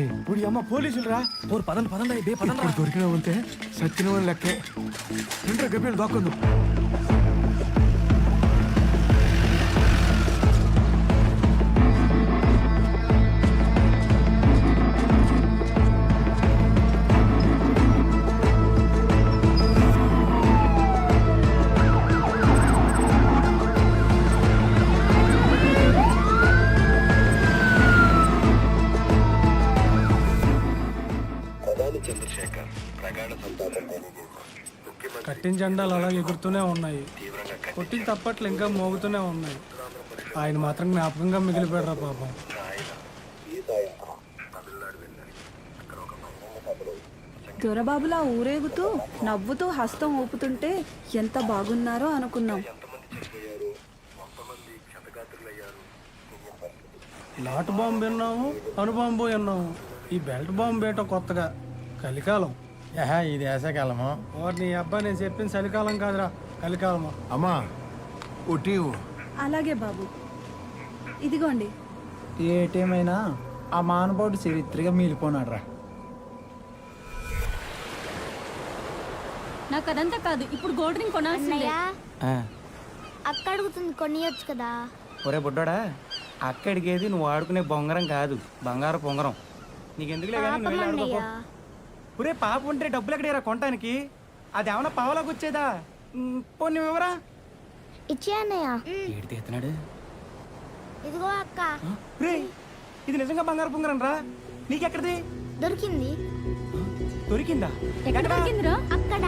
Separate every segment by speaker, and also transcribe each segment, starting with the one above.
Speaker 1: ఇప్పుడు అమ్మ పోలీసులు రా.
Speaker 2: పదండి పదండి బే పదండి.
Speaker 1: దొరికినామంటే సత్యన వాళ్ళ లెక్కే. ఇంట్లో గబ్బేలు దాక్కుందు.
Speaker 3: కట్టిన జెండాలు అలా ఎగురుతూనే ఉన్నాయి. కొట్టిన తప్పట్లు ఇంకా మోగుతూనే ఉన్నాయి. ఆయన మాత్రం జ్ఞాపకంగా మిగిలిపోయారా పాపం.
Speaker 4: దొరబాబులా ఊరేగుతూ నవ్వుతూ హస్తం ఊపుతుంటే ఎంత బాగున్నారో అనుకున్నాం.
Speaker 3: నాటు బాంబు విన్నాము, అణుబాంబు విన్నాము. ఈ బెల్ట్ బాంబు ఏటో కొత్తగా. కలికాలం.
Speaker 2: ఇది వేసవికాలము.
Speaker 3: నీ అబ్బాయి నేను చెప్పిన చలికాలం కాదురా, కలికాలము.
Speaker 1: అమ్మా ఒట్టి
Speaker 4: అలాగే బాబు, ఇదిగోండి.
Speaker 2: ఏటేమైనా ఆ మానవుడు చరిత్రగా మిగిలిపోనాడు రా.
Speaker 5: నాకు అదంతా కాదు, ఇప్పుడు గోల్డ్ రింగ్ కొనాల్సిందే.
Speaker 6: అక్క అడుగుతుంది, కొనియొచ్చు కదా.
Speaker 7: ఒరే బుడ్డోడా, అక్కడికేది నువ్వు ఆడుకునే బొంగరం కాదు, బంగారు పొంగరం. నీకెందుకులే కానీ నువ్వు వెళ్ళి ఆడుకోపో. ఒరే పాప ఉంటే డబ్బులు ఎక్కడేరా కొనటానికి? అది ఏమన్నా పావలాగా వచ్చేదా? పోనీ వివరా
Speaker 6: ఇచ్చే అన్నయ్య.
Speaker 7: ఏడు తీస్తున్నాడు.
Speaker 6: ఇదిగో అక్క.
Speaker 7: రే ఇది నిజంగా బంగారు పొంగరం రా. నీకెక్కడిది
Speaker 6: దొరికింది.
Speaker 7: దొరికిందా?
Speaker 5: ఎక్కడ దొరికిందిరా?
Speaker 6: అక్కడ.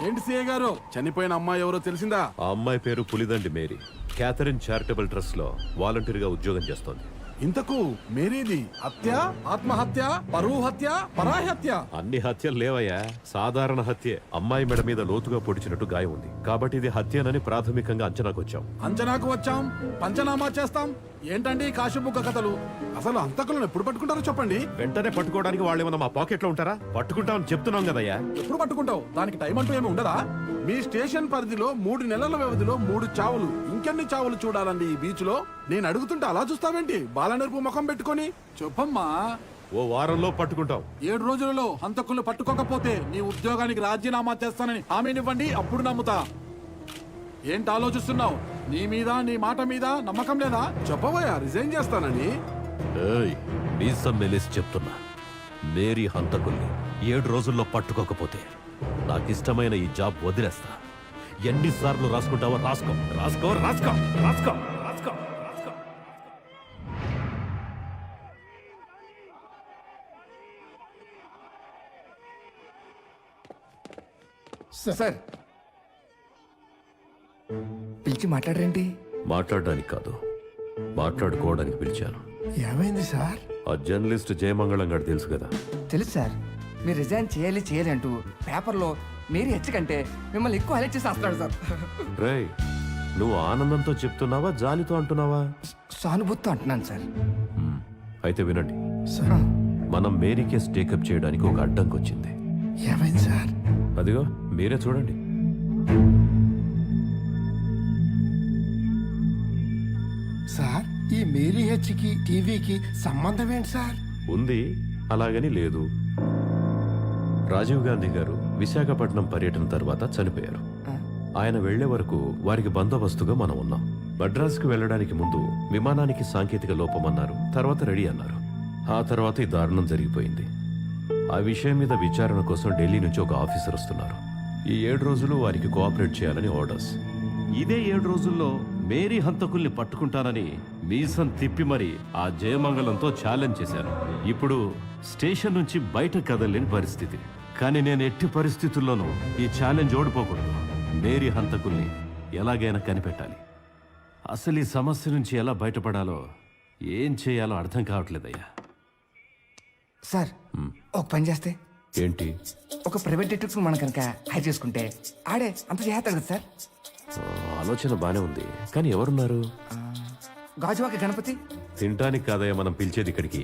Speaker 8: ఏంటి సీఏ గారు, చనిపోయిన అమ్మాయి ఎవరో తెలిసిందా?
Speaker 9: ఆ అమ్మాయి పేరు పులిదండి మేరీ. క్యాథరిన్ చారిటబుల్ ట్రస్ట్ లో వాలంటీర్ గా ఉద్యోగం చేస్తోంది.
Speaker 8: ఇంతకు మేరీది హత్య, ఆత్మహత్య, పరువు హత్య, పరాయి హత్య?
Speaker 9: అన్ని హత్యలు లేవయ్యా, సాధారణ హత్యే. అమ్మాయి మెడ మీద లోతుగా పొడిచినట్టు గాయం ఉంది కాబట్టి ఇది హత్యనని ప్రాథమికంగా అంచనాకు వచ్చాం.
Speaker 8: అంచనాకు వచ్చాం, పంచనామా చేస్తాం. ఏంటండి కాశీబుక్క కథలు? అసలు హంతకులను ఎప్పుడు పట్టుకుంటారో చెప్పండి.
Speaker 9: వెంటనే పట్టుకోవడానికి వాళ్ళు ఏమన్నా మా పాకెట్ లో ఉంటారా? పట్టుకుంటామని చెప్తున్నాం కదయ్యా.
Speaker 8: ఎప్పుడు పట్టుకుంటావు? దానికి టైం అంటూ ఏమి ఉండదా? మీ స్టేషన్ పరిధిలో 3 నెలల వ్యవధిలో 3 చావులు. ఇంకెన్ని చావులు చూడాలండి ఈ బీచ్ లో? నేను అడుగుతుంటే అలా చూస్తావేంటి బాలనెరుపు ముఖం పెట్టుకొని? చెప్పమ్మా.
Speaker 9: ఓ వారంలో పట్టుకుంటాం.
Speaker 8: 7 రోజులలో హంతకులను పట్టుకోకపోతే నీ ఉద్యోగానికి రాజీనామా చేస్తానని హామీనివ్వండి, అప్పుడు నమ్ముతా. ఏంటి ఆలోచిస్తున్నావు? నీ మీద, నీ మాట మీద నమ్మకం లేదా? చెప్పబోయా రిజైన్ చేస్తానని.
Speaker 9: మీసం మెలిసి చెప్తున్నా, మేరీ హంతకుల్ని 7 రోజుల్లో పట్టుకోకపోతే నాకిష్టమైన ఈ జాబ్ వదిలేస్తా. ఎన్నిసార్లు రాసుకుంటావో రాసుకో రాసుకో రాసుకో రాసుకో రాసుకో రాసుకో.
Speaker 1: సార్ పిలిచి మాట్లాడరేంటి?
Speaker 9: మాట్లాడడానికి కాదు, మాట్లాడుకోవడానికి పిలిచాను.
Speaker 1: ఏమైంది సార్?
Speaker 9: ఆ జర్నలిస్ట్ జయమంగళం గారు తెలుసు కదా?
Speaker 10: తెలుసు సార్. మీరు రిజైన్ చేయాలి అంటూ పేపర్లో మీరు హెచ్చకంటే మిమ్మల్ని ఎక్కువ హైలైట్ చేసి వస్తున్నాడు సార్.
Speaker 9: రేయ్, నువ్వు ఆనందంతో చెప్తున్నావా జాలితో అంటున్నావా?
Speaker 10: సానుభూతితో అంటున్నాను సార్.
Speaker 9: అయితే వినండి,
Speaker 10: సార్
Speaker 9: మనం మేరీ కేసు టేకప్ చేయడానికి ఒక అడ్డంకి వచ్చింది.
Speaker 1: ఏమైంది సార్?
Speaker 9: అదిగో మీరే చూడండి.
Speaker 1: సార్ ఈ మేరీ హెచ్కి టీవీకి సంబంధం ఏంటి సార్?
Speaker 9: ఉంది, అలాగని లేదు. రాజీవ్ గాంధీ గారు విశాఖపట్నం పర్యటన తర్వాత చనిపోయారు. ఆయన వెళ్లే వరకు వారికి బందోబస్తుగా మనం ఉన్నాం. మద్రాసుకు వెళ్లడానికి ముందు విమానానికి సాంకేతిక లోపమన్నారు, తర్వాత రెడీ అన్నారు. ఆ తర్వాత ఈ దారుణం జరిగిపోయింది. ఆ విషయం మీద విచారణ కోసం ఢిల్లీ నుంచి ఒక ఆఫీసర్ వస్తున్నారు. ఈ 7 రోజులు వారికి కోఆపరేట్ చేయాలని ఆర్డర్స్. ఇదే 7 రోజుల్లో మేరీ హంతకుల్ని పట్టుకుంటానని మీసం తిప్పి మరి ఆ జయమంగళంతో ఛాలెంజ్ చేశారు. ఇప్పుడు స్టేషన్ నుంచి బయట కదలేని పరిస్థితి. కానీ నేను ఎట్టి పరిస్థితుల్లోనూ ఈ ఛాలెంజ్ ఓడిపోకూడదు. మేరీ హంతకుల్ని ఎలాగైనా కనిపెట్టాలి. అసలు ఈ సమస్య నుంచి ఎలా బయటపడాలో, ఏం చేయాలో అర్థం కావట్లేదయ్యా.
Speaker 10: సార్ ఒక పని చేస్తే
Speaker 9: ఏంటి?
Speaker 10: ఒక ప్రైవేట్ డిటెక్టివ్ మనం కనుక హైర్ చేసుకుంటే ఆడే అంత చేస్తాడు కదా సార్.
Speaker 9: ఆలోచన బానే ఉంది, కానీ ఎవరున్నారు?
Speaker 10: గాజువాక గణపతి.
Speaker 9: తినటానికి కాదయ్యా మనం పిలిచేది ఇక్కడికి.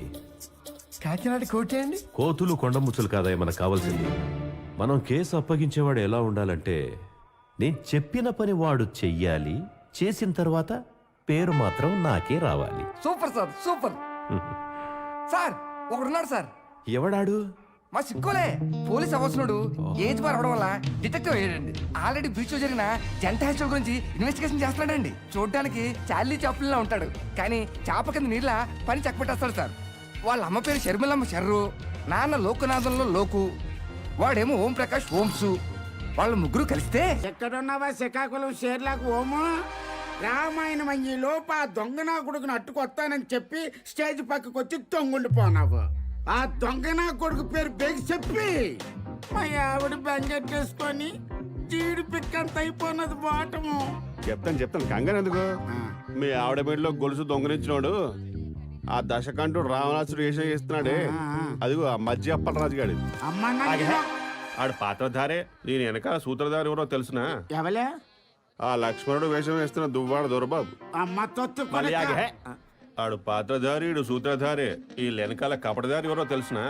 Speaker 1: కాకినాడ కోటేయండి.
Speaker 9: కోతులు కొండముచ్చులు కాదయ్యా మనకు కావాల్సింది. మనం కేసు అప్పగించేవాడు ఎలా ఉండాలంటే నేను చెప్పిన పని వాడు చెయ్యాలి, చేసిన తర్వాత పేరు మాత్రం నాకే రావాలి.
Speaker 10: Super sir, super. సార్ ఒకడున్నాడు సార్,
Speaker 9: ఎవడాడు?
Speaker 10: మా సిక్కోలే పోలీస్ అవసరుడు. ఏజ్ బార్ అవడం వల్ల డిటెక్టివ్ అయ్యాడండి. ఆల్రెడీ బీచ్ లో జరిగిన జంట హత్యల గురించి ఇన్వెస్టిగేషన్ చేస్తున్నాడండి. చూడడానికి చార్లీ చాప్లిన్లా ఉంటాడు, కానీ చేప కింద నీళ్ళ పని చెక్కబెట్టేస్తాడు సార్. వాళ్ళ అమ్మ పేరు షర్మిలమ్మ షర్రు, నాన్న లోకనాథంలో లోకు, వాడేమో ఓం ప్రకాష్ ఓంసు. వాళ్ళ ముగ్గురు కలిస్తే
Speaker 11: ఎక్కడున్నావా శ్రీకాకుళం షేర్లాకు ఓము? రామాయణం అయ్యి లోపు ఆ దొంగ నా కొడుకుని అట్టుకొస్తానని చెప్పి స్టేజ్ పక్కకు వచ్చి తొంగుండిపోనావు. ఆ దొంగ నా కొడుకు పేరు బేగి చెప్పి మా ఆవిడ బెంగెట్టేసుకొని జీడి పిక్కంత అయిపోయినది బాటము.
Speaker 12: చెప్తాను కంగారు ఎందుకు? మీ ఆవిడ మీదలో గొలుసు దొంగలించినోడు ఆ దశకంఠుడు రావణాసుడు వేషం చేస్తున్నాడే, అదిగో ఆ మధ్య అప్పలరాజు గాడు.
Speaker 11: అమ్మన్నా
Speaker 12: ఆడు పాత్రధారే. నేను వెనకాల సూత్రధారి ఎవరో తెలుసునా?
Speaker 11: ఎవలే?
Speaker 12: ఆ లక్ష్మణుడు వేషం వేస్తున్న దువ్వాడ దొరబాబు.
Speaker 11: అమ్మ తొత్తు
Speaker 12: మళ్ళీ ఆగే. ఆడు పాత్రధారి, ఈడు సూత్రధారి. ఈ వెనకాల కపటధారి ఎవరో తెలుసునా?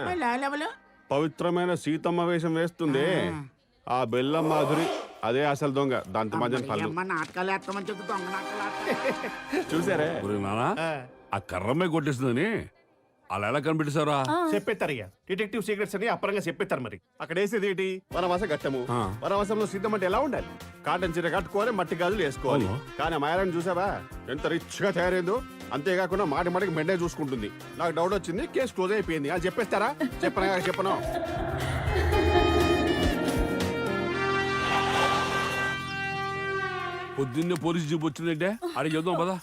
Speaker 12: పవిత్రమైన సీతమ్మ వేషం వేస్తుంది ఆ బెల్లం మాధురి, అదే అసలు దొంగ. దంత మధ్య పళ్ళు
Speaker 11: నాటకాలు వేస్తామని చెప్పి దొంగ నాటకాలు
Speaker 12: చూసారే?
Speaker 8: ఆ కర్రమ్మే కొట్టేస్తుందని అలా ఎలా కనిపెట్టేశారా?
Speaker 12: చెప్పేస్తారయ్యా, డిటెక్టివ్ సీక్రెట్స్ అని అప్పరంగా చెప్పేస్తారు. మరి అక్కడ వేసేది ఏంటి? వనవాస ఘట్టము. వనవాసంలో సిద్ధం అంటే ఎలా ఉండాలి? కాటన్ చీర కట్టుకోవాలి, మట్టి గాజులు వేసుకోవాలి. కానీ ఆ మాయరాన్ని చూసావా ఎంత రిచ్ గా తయారైందో? అంతేకాకుండా మాటి మాటికి మెండే చూసుకుంటుంది. నాకు డౌట్ వచ్చింది, కేసు క్లోజ్ అయిపోయింది. అది చెప్పేస్తారా? చెప్పను.
Speaker 8: పొద్దున్నే పోలీసు జీప్ వచ్చిందంటే అడిగి చూద్దాం పదా.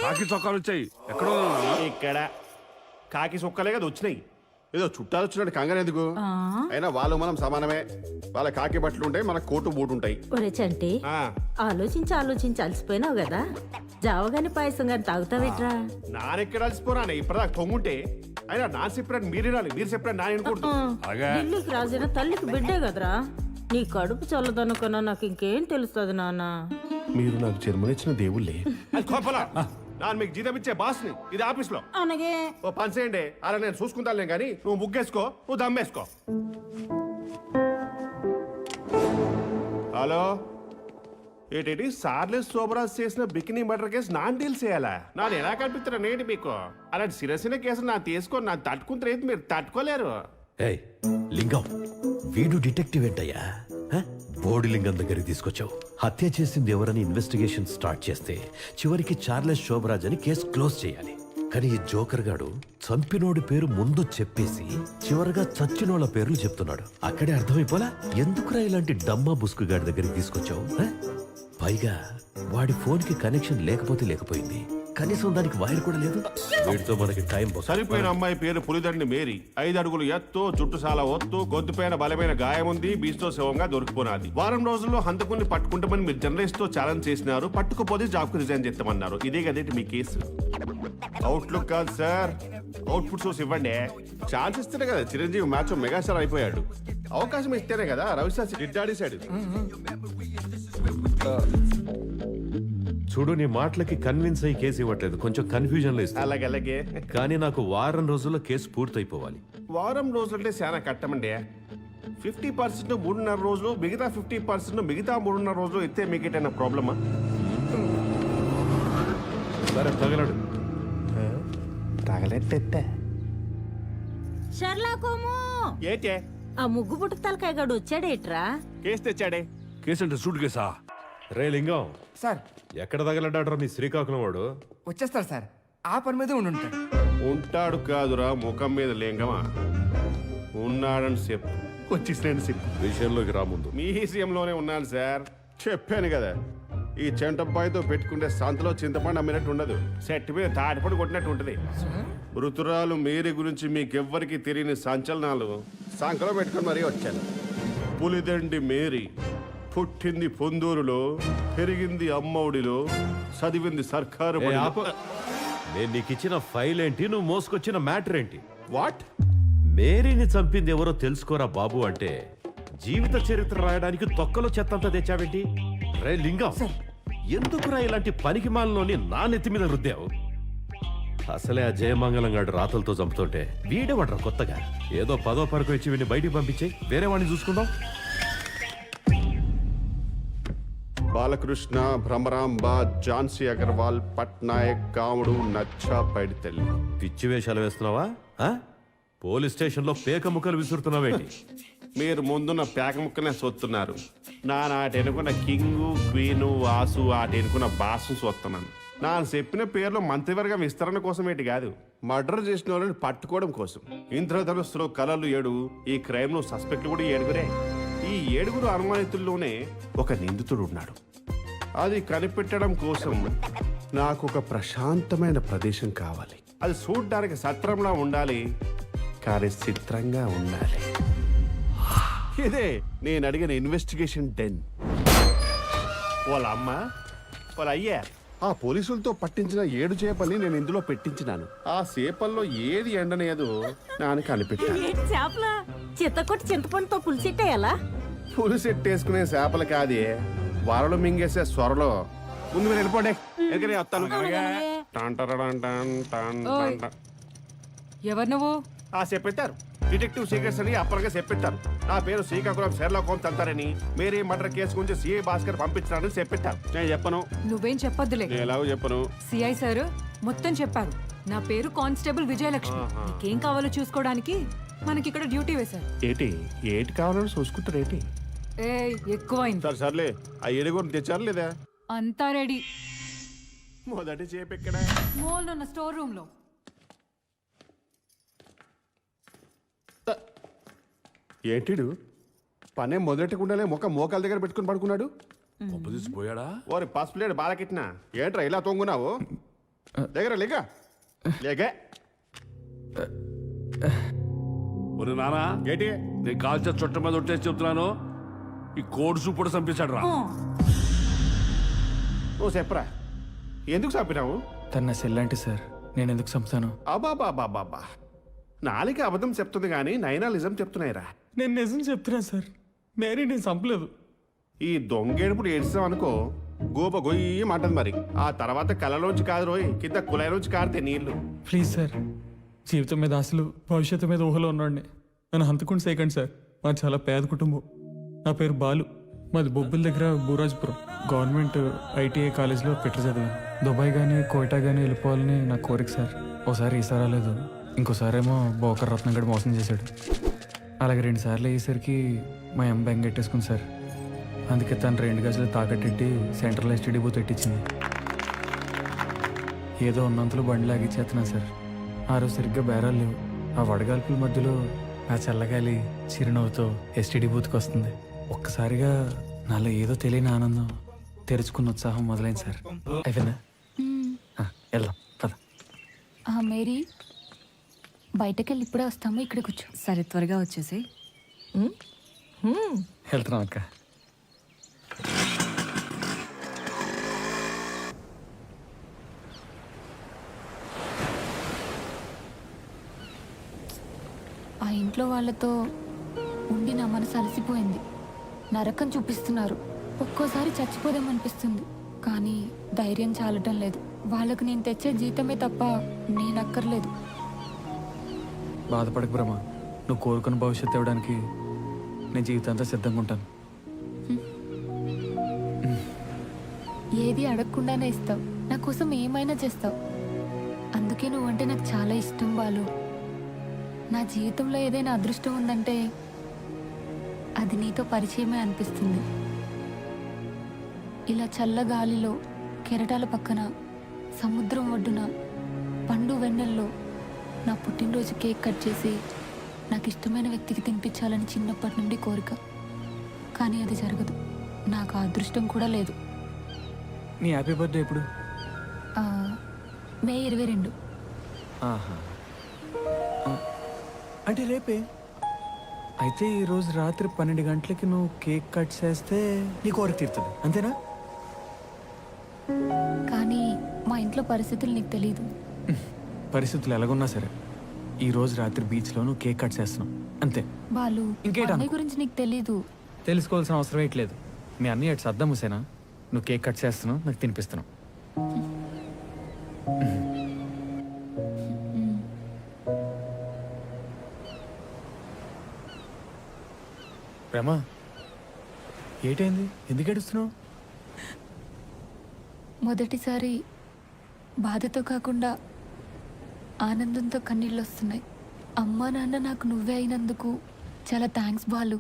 Speaker 8: కాకి చొక్కాలు వచ్చాయి. ఎక్కడ
Speaker 12: ఇక్కడ కాకి సొక్కలే కదా వచ్చినాయి. ఏదో చుట్టాలు వచ్చినట్టు కంగారు ఎందుకు? అయినా వాళ్ళు మనం సమానమే. వాళ్ళ కాకి బట్టలు ఉంటాయి, మన కోటు బూటు ఉంటాయి.
Speaker 5: ఒరే చంటి, ఆలోచించి అలసిపోయినావు కదా, జావగాని పాయసం గాని తాగుతావేట్రా?
Speaker 12: నానెక్కడ అలసిపోరా? ఇప్పటిదాకా పొంగుంటే అయినా నా చెప్పినట్టు మీరు వినాలి, మీరు చెప్పినట్టు నా వినకూడదు.
Speaker 5: ఢిల్లీకి రాజైన తల్లికి బిడ్డే కదరా. నీ కడుపు చల్లదనుకున్నా నాకు ఇంకేం తెలుస్తుంది నాన్న.
Speaker 12: మీరు నాకు జన్మనిచ్చిన దేవుళ్ళే. నాకు మీకు జీతం ఇచ్చే బాస్ని ఇది ఆఫీస్ లో.
Speaker 5: అలాగే
Speaker 12: ఓ పని చేయండి, అలా నేను చూసుకుంటానులే కానీ నువ్వు ముగ్గేసుకో, నువ్వు దమ్మేసుకో. హలో, ఏంటి సార్లెస్ శోభరాజ్ చేసిన bikini murder case non deal చేయాలా? నాన్న ఎలా కనిపిస్తున్నా నేటి మీకు? అలాంటి సిరసిన కేసు నా తీసుకొని నా తట్టుకుంటే మీరు తట్టుకోలేరు.
Speaker 9: ఏయ్ లింగం, వీడు డిటెక్టివ్ ఏంటయ్యా? బోడి లింగం దగ్గరికి తీసుకొచ్చావు. హత్య చేసింది ఎవరని ఇన్వెస్టిగేషన్ స్టార్ట్ చేస్తే చివరికి చార్లెస్ శోభరాజ్ అని కేసు క్లోజ్ చేయాలి. కానీ ఈ జోకర్ గాడు చంపినోడి పేరు ముందు చెప్పేసి చివరిగా చచ్చినోళ్ళ పేర్లు చెప్తున్నాడు. అక్కడే అర్థమైపోలా ఎందుకురా ఇలాంటి డమ్మా బుస్కు గాడి దగ్గరికి తీసుకొచ్చావు? పైగా వాడి ఫోన్ కి కనెక్షన్ లేకపోయింది, కనీసం దానికి వైర్ కూడా లేదు. వీడితో మనకి టైం.
Speaker 12: సరిపోయిన అమ్మాయి పేరు పులిదండి మేరీ. 5 అడుగులు ఎత్తు, చుట్టు చాలా ఒత్తు, గొంతుపైన బలమైన గాయం ఉంది, బీచ్తో శవంగా దొరికిపోనాది. వారం రోజుల్లో హంతకుని పట్టుకుంటామని మీరు జర్నలిస్ట్ తో ఛాలెంజ్ చేసినారు. పట్టుకుపోతే జాబ్ కు రిజైన్ చేస్తామన్నారు. ఇదే కదేంటి మీ కేసు? అవుట్లుక్ కాదు సార్, అవుట్పుట్ చూసి ఇవ్వండి. ఛాన్స్ ఇస్తేనే కదా చిరంజీవి మ్యాచ్ మెగాస్టార్ అయిపోయాడు. అవకాశం ఇస్తేనే కదా రవిశాస్త్రి డిడ్డాడేశాడు.
Speaker 9: చూడు, నీ మాటలకి కన్విన్స్ అయ్యి కేసు ఇవ్వట్లేదు, కొంచెం కన్ఫ్యూజన్ లో ఇస్తా.
Speaker 12: అలాగే
Speaker 9: కానీ నాకు వారం రోజుల్లో కేసు పూర్తయిపోవాలి.
Speaker 12: వారం రోజులంటే చాలా కట్టమండి. 50% 3.5 రోజులు, మిగతా 50% మిగతా 3.5 రోజులు ఎత్తే మీకు ఏదైనా ప్రాబ్లమా?
Speaker 9: సరే తగలడు.
Speaker 12: తగలెట్టెత్తే
Speaker 5: షర్లాకోము,
Speaker 12: ఏటే
Speaker 5: ఆ ముగ్గు పుట్టు తలకాయ గడు వచ్చాడేట్రా?
Speaker 12: కేసు తెచ్చాడే.
Speaker 8: కేసు అంటే సూట్ కేసా?
Speaker 9: రే లింగం,
Speaker 10: సార్
Speaker 9: ఎక్కడ తగలడ్డాడ్రా మీ శ్రీకాకుళం వాడు?
Speaker 10: వచ్చేస్తాడు సార్, ఆ పని మీద ఉండుంటాడు.
Speaker 12: ఉంటాడు కాదురా, ముఖం మీద లింగమా ఉన్నాడని చెప్పు. వచ్చేసిన చెప్పు.
Speaker 9: విషయంలోకి రా ముందు.
Speaker 12: మీ విషయంలోనే ఉన్నాను సార్, చెప్పాను కదా. ఈ చెంటబ్బాయితో పెట్టుకుంటే సంతలో చింతపండు అమ్మినట్టు ఉండదు, సెట్ మీద తాటిపండు కొట్టినట్టు ఉంటది. మృతురాలు మేరీ గురించి మీకెవ్వరికి తెలియని సంచలనాలు సంకలో పెట్టుకుని మరీ వచ్చాను. పులిదండి మేరీ పుట్టింది పొందూరులో, పెరిగింది అమ్మఒడిలో, చదివింది సర్కారు బడిలో.
Speaker 9: నేను నీకు ఇచ్చిన ఫైల్ ఏంటి, నువ్వు మోసుకొచ్చిన మ్యాటర్ ఏంటి?
Speaker 12: వాట్?
Speaker 9: మేరీని చంపింది ఎవరో తెలుసుకోరా బాబు అంటే జీవిత చరిత్ర రాయడానికి తొక్కలో చెత్తంతా తెచ్చావేంటి? రే లింగం, ఎందుకురా ఇలాంటి పనికి మాలలోని నా నెత్తి మీద రుద్దావు? అసలే ఆ జయమంగళం గాడు రాతలతో చంపుతుంటే వీడేవాడ్రా కొత్తగా? ఏదో 10వ పరకు ఇచ్చి వీడిని బయటికి పంపించే, వేరే వాడిని చూసుకుందాం.
Speaker 12: బాలకృష్ణ, భ్రమరాంబ, ఝాన్సీ అగర్వాల్, పట్నాయక్, కాముడు, నచ్చా, పైడితల్లి.
Speaker 9: పిచ్చి వేషాలు వేస్తున్నావా ఆ? పోలీస్ స్టేషన్లో పేక ముక్కలు విసురుతున్నావేంటి?
Speaker 12: మీరు ముందున్న పేక ముక్కనే సొత్తున్నారు. నాటి ఎన్నుకున్న కింగు, క్వీను, వాసు ఆట ఎన్నుకున్న బాసు సొత్తున్నాను. ನಾನು చెప్పిన పేర్లు మంత్రివర్గం విస్తరణ కోసం ఏంటి కాదు, మర్డర్ చేసిన వాళ్ళని పట్టుకోవడం కోసం. ఇంద్రధనుస్సులో కళలు 7, ఈ క్రైమ్ లో సస్పెక్ట్లు కూడా 7. ఈ 7 అనుమానితుల్లోనే ఒక నిందితుడు ఉన్నాడు. అది కనిపెట్టడం కోసం నాకు ఒక ప్రశాంతమైన ప్రదేశం కావాలి. అది చూడ్డానికి సత్రంలా ఉండాలి, కానీ చిత్రంగా ఉండాలి. ఇదే నేను అడిగిన ఇన్వెస్టిగేషన్ డెన్. వాళ్ళ అమ్మ, వాళ్ళ అయ్యా ఆ పోలీసులతో పట్టించిన 7 చేపల్ని నేను ఇందులో పెట్టించినాను. ఆ చేపల్లో ఏది ఎండనేదో నాన్న కనిపెట్టాను.
Speaker 5: ఏంటి చేపల చిత్తకొట్టి చింతపండుతో పులిసెట్టేయాలా?
Speaker 12: పులిసెట్టేసుకునే చేపలు కాదే, వరలు మింగేసే సొరలో. ముందు మీరు వెళ్ళిపోండి, ఎక్కడికి వస్తాను.
Speaker 4: ఎవరు నువ్వు?
Speaker 12: చెప్పెట్టారు డిటెక్టివ్ సీక్రెట్స్ అని అప్పటిగా చెప్పెట్టారు. నా పేరు శ్రీకాకుళం షెర్లాక్ హోమ్స్ అంటారని, మేరీ మర్డర్ కేసు గురించి సిఐ భాస్కర్ పంపించారని చెప్పెట్టారు. నేను చెప్పను.
Speaker 4: నువ్వేం చెప్పొద్దులే.
Speaker 12: నేను ఎలాగో చెప్పను.
Speaker 4: సిఐ సార్ మొత్తం చెప్పారు. నా పేరు కానిస్టేబుల్ విజయలక్ష్మి. నీకేం కావాలో చూసుకోవడానికి మనకి ఇక్కడ డ్యూటీ వేశారు.
Speaker 12: ఏటి కావాలని చూసుకుంటారు ఏంటి?
Speaker 4: ఏ ఎక్కువైంది.
Speaker 12: సర్లే, ఆ 7 తెచ్చారు లేదా?
Speaker 4: అంతా రెడీ.
Speaker 12: మొదటి చేప ఎక్కడ?
Speaker 4: మోల్ ఉన్న స్టోర్ రూమ్ లో.
Speaker 12: ఏంటిడు పనే మొదలెట్టకుండానే మోకాల దగ్గర పెట్టుకుని పడుకున్నాడు.
Speaker 8: పోయాడా?
Speaker 12: ఓరి పసుపులేడు బాలకిట్నా, ఏంట్రా ఇలా తొంగున్నావు? లేగరా లేక లేకే.
Speaker 8: ఒరే నానా,
Speaker 12: ఏంటి
Speaker 8: నేను కాల్చే చుట్ట మీద ఒట్టేసి చెప్తున్నాను, ఈ కోడి సూపుడు చంపేశాడు రా.
Speaker 12: నువ్వు చెప్పరా, ఎందుకు చంపినావు?
Speaker 2: తన సెల్లాంటి సార్, నేను ఎందుకు చంపుతాను?
Speaker 12: అబాబాబాబాబా, నాలుక అబద్ధం చెప్తుంది కానీ నైనా నిజం చెప్తున్నాయిరా.
Speaker 2: నేను నిజం చెప్తున్నా సార్, మేరీ నేను చంపలేదు.
Speaker 12: ఈ దొంగేడుపుడు ఏడ్చాం అనుకో, గోప గొయ్యి అంటది. మరి ఆ తర్వాత కళ్ళలోంచి కాదు రోయ్, కింద కులాయిలోంచి కారితే నీళ్లు.
Speaker 2: ప్లీజ్ సార్, జీవితం మీద ఆశలు, భవిష్యత్తు మీద ఊహలో ఉన్నాండి. నన్ను హంతకుండా చేయకండి సార్. మాది చాలా పేద కుటుంబం. నా పేరు బాలు, మాది బొబ్బిల దగ్గర బూరాజ్పురం. గవర్నమెంట్ ఐటీఐ కాలేజ్లో పెట్టి చదివాను. దుబాయ్ కానీ కోయిటా కానీ వెళ్ళిపోవాలని నా కోరిక సార్. ఒకసారి ఈసారి రాలేదు, ఇంకోసారేమో బోకర్ రత్నం గడి మోసం చేశాడు. అలాగే 2 సార్లు అయ్యేసరికి మా అమ్మ బెంగెట్టేసుకుంది సార్. అందుకే తను 2 గజలు తాకట్టెట్టి సెంట్రల్ ఎస్టీడీ బూత్ పెట్టించింది. ఏదో ఉన్నంతలో బండి లాగిచ్చేస్తున్నా సార్. ఆ రోజు సరిగ్గా బేరాలు లేవు. ఆ వడగాల్పుల మధ్యలో నా చల్లగాలి చిరునవ్వుతో ఎస్టీడీ బూత్కి వస్తుంది. ఒక్కసారిగా నాలో ఏదో తెలియని ఆనందం, తెరుచుకున్న ఉత్సాహం మొదలైంది సార్. అయిపోయిందా? వెళ్దాం పద.
Speaker 4: మేరీ, బయటకెళ్ళి ఇప్పుడే వస్తాము, ఇక్కడ కూర్చో. సరే, త్వరగా వచ్చేసి.
Speaker 2: వెళ్తున్నాం అక్క.
Speaker 4: ఆ ఇంట్లో వాళ్ళతో ఉండి నా మనసు అలసిపోయింది. నరకం చూపిస్తున్నారు. ఒక్కోసారి చచ్చిపోదామనిపిస్తుంది, కానీ ధైర్యం చాలటం లేదు. వాళ్ళకు నేను తెచ్చే జీతమే తప్ప నేను అక్కర్లేదు.
Speaker 2: బాధపడకు బ్రహ్మ, నువ్వు కోరుకున్న భవిష్యత్తు ఇవ్వడానికి నేను జీవితాంతా సిద్ధంగా ఉంటాను.
Speaker 4: ఏది అడగకుండానే ఇస్తావు, నా కోసం ఏమైనా చేస్తావు. అందుకే నువ్వంటే నాకు చాలా ఇష్టం బాలు. నా జీవితంలో ఏదైనా అదృష్టం ఉందంటే అది నీతో పరిచయమే అనిపిస్తుంది. ఇలా చల్ల గాలిలో, కెరటాల పక్కన, సముద్రం ఒడ్డున, పండు వెన్నెల్లో నా పుట్టినరోజు కేక్ కట్ చేసి నాకు ఇష్టమైన వ్యక్తికి తినిపించాలని చిన్నప్పటి నుండి కోరిక. కానీ అది జరగదు. నాకు ఆ అదృష్టం కూడా లేదు.
Speaker 2: నీ హ్యాపీ బర్త్డే ఎప్పుడు?
Speaker 4: మే 22.
Speaker 2: ఆహా, అంటే రేపే. అయితే ఈరోజు రాత్రి 12 గంటలకి నువ్వు కేక్ కట్ చేస్తే నీ కోరిక తీరుతుంది, అంతేనా?
Speaker 4: కానీ మా ఇంట్లో పరిస్థితులు నీకు తెలీదు.
Speaker 2: పరిస్థితులు ఎలాగున్నా సరే, ఈ రోజు రాత్రి బీచ్లో నువ్వు కేక్ కట్ చేస్తున్నావు, అంతే.
Speaker 4: బాలు,
Speaker 2: ఇంకేంటి
Speaker 4: అన్నయ్య గురించి నీకు తెలీదు.
Speaker 2: తెలుసుకోవాల్సిన అవసరం ఏంట్లేదు. మీ అన్నయ్య అటు సద్దాం హుసేనా, నువ్వు కేక్ కట్ చేస్తున్నావు, నాకు తినిపిస్తున్నావు. రమా, ఏటైంది? ఎందుకు ఏడుస్తున్నావు?
Speaker 4: మొదటిసారి బాధతో కాకుండా ఆనందంతో కన్నీళ్ళు వస్తున్నాయి. అమ్మా నాన్న నాకు నువ్వే అయినందుకు చాలా థ్యాంక్స్ బాలు.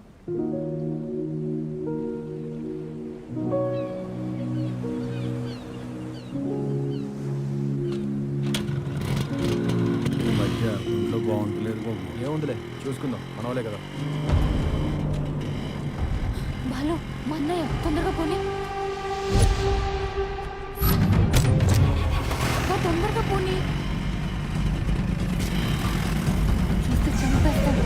Speaker 2: ఇంట్లో బాగుంటలేదు బాబు. ఏముందిలే చూసుకుందాం, మనవలే కదా.
Speaker 4: బాలు మా అన్నయ్య తొందరగా పోనీ, తొందరగా పోనీ, చూస్తే చంపేస్తాడు.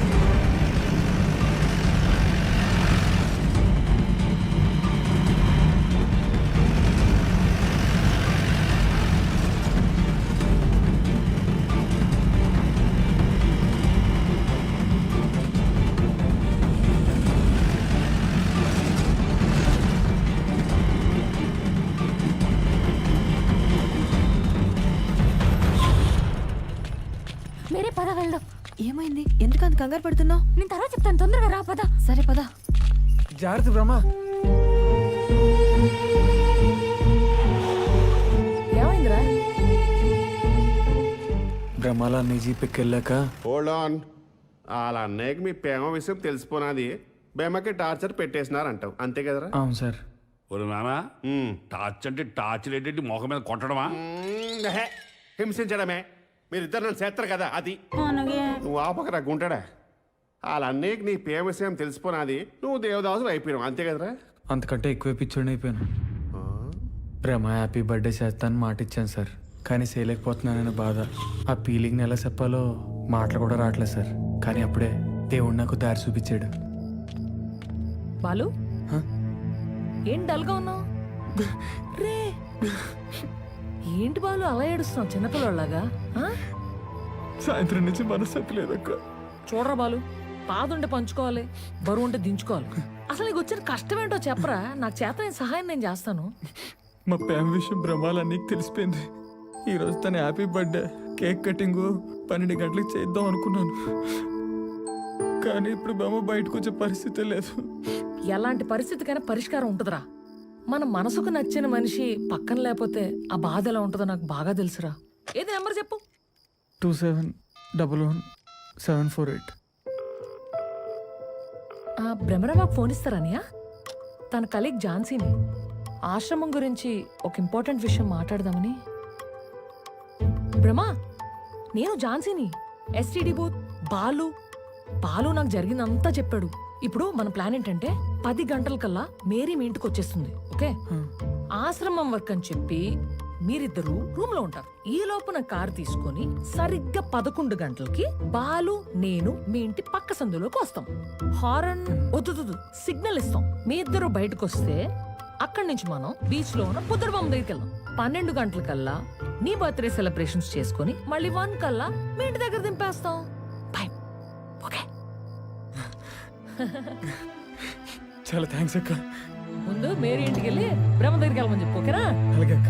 Speaker 4: మేరే పద వెళ్దాం.
Speaker 13: ఏమైంది? ఎందుకు అంత కంగారు పడుతున్నావు?
Speaker 4: నేను తర్వాత చెప్తాను, తొందరగా రా పద.
Speaker 13: సరే పద.
Speaker 3: జాగ్రత్త బ్రహ్మ.
Speaker 13: ఏమైందిరా?
Speaker 2: బ్రహ్మాల నీ జీపెక్కి వెళ్ళాక
Speaker 12: హోల్డ్ ఆన్. వాళ్ళ అన్నయ్యకి మీ ప్రేమ విషయం తెలిసిపోనాది, బేమకి టార్చర్ పెట్టేసినారంటావు అంతే కదరా?
Speaker 2: అవును సార్.
Speaker 14: ఒరు నానా, టార్చ్ అంటే టార్చ్ ఏంటి? మొహం మీద కొట్టడమా?
Speaker 12: హింసించడమే. మీరిద్దరు నన్ను చేస్తారు కదా అది. నువ్వు ఆపకరా గుంటాడా. వాళ్ళ అన్నయ్యకి నీ ప్రేమ విషయం తెలిసిపోనాది, నువ్వు దేవదాసు అయిపోయావు అంతే కదరా?
Speaker 2: అంతకంటే ఎక్కువ పిచ్చోడి అయిపోయాను. బ్రహ్మ హ్యాపీ బర్త్డే చేస్తాను మాట ఇచ్చాను సార్, కానీ చేయలేకపోతున్నానని బాధ. ఆ ఫీలింగ్ని ఎలా చెప్పాలో మాటలు కూడా రావట్లేదు సార్. కానీ అప్పుడే దేవుడు నాకు దారి చూపించాడు.
Speaker 13: బాలు ఏం డల్గా ఉన్నావు? రే ఏంటి బాలు అలా ఏడుస్తున్నావు చిన్నపిల్లలాగా?
Speaker 2: సాయంత్రం నుంచి మనసు లేదక్క.
Speaker 13: చూడరా బాలు, పాదుంటే పంచుకోవాలి, బరువు ఉంటే దించుకోవాలి. అసలు నీకు వచ్చిన కష్టం ఏంటో చెప్పరా, నాకు చేత సహాయం నేను చేస్తాను.
Speaker 2: మా ప్రేమ విషయం బ్రహ్మాలన్నీ తెలిసిపోయింది. ఈరోజు తన హ్యాపీ బర్త్డే కేక్ కటింగ్ 12 గంటలకు చేద్దాం అనుకున్నాను, కానీ ఇప్పుడు బ్రహ్మ బయటకు వచ్చే పరిస్థితి లేదు.
Speaker 13: ఎలాంటి పరిస్థితికైనా పరిష్కారం ఉంటుందిరా. మన మనసుకు నచ్చిన మనిషి పక్కన లేకపోతే ఆ బాధ ఎలా ఉంటుందో నాకు బాగా తెలుసురా. ఏది నెంబర్ చెప్పు.
Speaker 2: 2711
Speaker 13: బ్రహ్మరాబాబు ఫోన్ ఇస్తారనియా? తన కలీగ్ ఝాన్సీని ఆశ్రమం గురించి ఒక ఇంపార్టెంట్ విషయం మాట్లాడదామని. బ్రహ్మ, నేను ఝాన్సీని, ఎస్టీడీ బూత్. బాలు నాకు జరిగిందంతా చెప్పాడు. ఇప్పుడు మన ప్లాన్ ఏంటంటే 10 గంటలకల్లా మేరీ మీ ఇంటికి వచ్చేస్తుంది. ఓకే, ఆశ్రమం వర్క్ అని చెప్పి మీరిద్దరూ రూమ్ లో ఉంటారు. ఈ లోపున కార్ తీసుకొని సరిగ్గా 11 గంటలకి బాలు నేను మీ ఇంటి పక్క సందులోకి వస్తాం. హారన్ వద్దు సిగ్నల్ ఇస్తాం. మీ ఇద్దరు బయటకు వస్తే అక్కడి నుంచి మనం బీచ్ లో ఉన్న పుదర్బొమ్మ దగ్గరికి వెళ్దాం. 12 గంటలకల్లా నీ బర్త్డే సెలబ్రేషన్స్ చేసుకొని మళ్ళీ 1 కల్లా మీ ఇంటి దగ్గర దింపేస్తాం. బాయ్. ఓకే,
Speaker 2: చాలా థ్యాంక్స్ అక్క.
Speaker 13: ముందు మేరీ ఇంటికి వెళ్ళి బ్రహ్మ దగ్గరికి వెళ్ళమని చెప్పు. ఓకేనా?
Speaker 2: అలాగే అక్క.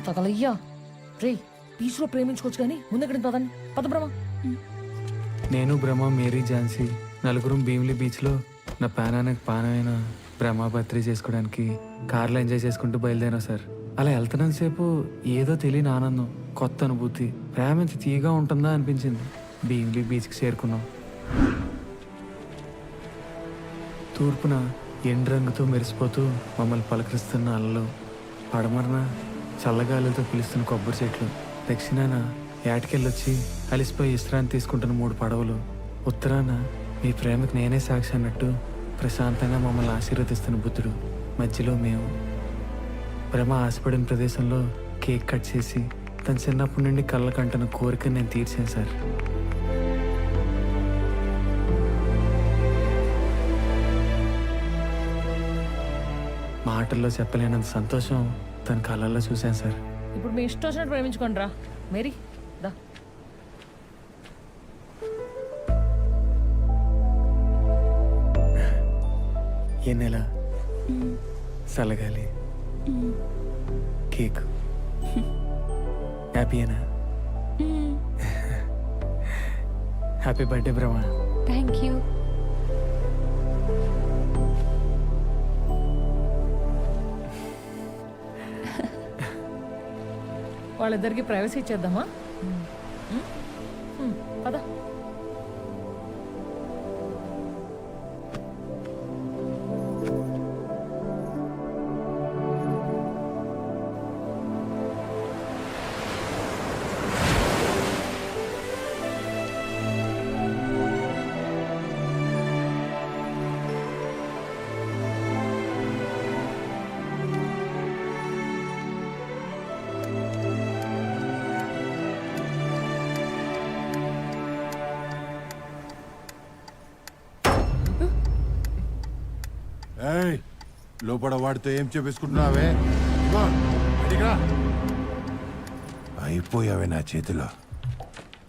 Speaker 13: తగలయ్యా. రే, బీచ్ లో ప్రేమించుకోవచ్చు కానీ ముందు ఎక్కడికి పదండి. పద బ్రహ్మ.
Speaker 2: నేను బ్రహ్మ, మేరీ, ఝాన్సీ నలుగురం భీమిలి బీచ్లో నా పానానికి పానమైన బ్రహ్మ బర్త్డే చేసుకోవడానికి కార్లో ఎంజాయ్ చేసుకుంటూ బయలుదేరా సార్. అలా వెళ్తున్నంత సేపు ఏదో తెలియని ఆనందం, కొత్త అనుభూతి, ప్రేమ ఎంత తీయగా ఉంటుందా అనిపించింది. భీమిలి బీచ్కి చేరుకున్నాం. తూర్పున ఎండు రంగుతో మెరిసిపోతూ మమ్మల్ని పలకరిస్తున్న అలలు, పడమరన చల్లగాలితో పిలుస్తున్న కొబ్బరి చెట్లు, దక్షిణాన ఏటకెళ్ళొచ్చి అలిసిపోయి విశ్రాంతి తీసుకుంటున్న 3 పడవలు, ఉత్తరాన మీ ప్రేమకు నేనే సాక్షి అన్నట్టు ప్రశాంతంగా మమ్మల్ని ఆశీర్వదిస్తున్న బుద్ధుడు మధ్యలో మేము ప్రేమ ఆశపడిన ప్రదేశంలో కేక్ కట్ చేసి తన చిన్నప్పటి నుండి కళ్ళకంటున్న కోరికను నేను తీర్చాను సార్. మాటల్లో చెప్పలేనంత సంతోషం తన కళ్ళల్లో చూశాను సార్.
Speaker 13: ఇప్పుడు మీ ఇష్టం వచ్చినట్టు ప్రేమించుకోండి రా మేరీ దా.
Speaker 2: ఏ నెల సలగాలి కేక్ హ్యాపీయేనా? Happy birthday Brahma.
Speaker 4: Thank you.
Speaker 13: వాళ్ళిద్దరికి ప్రైవసీ ఇచ్చేద్దామా? పద.
Speaker 1: లోపల వాడితో ఏం చేపించుకుంటున్నావే? ఇగో, బయటికి రా. అయిపోయావే నా చేతిలో.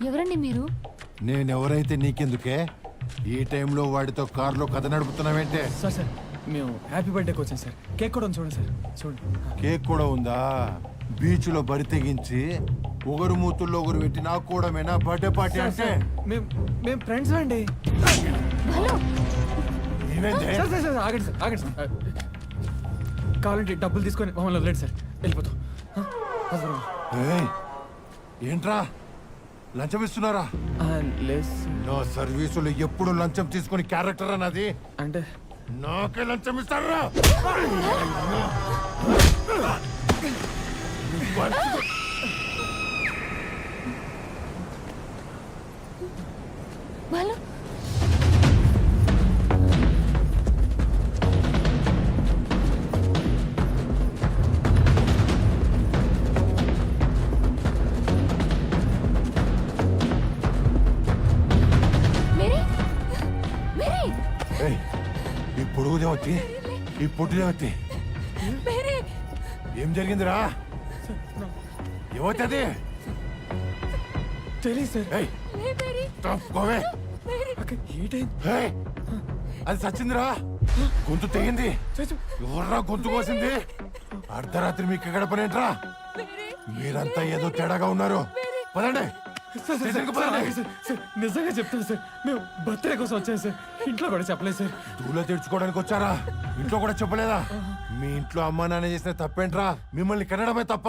Speaker 4: ఎవరండి మీరు?
Speaker 1: నేనెవరైతే నీకెందుకే? ఈ టైంలో వాడితో కారులో కథ నడుపుతున్నావేంటే?
Speaker 2: సార్ సార్ మేము హ్యాపీ బర్త్డేకి వచ్చాం సార్. కేక్ కూడా ఉంది చూడండి సార్. చూడండి.
Speaker 1: కేక్ కూడా ఉందా? బీచ్ లో బరి తెగించి ఒకరు మూతుల్లో ఒకరు పెట్టి నాకు కూడా బర్త్డే పార్టీ అంటే
Speaker 2: మేము ఫ్రెండ్స్ అండి.
Speaker 1: ఏమైంది?
Speaker 2: సార్ సార్ సార్ ఆగండి సార్, ఆగండి సార్. కావాలంటే డబ్బులు తీసుకొని మమ్మల్ని వదిలేండి సార్, వెళ్ళిపోతాం.
Speaker 1: ఏయ్, ఏంట్రా లంచం ఇస్తున్నారా?
Speaker 2: లేదు
Speaker 1: నా సర్వీసులో ఎప్పుడు లంచం తీసుకుని క్యారెక్టర్ అన్నది
Speaker 2: అంటే
Speaker 1: నాకే లంచం ఇస్తారా?
Speaker 4: బాలు
Speaker 1: ఈ పొడుగు దేవతి, ఈ పొట్టు దేవతి, ఏం జరిగిందిరా? ఏమవుతుంది?
Speaker 2: తెలియదు సార్.
Speaker 1: తప్పుకోవే. అది చచ్చిందిరా, గొంతు తెగింది. ఎవర్రా గొంతు కోసింది? అర్ధరాత్రి మీకు ఎక్కడ పనేంట్రా? మీరంతా ఏదో తేడాగా ఉన్నారు. పదండి.
Speaker 2: నిజంగా చెప్తాను సార్, మేము బర్త్డే కోసం వచ్చాం సార్. ఇంట్లో కూడా చెప్పలేదు సార్.
Speaker 1: దూలో తెచ్చుకోవడానికి వచ్చారా? ఇంట్లో కూడా చెప్పలేదా? మీ ఇంట్లో అమ్మా నాన్న చేసిన తప్పేంట్రా? మిమ్మల్ని కనడమే తప్ప.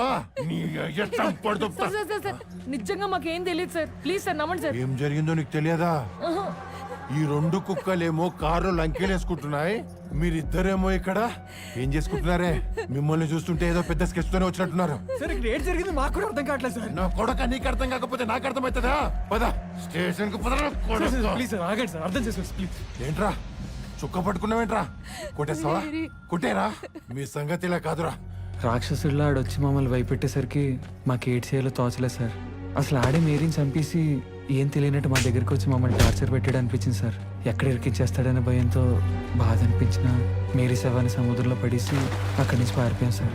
Speaker 13: నిజంగా మాకేం తెలియదు సార్, ప్లీజ్ సార్ నమ్మండి సార్.
Speaker 1: ఏం జరిగిందో నీకు తెలియదా? ఈ రెండు కుక్కలేమో కారు లంకెలేసుకుంటున్నాయి, మీరిద్దరేమో ఇక్కడ ఏం చేసుకుంటున్నారే? మిమ్మల్ని చూస్తుంటే ఏదో పెద్ద స్కెచ్ తోనే వచ్చినట్టున్నారు.
Speaker 2: సార్ ఇక్కడ ఏం జరిగింది మాకు కూడా అర్థం కావట్లేదు సార్.
Speaker 1: నా కొడక నీకు అర్థం కాకపోతే నాకు అర్థమవుతుందా? పద స్టేషన్ కు పద.
Speaker 2: ప్లీజ్ సార్ ఆగండి సార్, అర్థం చేసుకోండి ప్లీజ్.
Speaker 1: ఏంట్రా చుక్క పట్టుకున్నావేంట్రా? కొట్టేస్తావా? కొట్టేరా? మీ సంగతి ఇలా కాదురా.
Speaker 2: రాక్షసుడిలా ఆడొచ్చి మమ్మల్ని భయపెట్టేసరికి మాకు ఏడ్ చేయాలో తోచలేదు సార్. అసలు ఆడే మేరీని చంపేసి ఏం తెలియనట్టు మా దగ్గరికి వచ్చి మమ్మల్ని టార్చర్ పెట్టాడు అనిపించింది సార్. ఎక్కడ ఇరికిచ్చేస్తాడనే భయంతో బాధ అనిపించిన మేరీ శవాన్ని సముద్రంలో పడేసి అక్కడి నుంచి పారిపోయాం సార్.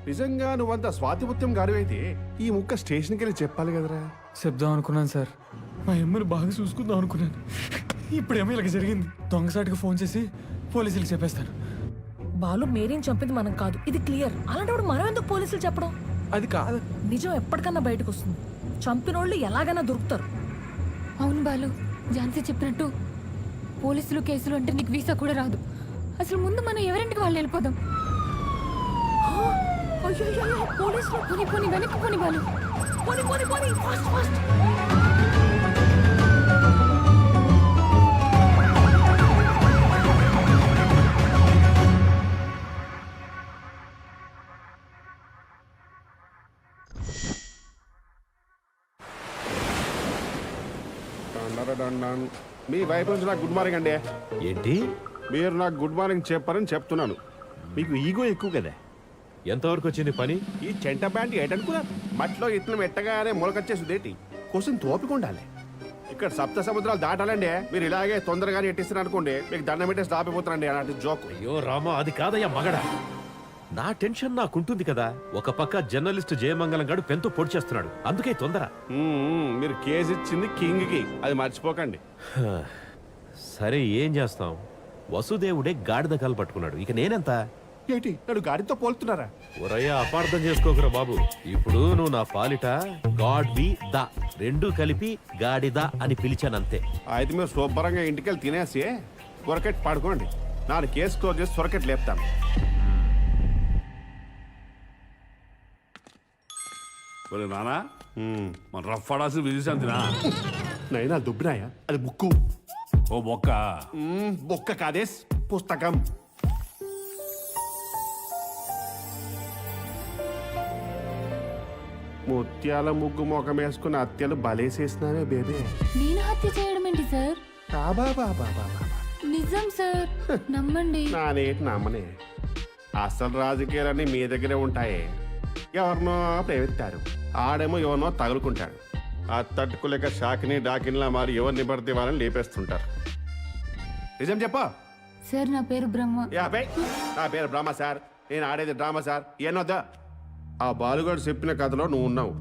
Speaker 12: నిజంగా నువ్వంత స్వాతిపుత్యం గారివైతే ఈ ముక్క స్టేషన్కి వెళ్ళి చెప్పాలి కదరా.
Speaker 2: చెప్దాం అనుకున్నాను సార్, మా అమ్మని బాగా చూసుకుందాం అనుకున్నాను. ఇప్పుడేమో ఇలాగ జరిగింది. దొంగసాటికి ఫోన్ చేసి పోలీసులకు చెప్పేస్తాను.
Speaker 13: బాలు మేరీని చంపింది మనం కాదు, ఇది క్లియర్. అలాంటప్పుడు మనం ఎందుకు పోలీసులు చెప్పడం?
Speaker 2: అది కాదు,
Speaker 13: నిజం ఎప్పటికన్నా బయటకు వస్తుంది. చంపినోళ్ళు ఎలాగైనా దొరుకుతారు.
Speaker 4: అవును బాలు, ఝాన్సీ చెప్పినట్టు పోలీసులు కేసులు అంటే నీకు వీసా కూడా రాదు. అసలు ముందు మనం ఎవరింటికి వాళ్ళు వెళ్ళిపోదాం. పోలీసులు పోనీ పోనీ వెనక్కి పోనీ బాలు, పోనీ పోనీ పోనీ ఫాస్ట్ ఫాస్ట్.
Speaker 12: మీ వైపు నుంచి నాకు గుడ్ మార్నింగ్ అండి.
Speaker 9: ఏంటి?
Speaker 12: మీరు నాకు గుడ్ మార్నింగ్ చెప్పారని చెప్తున్నాను. మీకు ఈగో ఎక్కువ కదా.
Speaker 9: ఎంతవరకు వచ్చింది పని?
Speaker 12: ఈ చెంట బ్యాండ్ ఏంటనుకున్నారు? మట్టిలో ఇట్లా మెట్టగానే మొలకొచ్చేసిందేటి? కోసం తోపిక ఉండాలి. ఇక్కడ సప్త సముద్రాలు దాటాలండి. మీరు ఇలాగే తొందరగానే ఎట్టిస్తారు అనుకోండి, మీకు దండం పెట్టేసి ఆపిపోతారండి అలాంటి జోక్.
Speaker 9: అయ్యో రామా, అది కాదయ్యా మగడా. నా టెన్షన్ నాకుంటుంది కదా. ఒక పక్క జర్నలిస్ట్ జయమంగళం గాడు పెంతో పొడి చేస్తున్నాడు, అందుకే తొందర.
Speaker 12: మీరు కేసు ఇచ్చింది కింగ్ కి, అది మర్చిపోకండి.
Speaker 9: సరే ఏం చేస్తాం? వసుదేవుడే గాడిద కాలు పట్టుకున్నాడు, ఇక నేనెంత?
Speaker 12: ఏంటి నన్ను గాడితో పోలుతున్నారా?
Speaker 9: ఒరయ్యా, అపార్థం చేసుకోకురా బాబు. ఇప్పుడు నువ్వు నా పాలిట గాడ్ బి ద రెండు కలిపి గాడిద అని పిలిచానంతే.
Speaker 12: అయితే మీరు శుభ్రంగా ఇంటికి వెళ్ళి తినేసి సొరకెట్ పడుకోండి. నాలుగు కేసు క్లోజ్ చేసి సొరకెట్ లేపుతాను.
Speaker 14: నానా మన రఫ్ ఆడాల్సిన విజయశాంతినా?
Speaker 12: నైనా దుబ్బినాయా? అది బుక్కు.
Speaker 14: ఓ బొక్క.
Speaker 12: బొక్క కాదేస్, పుస్తకం. ముత్యాల ముగ్గు మొఖం వేసుకున్న హత్యలు బలేసేసినావే బేబే.
Speaker 4: నేను హత్య చేయడం ఏంటి సార్? నిజం సార్, నమ్మండి.
Speaker 12: నానేటి నమ్మనే. అసలు రాజకీయాలన్నీ మీ దగ్గరే ఉంటాయి. ఎవరినో ప్రేమిస్తారు, ఆడేమో ఎవరినో తగులుకుంటాడు. ఆ తట్టుకోలేక షాకిని డాకిన్లా మారి ఎవరిని పడితే వాళ్ళని లేపేస్తుంటారు. నిజం చెప్పా.
Speaker 4: సార్ నా పేరు బ్రహ్మ.
Speaker 12: నా పేరు బ్రహ్మ సార్, నేను ఆడేది డ్రామా సార్. ఏనొద్దా? ఆ బాలుగాడు చెప్పిన కథలో నువ్వు ఉన్నావు.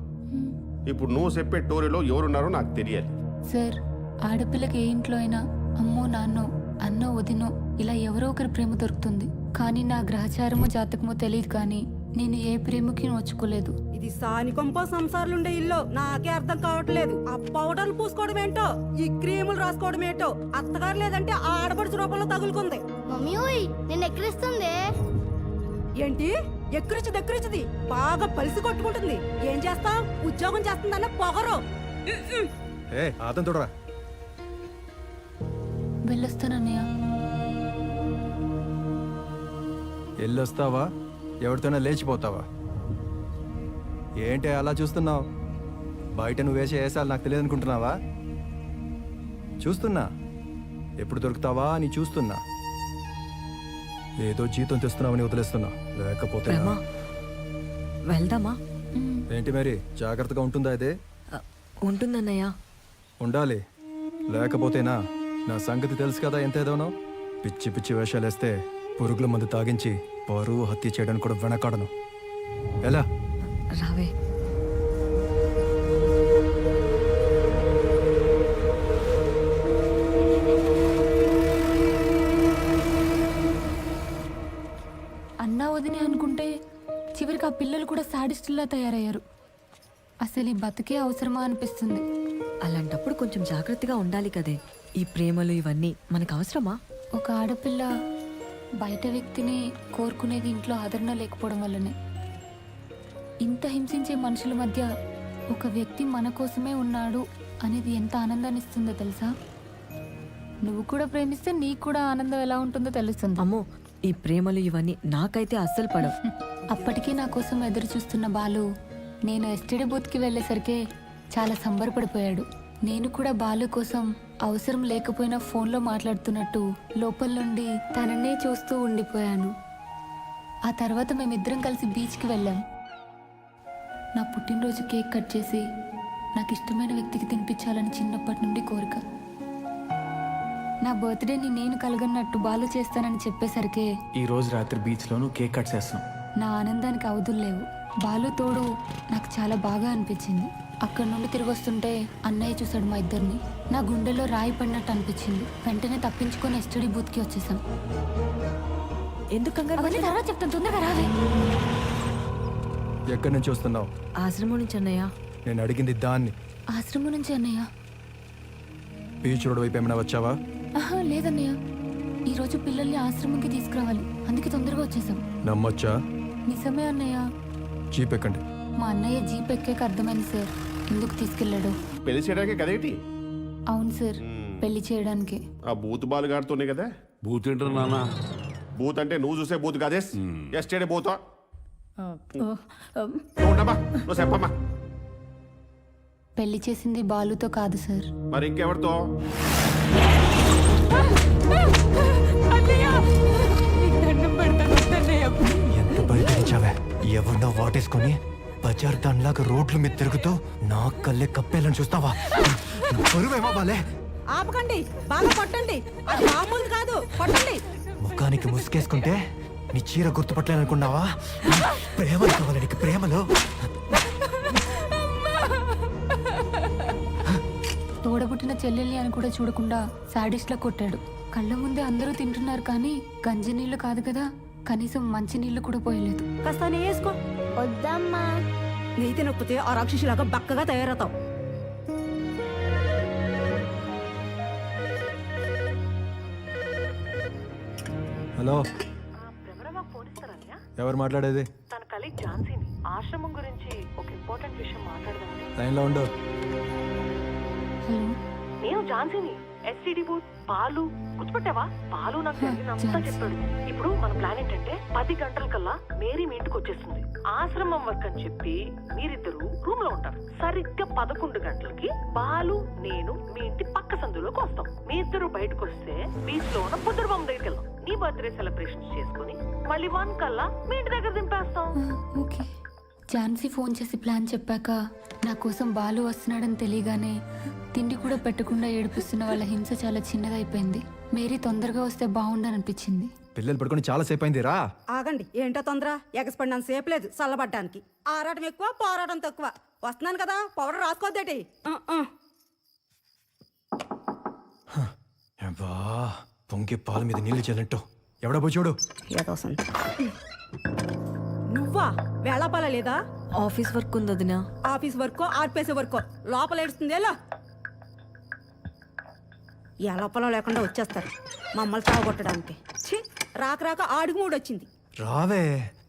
Speaker 12: ఇప్పుడు నువ్వు చెప్పే స్టోరీలో ఎవరున్నారో నాకు తెలియాలి.
Speaker 4: సార్, ఆడపిల్లకి ఏ ఇంట్లో అయినా అమ్మో నాన్నో అన్నో వదినో ఇలా ఎవరో ఒకరి ప్రేమ దొరుకుతుంది. కానీ నా గ్రహచారమో జాతకమో తెలియదు, కానీ నేను ఏ ప్రేమకి నోచుకోలేదు.
Speaker 5: ఇది సానికొంప సంసారాలుండే ఇల్లు నాకే అర్థం కావట్లేదు. ఆ పౌడర్లు పూసుకోవడం ఏంటో, ఈ క్రీములు రాసుకోవడం ఏంటో అత్తగారు లేదంటే ఆడపడుచు రూపంలో తగులుకుంది.
Speaker 6: మమ్మీ ఓయ్ నేను ఎక్కిరిస్తుంది.
Speaker 5: ఏంటి ఎక్కరిచిది బాగా పలిసి కొట్టుకుంటుంది. ఏం చేస్తావు? ఉద్యోగం చేస్తుందన్న పొగరు.
Speaker 4: వెళ్ళొస్తానన్నయ్య.
Speaker 7: వెళ్ళొస్తావా? ఎవరితోనే లేచిపోతావా? ఏంటి అలా చూస్తున్నావు? బయట నువ్వు వేసే వేసాలు నాకు తెలియదు అనుకుంటున్నావా? చూస్తున్నా, ఎప్పుడు దొరుకుతావా అని చూస్తున్నా. ఏదో జీతం తెస్తున్నావని వదిలేస్తున్నా, లేకపోతే
Speaker 13: వెళ్దామా?
Speaker 7: ఏంటి మరి జాగ్రత్తగా ఉంటుందా? అదే
Speaker 13: ఉంటుందన్నయ్య.
Speaker 7: ఉండాలి, లేకపోతేనా నా సంగతి తెలుసు కదా ఎంత ఏదోనో. పిచ్చి పిచ్చి వేషాలు వేస్తే పురుగుల మందు తాగించి పరువు హత్య చేయడానికి కూడా వెనకాడను. ఎలా
Speaker 13: రావే.
Speaker 4: అన్నా వదిని అనుకుంటే చివరికి ఆ పిల్లలు కూడా సాడిస్టుల్లా తయారయ్యారు. అసలు ఈ బతుకే అవసరమా అనిపిస్తుంది.
Speaker 13: అలాంటప్పుడు కొంచెం జాగ్రత్తగా ఉండాలి కదే. ఈ ప్రేమలు ఇవన్నీ మనకు అవసరమా?
Speaker 4: ఒక ఆడపిల్ల బయట వ్యక్తిని కోరుకునేది ఇంట్లో ఆదరణ లేకపోవడం వల్లనే. ఇంత హింసించే మనుషుల మధ్య ఒక వ్యక్తి మన కోసమే ఉన్నాడు అనేది ఎంత ఆనందాన్ని ఇస్తుందో తెలుసా? నువ్వు కూడా ప్రేమిస్తే నీకు కూడా ఆనందం ఎలా ఉంటుందో తెలుస్తుంది.
Speaker 13: అమ్మో, ఈ ప్రేమలు ఇవన్నీ నాకైతే అస్సలు పడవు.
Speaker 4: అప్పటికీ నా కోసం ఎదురు చూస్తున్న బాలు నేను ఎస్టీడీ బూత్కి వెళ్ళేసరికి చాలా సంబరపడిపోయాడు. నేను కూడా బాలు కోసం అవసరం లేకపోయినా ఫోన్లో మాట్లాడుతున్నట్టు లోపల నుండి తననే చూస్తూ ఉండిపోయాను. ఆ తర్వాత మేమిద్దరం కలిసి బీచ్కి వెళ్ళాం. నా పుట్టినరోజు కేక్ కట్ చేసి నాకు ఇష్టమైన వ్యక్తికి తినిపించాలని చిన్నప్పటి నుండి కోరిక. నా బర్త్డేని నేను కలగన్నట్టు బాలు చేస్తానని చెప్పేసరికి
Speaker 2: ఈ రోజు రాత్రి బీచ్లోనూ కేక్ కట్ చేస్తున్నాం.
Speaker 4: నా ఆనందానికి అవధులు లేవు. బాలు తోడు నాకు చాలా బాగా అనిపించింది. అక్కడి నుండి తిరిగి వస్తుంటే అన్నయ్య చూశాడు మా ఇద్దరిని. నా గుండెలో రాయి పడినట్టు అనిపించింది. వెంటనే తప్పించుకొని ఎస్టీడీ బూత్కి వచ్చేసాం.
Speaker 13: ఎందుకంగా
Speaker 4: తర్వాత చెప్తాను, తొందరగా రావే.
Speaker 7: ఎక్కడి నుంచి వస్తున్నావు?
Speaker 13: ఆశ్రమం నుంచి అన్నయ్య.
Speaker 7: నేను అడిగింది దాన్ని.
Speaker 4: ఆశ్రమం నుంచి అన్నయ్య.
Speaker 7: బీచ్ రోడ్ వైపు ఏమైనా వచ్చావా?
Speaker 4: ఆహా లేదన్నయ్య, ఈరోజు పిల్లల్ని ఆశ్రమంకి తీసుకురావాలి, అందుకే తొందరగా వచ్చేసాం.
Speaker 7: నమ్మొచ్చా?
Speaker 4: నిజమే అన్నయ్య.
Speaker 7: జీప్ ఎక్కండి.
Speaker 4: మా అన్నయ్య జీప్ ఎక్కాక అర్థమైంది సార్ ఎందుకు తీసుకెళ్ళాడు.
Speaker 12: పెళ్లి చేయడానికి కదేటి?
Speaker 4: అవును సార్, పెళ్లి చేయడానికి.
Speaker 12: ఆ బూత్ బాలుగాడుతోనే కదా.
Speaker 14: బూత్ ఏంటారు నాన్న?
Speaker 12: బూత్ అంటే నువ్వు చూసే బూత్ కాదేస్. ఎస్టేడే బూతా. నువ్వు చెప్పమ్మా.
Speaker 4: పెళ్లి చేసింది బాలుతో కాదు సార్.
Speaker 12: మరి ఇంకెవరితో?
Speaker 7: ఎంత బయటచావే ఎవరినో వాటేసుకొని బజార్ దానిలాగా రోడ్ల మీద తిరుగుతూ నా కళ్ళే కప్పేయాలని చూస్తావా? బరువేమో బాలే.
Speaker 5: ఆపకండి, బాగా కొట్టండి. అది మామూలు కాదు, కొట్టండి.
Speaker 7: ముఖానికి ముసుకేసుకుంటే నీ చీర గుర్తుపట్టలేనుకున్నావా? ప్రేమలు కావాలి నీకు, ప్రేమలు.
Speaker 4: తోడబుట్టిన చెల్లెల్ని అని కూడా చూడకుండా సాడిస్ట్లా కొట్టాడు. కళ్ళ ముందే అందరూ తింటున్నారు కానీ గంజి నీళ్లు కాదు కదా, కనీసం మంచి నీళ్లు కూడా పోయలేదు.
Speaker 5: కాస్త నెయ్యి వేసుకో.
Speaker 6: వద్దమ్మా.
Speaker 5: నెయ్యి తినకపోతే ఆ రాక్షసులాగా బక్కగా తయారవుతావు.
Speaker 7: హలో, ఎవరు మాట్లాడేది?
Speaker 13: తన కలీగ్ ఝాన్సీని ఆశ్రమం గురించి ఒక ఇంపార్టెంట్ విషయం మాట్లాడదామని.
Speaker 7: లైన్లో ఉండు.
Speaker 4: హలో,
Speaker 13: నేను ఝాన్సీని, ఎస్టీడీ బూత్ పాలు. గుర్తుపట్టావా? పాలు నాకు జరిగినంతా చెప్పాడు. ఇప్పుడు మన ప్లాన్ ఏంటంటే 10 గంటల కల్లా మేరీ మీ ఇంటికి వచ్చేస్తుంది. ఆశ్రమం వర్క్ అని చెప్పి మీరిద్దరు రూమ్ లో ఉంటారు. సరిగ్గా 11 గంటలకి బాలు నేను మీ ఇంటి పక్క సందులోకి వస్తాం. మీ ఇద్దరు బయటకు వస్తే బీచ్ లో ఉన్న పొద్దురు బొమ్మ దగ్గరికి వెళ్దాం. నీ బర్త్డే సెలబ్రేషన్ చేసుకుని మళ్ళీ 1 కల్లా మీ ఇంటి దగ్గర దింపేస్తాం.
Speaker 4: ఓకే. ఝాన్సీ ఫోన్ చేసి ప్లాన్ చెప్పాక నా కోసం బాలు వస్తున్నాడని తెలియగానే తిండి కూడా పెట్టకుండా ఏడిపిస్తున్న వాళ్ళ హింస చాలా చిన్నదైపోయింది. మేరీ తొందరగా వస్తే బాగుండనిపించింది.
Speaker 7: పిల్లలు పడుకొని చాలా సేపు అయింది రా.
Speaker 5: ఆగండి, ఏంటో తొందర? ఎగసిపడినంత సేపు లేదు చల్లబడ్డానికి. ఆరాటం ఎక్కువ, పోరాటం తక్కువ. వస్తున్నాను కదా, పౌడర్ రాసుకోద్దేటి.
Speaker 7: పొంగి పాల మీద నీళ్లు చెల్లంటూ ఎవడో పోయి చూడు.
Speaker 5: నువ్వా? వేళాపాల లేదా?
Speaker 13: ఆఫీస్ వర్క్ ఉంది వదినా.
Speaker 5: ఆఫీస్ వర్కో ఆర్పేసే వర్కో లోపల ఏడుస్తుంది. ఎలా లోపల లేకుండా వచ్చేస్తారు మమ్మల్ని తాగొట్టడానికి. ఛీ, రాక రాక ఆడుగు మూడు వచ్చింది.
Speaker 7: రావే.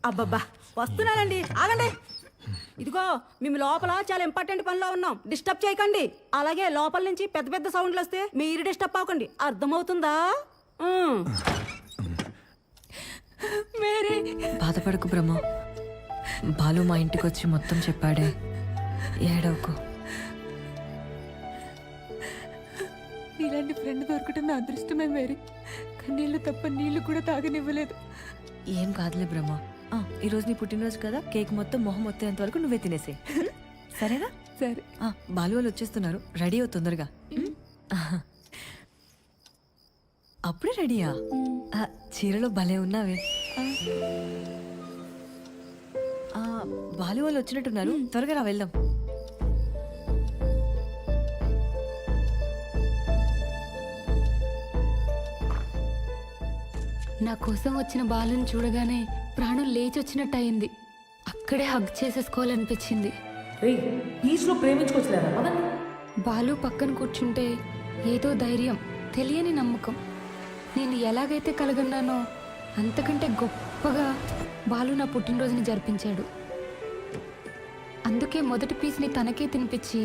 Speaker 5: అబ్బబ్బా, వస్తున్నానండి, ఆగండి. ఇదిగో మేము లోపల చాలా ఇంపార్టెంట్ పనిలో ఉన్నాం, డిస్టర్బ్ చేయకండి. అలాగే లోపల నుంచి పెద్ద పెద్ద సౌండ్లు వస్తే మీరు డిస్టర్బ్ అవ్వకండి, అర్థమవుతుందా?
Speaker 13: బాధపడకు బ్రహ్మ, బాలు మా ఇంటికి వచ్చి మొత్తం చెప్పాడే. ఏడవకు.
Speaker 4: ఇలాంటి ఫ్రెండ్ దొరకటం నా అదృష్టమే మేరీ. కన్నీళ్ళు తప్ప నీళ్లు కూడా తాగనివ్వలేదు.
Speaker 13: ఏం కాదులే బ్రహ్మ. ఈరోజు నీ పుట్టినరోజు కదా, కేక్ మొత్తం మొహం వచ్చేంత వరకు నువ్వే తినేసే, సరేనా?
Speaker 4: సరే.
Speaker 13: బాలు వాళ్ళు వచ్చేస్తున్నారు, రెడీ అవు తొందరగా. అప్పుడే రెడీయా? చీరలో భలే ఉన్నావే. బాలు వాళ్ళు వచ్చినట్టున్నారు, త్వరగా రా వెళ్దాం.
Speaker 4: నా కోసం వచ్చిన బాలుని చూడగానే ప్రాణం లేచి వచ్చినట్టు అయింది. అక్కడే హగ్ చేసేసుకోవాలనిపించింది. బాలు పక్కన కూర్చుంటే ఏదో ధైర్యం, తెలియని నమ్మకం. నేను ఎలాగైతే కలగన్నానో అంతకంటే గొప్పగా బాలు నా పుట్టినరోజుని జరిపించాడు. అందుకే మొదటి పీస్ని తనకే తినిపించి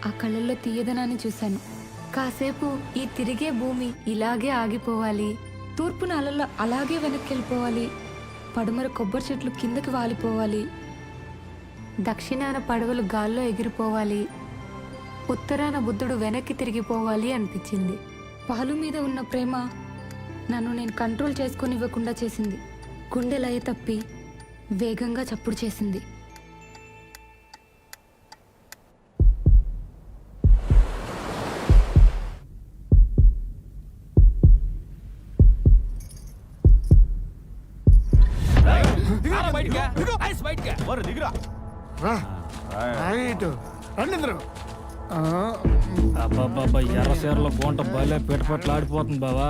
Speaker 4: ఆ కళ్ళల్లో తీయదనాన్ని చూశాను. కాసేపు ఈ తిరిగే భూమి ఇలాగే ఆగిపోవాలి, తూర్పున అలల్లో అలాగే వెనక్కి వెళ్ళిపోవాలి, పడమర కొబ్బరి చెట్లు కిందకి వాలిపోవాలి, దక్షిణాన పడవలు గాల్లో ఎగిరిపోవాలి, ఉత్తరాన బుద్ధుడు వెనక్కి తిరిగిపోవాలి అనిపించింది. పాలు మీద ఉన్న ప్రేమ నన్ను నేను కంట్రోల్ చేసుకొనివ్వకుండా చేసింది. గుండె లయ తప్పి వేగంగా చప్పుడు చేసింది.
Speaker 3: ఎర్ర చీరలో బోంట భలే పెట్టుపట్లు ఆడిపోతుంది బావా.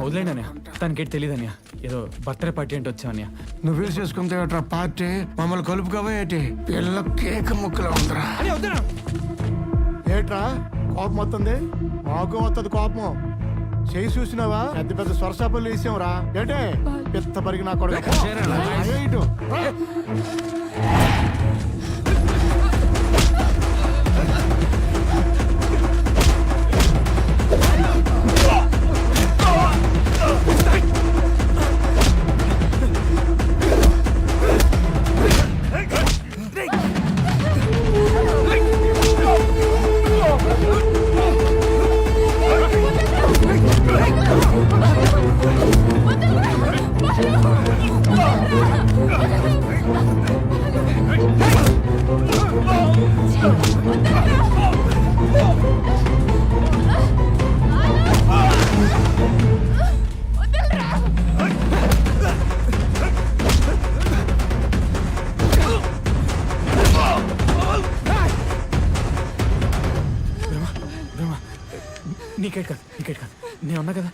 Speaker 2: వదిలేండి అన్నయ్య, తనకేటి తెలియదు అన్నయ్య. ఏదో బర్త్డే పార్టీ అంటే వచ్చా అన్నయ్య.
Speaker 11: నువ్వే చేసుకుంటే పార్టీ మమ్మల్ని కలుపుకోవా ఏంటి? పిల్ల కేక్ ముక్కలు ఉందిరా. ఏట్రా కోపం వస్తుంది? మాకు వస్తుంది కోపం. చేయి చూసినావా? పెద్ద పెద్ద స్వరసాపులు వేసాంరా. ఏంటే పెద్ద పరిగి నా కొడుకు.
Speaker 10: Hey!
Speaker 2: నీకేట్ కాదు నేను ఉన్నా కదా.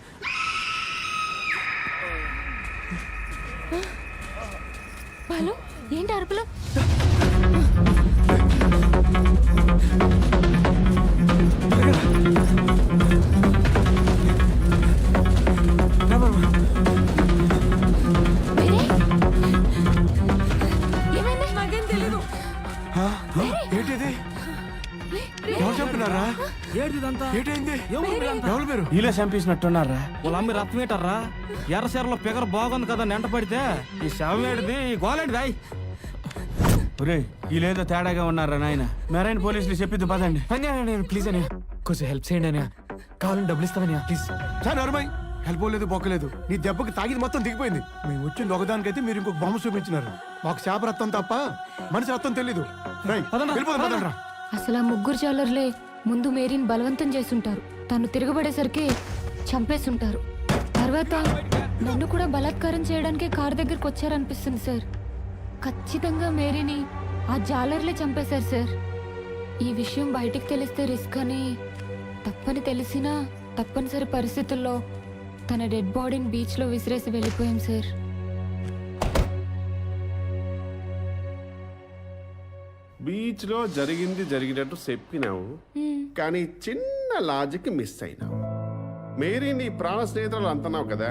Speaker 4: బాలు ఏంటి అరుపులు? ఏమైంది?
Speaker 13: నాకేం తెలీదు.
Speaker 1: ఏంటిది? ఎవరు చంపినారా? ఏంటైంది? ఎవరు మీరు?
Speaker 7: ఇలా చంపేసినట్టున్నారా? వాళ్ళ అమ్మి రక్తం ఏటారా? ఎర్రసెరలో పిగర బాగుంది కదా, నెంట పడితే ఈ శవం ఏడిది, ఈ గోలేంటిది? అయ్ ఒరే వీళ్ళేదో తేడాగా ఉన్నారా నాయన. మెరైన్ పోలీసులు చెప్పిద్ది పదండి.
Speaker 2: ప్లీజ్ అనియా కొంచెం హెల్ప్ చేయండి అనియా. కావాలని డబ్బులు ఇస్తామనియా ప్లీజ్.
Speaker 1: సార్ నరమై హెల్ప్ లేదు బొక్కలేదు. నీ దెబ్బకి తాగింది మొత్తం దిగిపోయింది. మేము వచ్చింది ఒకదానికైతే మీరు ఇంకొక బొమ్మ చూపించినారు. మాకు చేప రక్తం తప్ప మనిషి రక్తం తెలీదు. వెళ్ళిపోతాం.
Speaker 4: అసలు ఆ ముగ్గురు జాలర్లే ముందు మేరీని బలవంతం చేసుంటారు. తను తిరగబడేసరికి చంపేసుంటారు. తర్వాత నన్ను కూడా బలాత్కారం చేయడానికి కారు దగ్గరకు వచ్చారనిపిస్తుంది సార్. ఖచ్చితంగా మేరీని ఆ జాలర్లే చంపేశారు సార్. ఈ విషయం బయటికి తెలిస్తే రిస్క్ అని తప్పని తెలిసినా తప్పనిసరి పరిస్థితుల్లో తన డెడ్ బాడీని బీచ్లో విసిరేసి వెళ్ళిపోయాం సార్.
Speaker 12: బీచ్ లో జరిగినట్టు చెప్పినావు, కానీ చిన్న లాజిక్ మిస్ అయినావు. మేరీ నీ ప్రాణ స్నేహితులు అంటున్నావు కదా,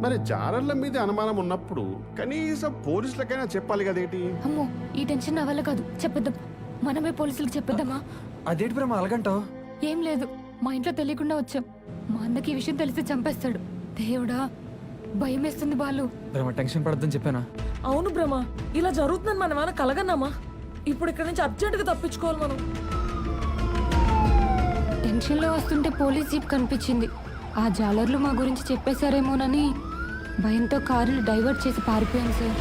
Speaker 12: మరి జారర్ల మీద అనుమానం ఉన్నప్పుడు కనీసం పోలీసులకైనా చెప్పాలి కదేంటి?
Speaker 4: అమ్మో ఈ టెన్షన్ నా వల్ల కాదు. చెప్పేద్దాం, మనమే పోలీసులకు చెప్పేద్దామా?
Speaker 2: అదేంటి బ్రహ్మ అలాగంటావు?
Speaker 4: ఏం లేదు, మా ఇంట్లో తెలియకుండా వచ్చాం. మా అన్నకి ఈ విషయం తెలిసి చంపేస్తాడు. దేవుడా భయం వేస్తుంది బాలు.
Speaker 2: బ్రహ్మ టెన్షన్ పడద్దని చెప్పానా?
Speaker 13: అవును బ్రహ్మ, ఇలా జరుగుతుందని మనం ఏమైనా కలగన్నామా? ఇప్పుడు ఇక్కడ నుంచి అర్జెంటుగా తప్పించుకోవాలి మనం.
Speaker 4: టెన్షన్లో వస్తుంటే పోలీస్ జీప్ కనిపించింది. ఆ జాలర్లు మా గురించి చెప్పేశారేమోనని భయంతో కారుని డైవర్ట్ చేసి పారిపోయాను సార్.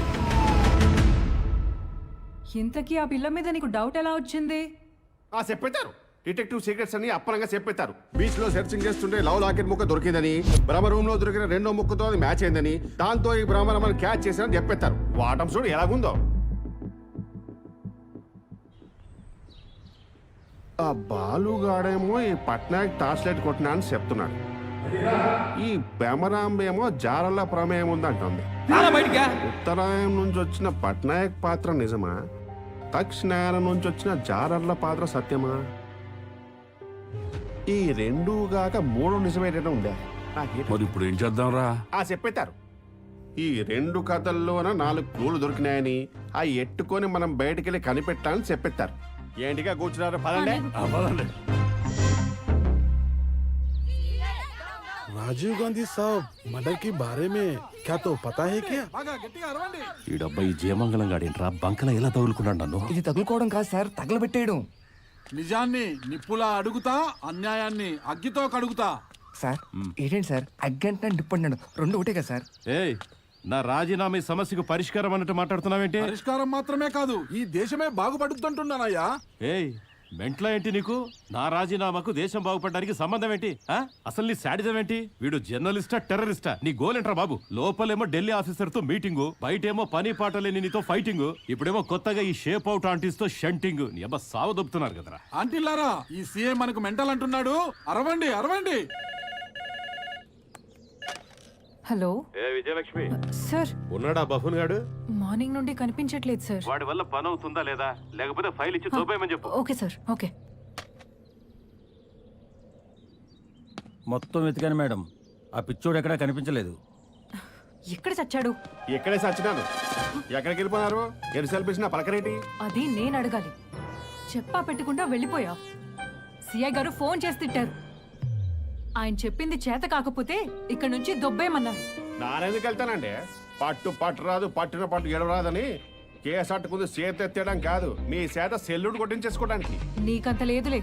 Speaker 5: ఇంతకీ ఆ పిల్ల మీద నీకు డౌట్ ఎలా వచ్చింది?
Speaker 12: చెప్పేశారు డిటెక్టివ్ సీక్రెట్స్ అని అప్పనంగా చెప్పేశారు. బీచ్ లో సెర్చింగ్ చేస్తుంటే లవ్ లాకెట్ ముక్క దొరికిందని, భ్రమ రూమ్ లో దొరికిన రెండో ముక్కతో అది మ్యాచ్ అయిందని, దాంతో ఈ భ్రమరమని క్యాచ్ చేశారని చెప్పేశారు. వాటం చూడు ఎలాగుందో. ఆ బాలుగాడేమో ఈ పట్నాయక్ టార్చ్ లైట్ కొట్టినా అని చెప్తున్నాడు. ఈ బెమరాంబేమో జారల ప్రమేయం ఉందంటుంది. ఉత్తరాయణం నుంచి వచ్చిన పట్నాయక్ పాత్ర నిజమా? దక్షిణాయనం నుంచి వచ్చిన జారర్ల పాత్ర సత్యమా? ఈ రెండూ గాక మూడు నిజమేటట్టు ఉండే.
Speaker 14: మరి ఇప్పుడు ఏం చేద్దాం రా?
Speaker 12: చెప్పేశారు ఈ రెండు కథల్లోన 4 క్లూలు దొరికినాయని, ఆ ఎట్టుకొని మనం బయటికెళ్ళి కనిపెట్టాలని చెప్పేశారు. ఏంటిగా కూర్చున్నారు? పదండి.
Speaker 8: राजीव गांधी साहब मर्डर के बारे में क्या तो पता है क्या?
Speaker 14: ఈ డబ్బా ఈ జయమంగళం గాడేంట్రా బంకలా ఎలా తగులుకున్నాడు నన్ను?
Speaker 10: ఇది తగులుకోవడం కాదు సార్, తగలబెట్టేయడం.
Speaker 8: నిజాన్ని నిప్పులా అడుగుతా, అన్యాయాన్ని అగ్గితో కడుగుతా.
Speaker 10: సార్ ఏంటండి సార్, అగ్గంటున్నాడు నిప్పంటున్నాడు రెండు ఒకటే కదా సార్?
Speaker 9: ఏయ్, నా రాజీనామా ఈ సమస్యకు పరిష్కారం అన్నట్టు మాట్లాడుతున్నావేంటి?
Speaker 8: పరిష్కారం మాత్రమే కాదు, ఈ దేశమే బాగుపడుతుంటున్నానయ్యా.
Speaker 9: ఏయ్, మెంట్లో ఏంటి నీకు? నా రాజీనామాకు దేశం బాగుపడడానికి సంబంధం ఏంటి? అసలు నీ శాడిజం ఏంటి? వీడు జర్నలిస్టా టెర్రరిస్టా? నీ గోల్ ఏంట్రా బాబు? లోపలేమో ఢిల్లీ ఆఫీసర్ తో మీటింగు, బయటేమో పని పాట లేని నీతో ఫైటింగ్, ఇప్పుడేమో కొత్తగా ఈ షేప్ అవుట్ ఆంటీస్ తో షంటింగ్. నీ అబ్బా సావ దొబ్బుతున్నారు కదరా.
Speaker 8: ఆంటీలారా, ఈ సీఎం మనకు మెంటల్ అంటున్నాడు. అరవండి అరవండి.
Speaker 13: హలో
Speaker 9: విజయలక్ష్మి
Speaker 13: సార్,
Speaker 9: ఉన్నాడా బఫున్ గాడు?
Speaker 13: మార్నింగ్ నుండి కనిపించట్లేదు సార్.
Speaker 9: వాడి వల్ల పని అవుతుందా లేదా? లేకపోతే ఫైల్ ఇచ్చి చూపేయమని చెప్పు.
Speaker 13: Okay sir, okay.
Speaker 7: మొత్తం వెతికాను మేడం, ఆ పిచ్చోడు ఎక్కడా కనిపించలేదు.
Speaker 13: ఎక్కడ చచ్చాడు?
Speaker 12: ఎక్కడే సచ్చినాను. ఎక్కడికి వెళ్ళిపోయినారు? ఎరిసెల్ పిలిచిన పలకరేటి?
Speaker 13: అది నేను అడగాలి. చెప్పా పెట్టకుండా వెళ్ళిపోయా. సిఐ గారు ఫోన్ చేసి తిట్టారు. ఆయన చెప్పింది చేత కాకపోతే ఇక్కడ నుంచి దొబ్బేయమన్నారు.
Speaker 12: నానెందుకు వెళ్తానండి? పట్టు రాదు, పట్టిన పట్టు ఎడవరాదని కేసు అట్టుకుంది చేతి ఎత్తేయడం కాదు, మీ చేత సెల్లుడు కొట్టించేసుకోవడానికి.
Speaker 13: నీకంత లేదులే.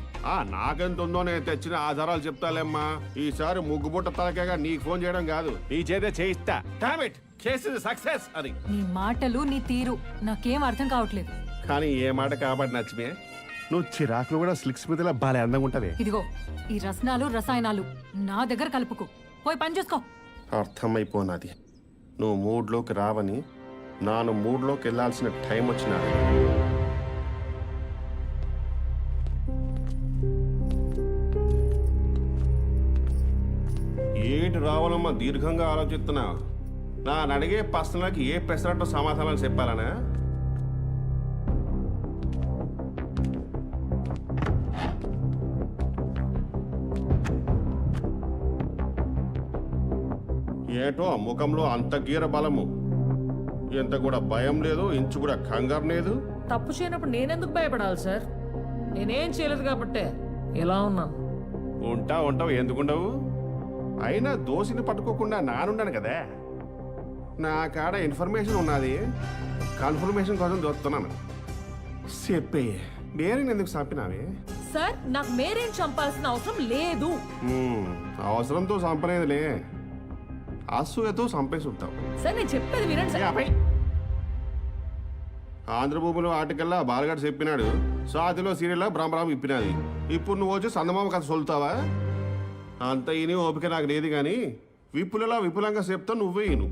Speaker 12: నాకెంత ఉందో నేను తెచ్చిన ఆధారాలు చెప్తాలేమ్మా. ఈసారి ముగ్గుబుట్ట తలకేగా నీకు ఫోన్ చేయడం కాదు, నీ చేతే చేయిస్తా. కేసు సక్సెస్ అని.
Speaker 13: నీ మాటలు నీ తీరు నాకేం అర్థం కావట్లేదు.
Speaker 12: కానీ ఏ మాట కాబట్టి నచ్చిమే, నువ్వు చిరాకులు కూడా స్లిక్స్ మీద బాలే అందంగా ఉంటది.
Speaker 13: ఇదిగో ఈ రసనాలు రసాయనాలు నా దగ్గర కలుపుకో, పోయి పని చూసుకో.
Speaker 12: అర్థమైపోనాది నువ్వు మూడ్లోకి రావని. నాను మూడ్లోకి వెళ్ళాల్సిన టైం వచ్చినా. ఏటి రావాలమ్మా దీర్ఘంగా ఆలోచిస్తున్నా నా అడిగే ప్రశ్నలకి ఏ ప్రశ్నతో సమాధానం చెప్పాలనా? ఏటో ముఖంలో అంత గీర బలము, ఎంత కూడా భయం లేదు, ఇంచు కూడా కంగారు లేదు.
Speaker 13: తప్పు చేయనప్పుడు నేనెందుకు భయపడాలి సార్? నేనేం చేయలేదు కాబట్టే ఎలా ఉన్నాను.
Speaker 12: ఉంటావు ఎందుకుండవు? అయినా దోషిని పట్టుకోకుండా నానున్నాను కదా. నా కాడ ఇన్ఫర్మేషన్ ఉన్నది, కన్ఫర్మేషన్ కోసం చూస్తున్నాను. చెప్పే మేరీని ఎందుకు చంపినావే?
Speaker 13: సార్ నాకు మేరేం చంపాల్సిన అవసరం లేదు.
Speaker 12: అవసరంతో చంపలేదులే, అసూయతో చంపేసి ఉంటావు.
Speaker 13: సార్ నేను చెప్పేది వినండి సార్.
Speaker 12: ఆంధ్రభూమిలో ఆర్టికల్లా బాలగాడు చెప్పినాడు, స్వాతిలో సీరియల్లో బ్రహ్మరామ ఇప్పినది. ఇప్పుడు నువ్వు వచ్చి సందమామ కథ చదువుతావా? అంత ఈని ఓపిక నాకు లేదు కానీ విపులలో విపులంగా చెప్తా నువ్వే ఈను.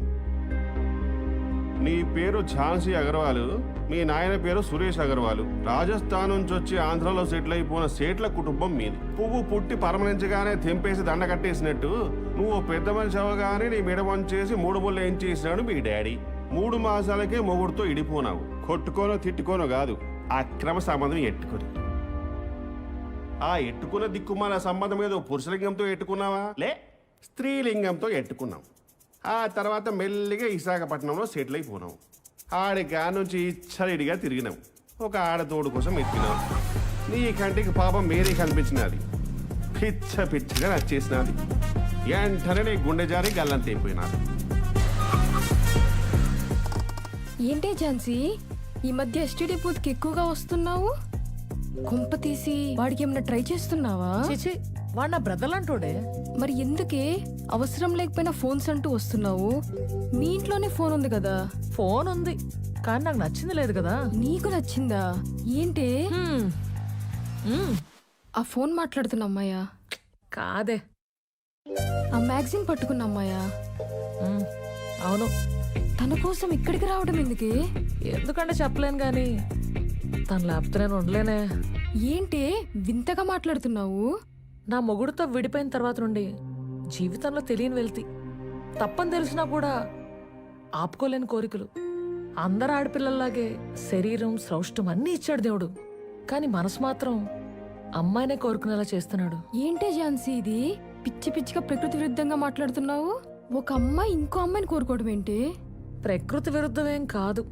Speaker 12: నీ పేరు ఝాన్సీ అగర్వాల్, మీ నాయన పేరు సురేష్ అగర్వాల్. రాజస్థాన్ నుంచి వచ్చి ఆంధ్రలో సెటిల్ అయిపోయిన సేట్ల కుటుంబం మీది. పువ్వు పుట్టి పరమనించగానే తెంపేసి దండ కట్టేసినట్టు నువ్వు పెద్ద మనిషి అవగానే నీ మెడ వంచేసి 3 ముళ్ళు ఏం చేసినాడు మీ డాడీ. 3 మాసాలకే మొగుడుతో ఇడిపోనావు. కొట్టుకోనో తిట్టుకోనో కాదు, అక్రమ సంబంధం ఎట్టుకొని. ఆ ఎట్టుకున్న దిక్కుమాల సంబంధం ఏదో పురుషలింగంతో ఎట్టుకున్నావా? లే, స్త్రీలింగంతో ఎట్టుకున్నావు. ఆ తర్వాత మెల్లిగా విశాఖపట్నంలో సెటిల్ అయిపోయినావు. ఆడికా నుంచి ఇచ్చడిగా తిరిగినావు. ఒక ఆడతోడు కోసం ఎత్తినావు. నీ కంటికి పాపం మేరీ కనిపించినది, పిచ్చగా నచ్చేసినది. వెంటనే నీ గుండె జారి గల్లంతైపోయినాది.
Speaker 4: ఏంటి ఝాన్సీ, ఈ మధ్య ఎస్టీడీ బూత్కి ఎక్కువగా వస్తున్నావు? కొంప తీసి వాడికి ఏమైనా ట్రై చేస్తున్నావా?
Speaker 13: చిచి, వాడు నా బ్రదర్ అంటోడే.
Speaker 4: మరి ఎందుకే అవసరం లేకపోయినా ఫోన్స్ అంటూ వస్తున్నావు? మీ ఇంట్లోనే ఫోన్ ఉంది కదా.
Speaker 13: ఫోన్ ఉంది కానీ నాకు నచ్చింది లేదు కదా.
Speaker 4: నీకు నచ్చిందా? ఏంటి ఆ ఫోన్ మాట్లాడుతున్న అమ్మాయా?
Speaker 13: కాదే,
Speaker 4: ఆ మ్యాగజైన్ పట్టుకున్న అమ్మాయా?
Speaker 13: అవును.
Speaker 4: తన కోసం ఇక్కడికి రావడం ఎందుకే?
Speaker 13: ఎందుకంటే చెప్పలేను గాని తను లేకపోతే నేను ఉండలేనే.
Speaker 4: ఏంటి వింతగా మాట్లాడుతున్నావు?
Speaker 13: నా మొగుడుతో విడిపోయిన తర్వాత నుండి జీవితంలో తెలియని వెళ్తి, తప్పని తెలిసినా కూడా ఆపుకోలేని కోరికలు. అందరు ఆడపిల్లల్లాగే శరీరం సౌష్ఠం అన్నీ ఇచ్చాడు దేవుడు, కానీ మనసు మాత్రం అమ్మాయినే కోరుకునేలా చేస్తున్నాడు.
Speaker 4: ఏంటి ఝాన్సీ ఇది? పిచ్చి పిచ్చిగా ప్రకృతి విరుద్ధంగా మాట్లాడుతున్నావు. ఒక అమ్మాయి ఇంకో అమ్మాయిని కోరుకోవడం ఏంటి?
Speaker 13: ప్రకృతి విరుద్ధమేం కాదు,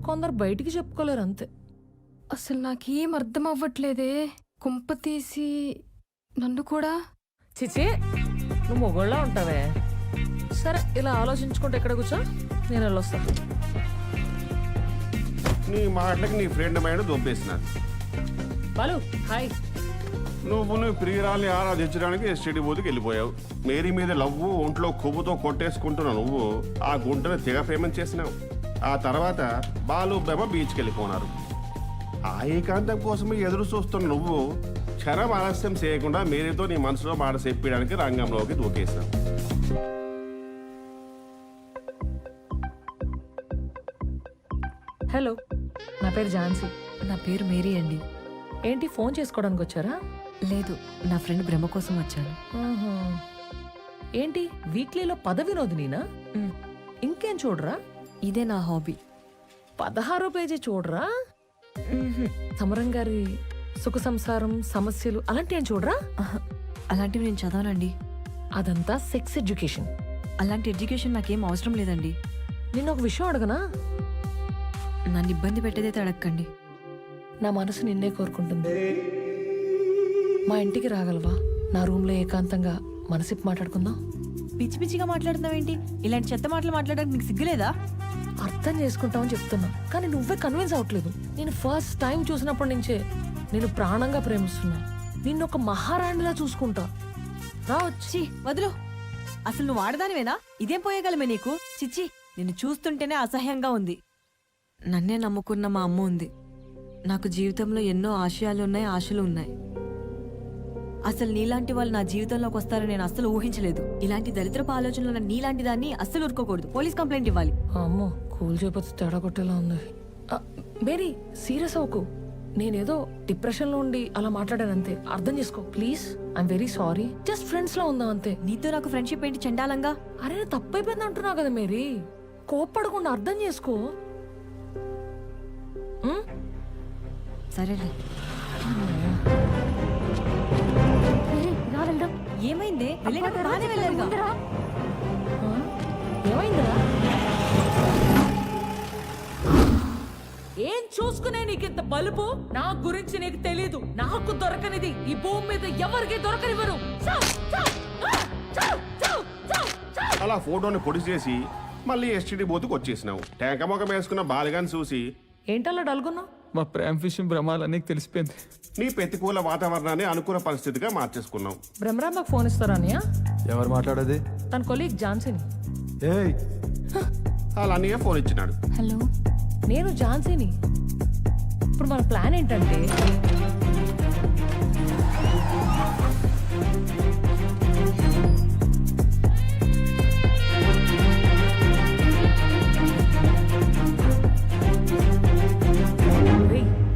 Speaker 13: కొందరు బయటికి చెప్పుకోలేరు అంతే.
Speaker 4: అసలు నాకేం అర్థం అవ్వట్లేదే. కుంప తీసి నన్ను కూడా?
Speaker 13: చిచి, నువ్వు మొగోళ్ళ ఉంటావే. సరే, ఇలా ఆలోచించుకుంటే ఎక్కడ కూర్చో, నేను వెళ్ళొస్తా.
Speaker 12: నీ మాటలకి నీ ఫ్రెండ్ మైండ్ దొబ్బేసినాడు.
Speaker 13: బాలు హాయ్.
Speaker 12: నువ్వు ప్రియురాల్ని ఆరాధించడానికి ఎస్టీడీ బూత్కి వెళ్ళిపోయావు. మేరీ మీద లవ్వు ఒంట్లో కొవ్వుతో కొట్టేసుకుంటున్న నువ్వు ఆ గుంటను తెగ పేమెంట్ చేసినావు. ఆ తర్వాత బాలు బెమ బీచ్కి వెళ్ళిపోనారు. ఆ ఏకాంతం కోసమే ఎదురు చూస్తున్న నువ్వు క్షణం ఆలస్యం చేయకుండా మేరీతో నీ మనసులో మాట చెప్పడానికి రంగంలోకి దూకేశావు.
Speaker 13: హలో, నా పేరు ఝాన్సీ.
Speaker 4: నా పేరు మేరీ అండి.
Speaker 13: ఏంటి ఫోన్ చేసుకోవడానికి వచ్చారా?
Speaker 4: లేదు, నా ఫ్రెండ్ బ్రహ్మ కోసం వచ్చాను.
Speaker 13: ఆహా. ఏంటి వీక్లీలో పదవినోదినీనా? ఇంకేం చూడరా?
Speaker 4: ఇదే నా హాబీ.
Speaker 13: 16వ పేజీ చూడరా? సమరం గారి సుఖ సంసారం, సమస్యలు అలాంటి ఏం చూడరా?
Speaker 4: అలాంటివి నేను చదవనండి.
Speaker 13: అదంతా సెక్స్ ఎడ్యుకేషన్.
Speaker 4: అలాంటి ఎడ్యుకేషన్ నాకేం అవసరం లేదండి.
Speaker 13: నిన్న ఒక విషయం అడగనా?
Speaker 4: నన్ను ఇబ్బంది పెట్టేదైతే అడగండి.
Speaker 13: నా మనసు నిన్నే కోరుకుంటుంది. మా ఇంటికి రాగలవా? నా రూమ్లో ఏకాంతంగా మనసిప్పి మాట్లాడుకుందాం.
Speaker 4: పిచ్చి పిచ్చిగా మాట్లాడుతున్నావేంటి? ఇలాంటి చెత్త మాటలు మాట్లాడడానికి నీకు సిగ్గులేదా?
Speaker 13: అర్థం చేసుకుంటామని చెప్తున్నా, కానీ నువ్వే కన్విన్స్ అవ్వట్లేదు. నేను ఫస్ట్ టైం చూసినప్పటి నుంచే నేను ప్రాణంగా ప్రేమిస్తున్నా. నిన్ను ఒక మహారాణిలా చూసుకుంటా. రా వచ్చి.
Speaker 4: వదులు. అసలు నువ్వు ఆడదానివేనా? ఇదేం పోయేగలమే నీకు? చిచ్చి, నిన్ను చూస్తుంటేనే అసహ్యంగా ఉంది. నన్నే నమ్ముకున్న మా అమ్మ ఉంది. నాకు జీవితంలో ఎన్నో ఆశయాలున్నాయి, ఆశలు ఉన్నాయి. అసలు నీలాంటి వాళ్ళు నా జీవితంలోకి వస్తారని నేను అస్సలు ఊహించలేదు. ఇలాంటి దరిద్రపు ఆలోచనలు ఉన్న నీలాంటి దాన్ని అస్సలు ఊరుకోకూడదు. పోలీస్ కంప్లైంట్ ఇవ్వాలి.
Speaker 13: అమ్మో, కూల్ చేయకపోతే తేడా కొట్టేలా ఉంది. మేరీ, సీరియస్ అవ్వకు. నేనేదో డిప్రెషన్లో ఉండి అలా మాట్లాడాను అంతే. అర్థం చేసుకో please. I'm very sorry. Just friends లో ఉందాం అంతే.
Speaker 5: నీతో నాకు ఫ్రెండ్షిప్ ఏంటి చండాలంగా?
Speaker 13: అరే నేను తప్పైపోయింది అంటున్నావు కదా మేరీ. కోప్పడకుండా అర్థం చేసుకో.
Speaker 5: సరేలే. ఏమైంది?
Speaker 13: ఏమైందిరా? ఏం చూసుకునే నీకింత బలుపు? నా గురించి నీకు తెలీదు. నాకు దొరకనిది ఈ భూమి మీద ఎవరికి దొరకనివ్వరు.
Speaker 12: అలా ఫోటోని పొడి చేసి మళ్ళీ ఎస్టీడీ బూత్కి వచ్చేసినావు. టెంక మొఖం వేసుకున్న బాలిగాని చూసి
Speaker 13: ఏంటలా డల్గున్నావు?
Speaker 2: మా ప్రేమ విషయం భ్రమాలన్నీ తెలిసిపోయింది.
Speaker 12: నీ ప్రతికూల వాతావరణాన్ని అనుకూల పరిస్థితిగా మార్చేసుకున్నావు.
Speaker 13: బ్రహ్మరా నాకు ఫోన్ ఇస్తారా అన్నయ్య?
Speaker 8: ఎవరు మాట్లాడేది?
Speaker 13: తన కొలీగ్ ఝాన్సీని.
Speaker 12: అలా అన్నయ్య ఫోన్ ఇచ్చినాడు.
Speaker 4: హలో,
Speaker 13: నేను ఝాన్సీని. ఇప్పుడు మన ప్లాన్ ఏంటంటే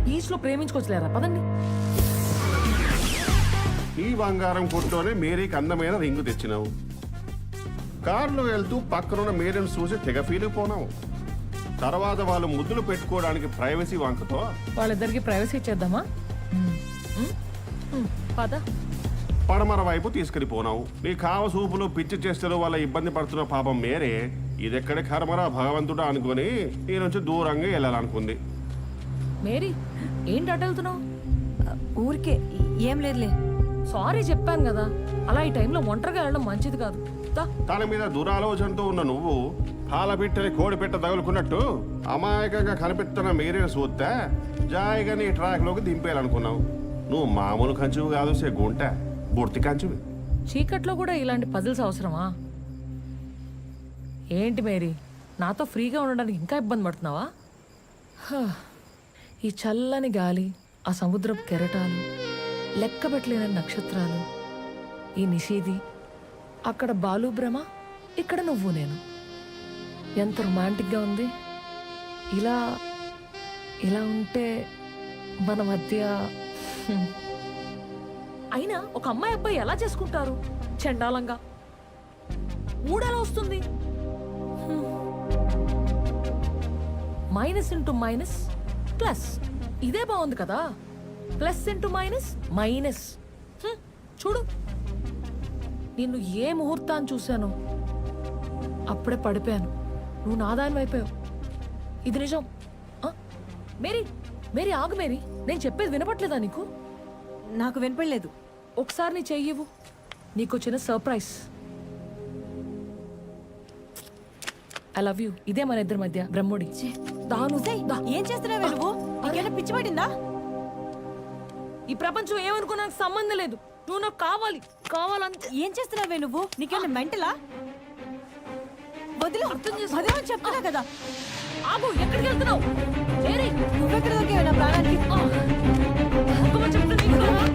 Speaker 13: పీస్ లో ప్రేమించుకోవచ్చులేరా, పదండి.
Speaker 12: ఈ బంగారం కొట్టులోనే మేరీకి అందమైన రింగు తెచ్చినావు. కారులో వెళ్తూ పక్కనున్న మేరీని చూసి తెగ ఫీలిపోనావు. తర్వాత వాళ్ళు ముద్దులు పెట్టుకోవడానికి ప్రైవసీ వంకతో
Speaker 13: వాళ్ళిద్దరికి ప్రైవసీ ఇచ్చేద్దామా? పద.
Speaker 12: పడమర వైపు తీసుకెళ్లిపోనావు. నీ కావ సూపులు పిచ్చి చేష్టలు వల్ల ఇబ్బంది పడుతున్న పాపం మేరే ఇదెక్కడి కర్మరా భగవంతుడా అనుకుని నీ నుంచి దూరంగా వెళ్ళాలనుకుంది.
Speaker 13: మేరీ ఏంటి అటు వెళ్తున్నావు?
Speaker 5: ఊరికే ఏం లేదులే.
Speaker 13: సారీ చెప్పాను కదా, అలా ఈ టైంలో ఒంటరిగా వెళ్ళడం మంచిది కాదు.
Speaker 12: తన మీద దురాలోచనతో ఉన్న నువ్వు పాలపిట్టని కోడిపెట్ట తగులుకున్నట్టు అమాయకంగా కనిపిస్తున్న మేరీని చూస్తే జాయిగా నీ ట్రాక్ లోకి దింపేయాలనుకున్నావు. నువ్వు మామూలు కంచువు కాదు, సే గుంట బుర్తి కంచువి.
Speaker 13: చీకట్లో కూడా ఇలాంటి పజిల్స్ అవసరమా? ఏంటి మేరీ, నాతో ఫ్రీగా ఉండడానికి ఇంకా ఇబ్బంది పడుతున్నావా? ఈ చల్లని గాలి, ఆ సముద్రపు కెరటాలు, లెక్క పెట్టలేని నక్షత్రాలు, ఈ నిషేధి, అక్కడ బాలు భ్రమ, ఇక్కడ నువ్వు నేను. ఎంత రొమాంటిక్గా ఉంది. ఇలా ఇలా ఉంటే మన మధ్య. అయినా ఒక అమ్మాయి అబ్బాయి ఎలా చేసుకుంటారు? చండాలంగా. మూడెలా వస్తుంది? Minus into minus plus. ఇదే బాగుంది కదా. Plus into minus minus. చూడు, నిన్ను ఏ ముహూర్తాన్ని చూశాను అప్పుడే పడిపోయాను. నువ్వు నాదాని అయిపోయావు. ఇది నిజం. మేరీ, మేరీ ఆగు మేరీ, నేను చెప్పేది వినపట్లేదా నీకు?
Speaker 5: నాకు వినపడలేదు.
Speaker 13: ఒకసారి నీ చెయ్యివు, నీకు చిన్న సర్ప్రైజ్. I love you. ఇదే మన ఇద్దరి మధ్య బ్రహ్మోడి.
Speaker 5: ఏం చేస్తున్నావే నువ్వు? నీకేనా పిచ్చి పడిందా?
Speaker 13: ఈ ప్రపంచం ఏమనుకున్నా నాకు సంబంధం లేదు. నువ్వు నాకు కావాలి, కావాలంతే.
Speaker 5: ఏం చేస్తున్నావే నువ్వు? నీకేనా మెంటలా? వదిలే,
Speaker 13: అర్థం చేసుకో.
Speaker 5: వదిలేమని చెప్తున్నా కదా.
Speaker 13: ఆగు, ఎక్కడికి వెళ్తున్నావు?
Speaker 5: నువ్వెక్కడ దొరికావు నా ప్రాణానికి?
Speaker 13: చెప్తా నీకు కదా.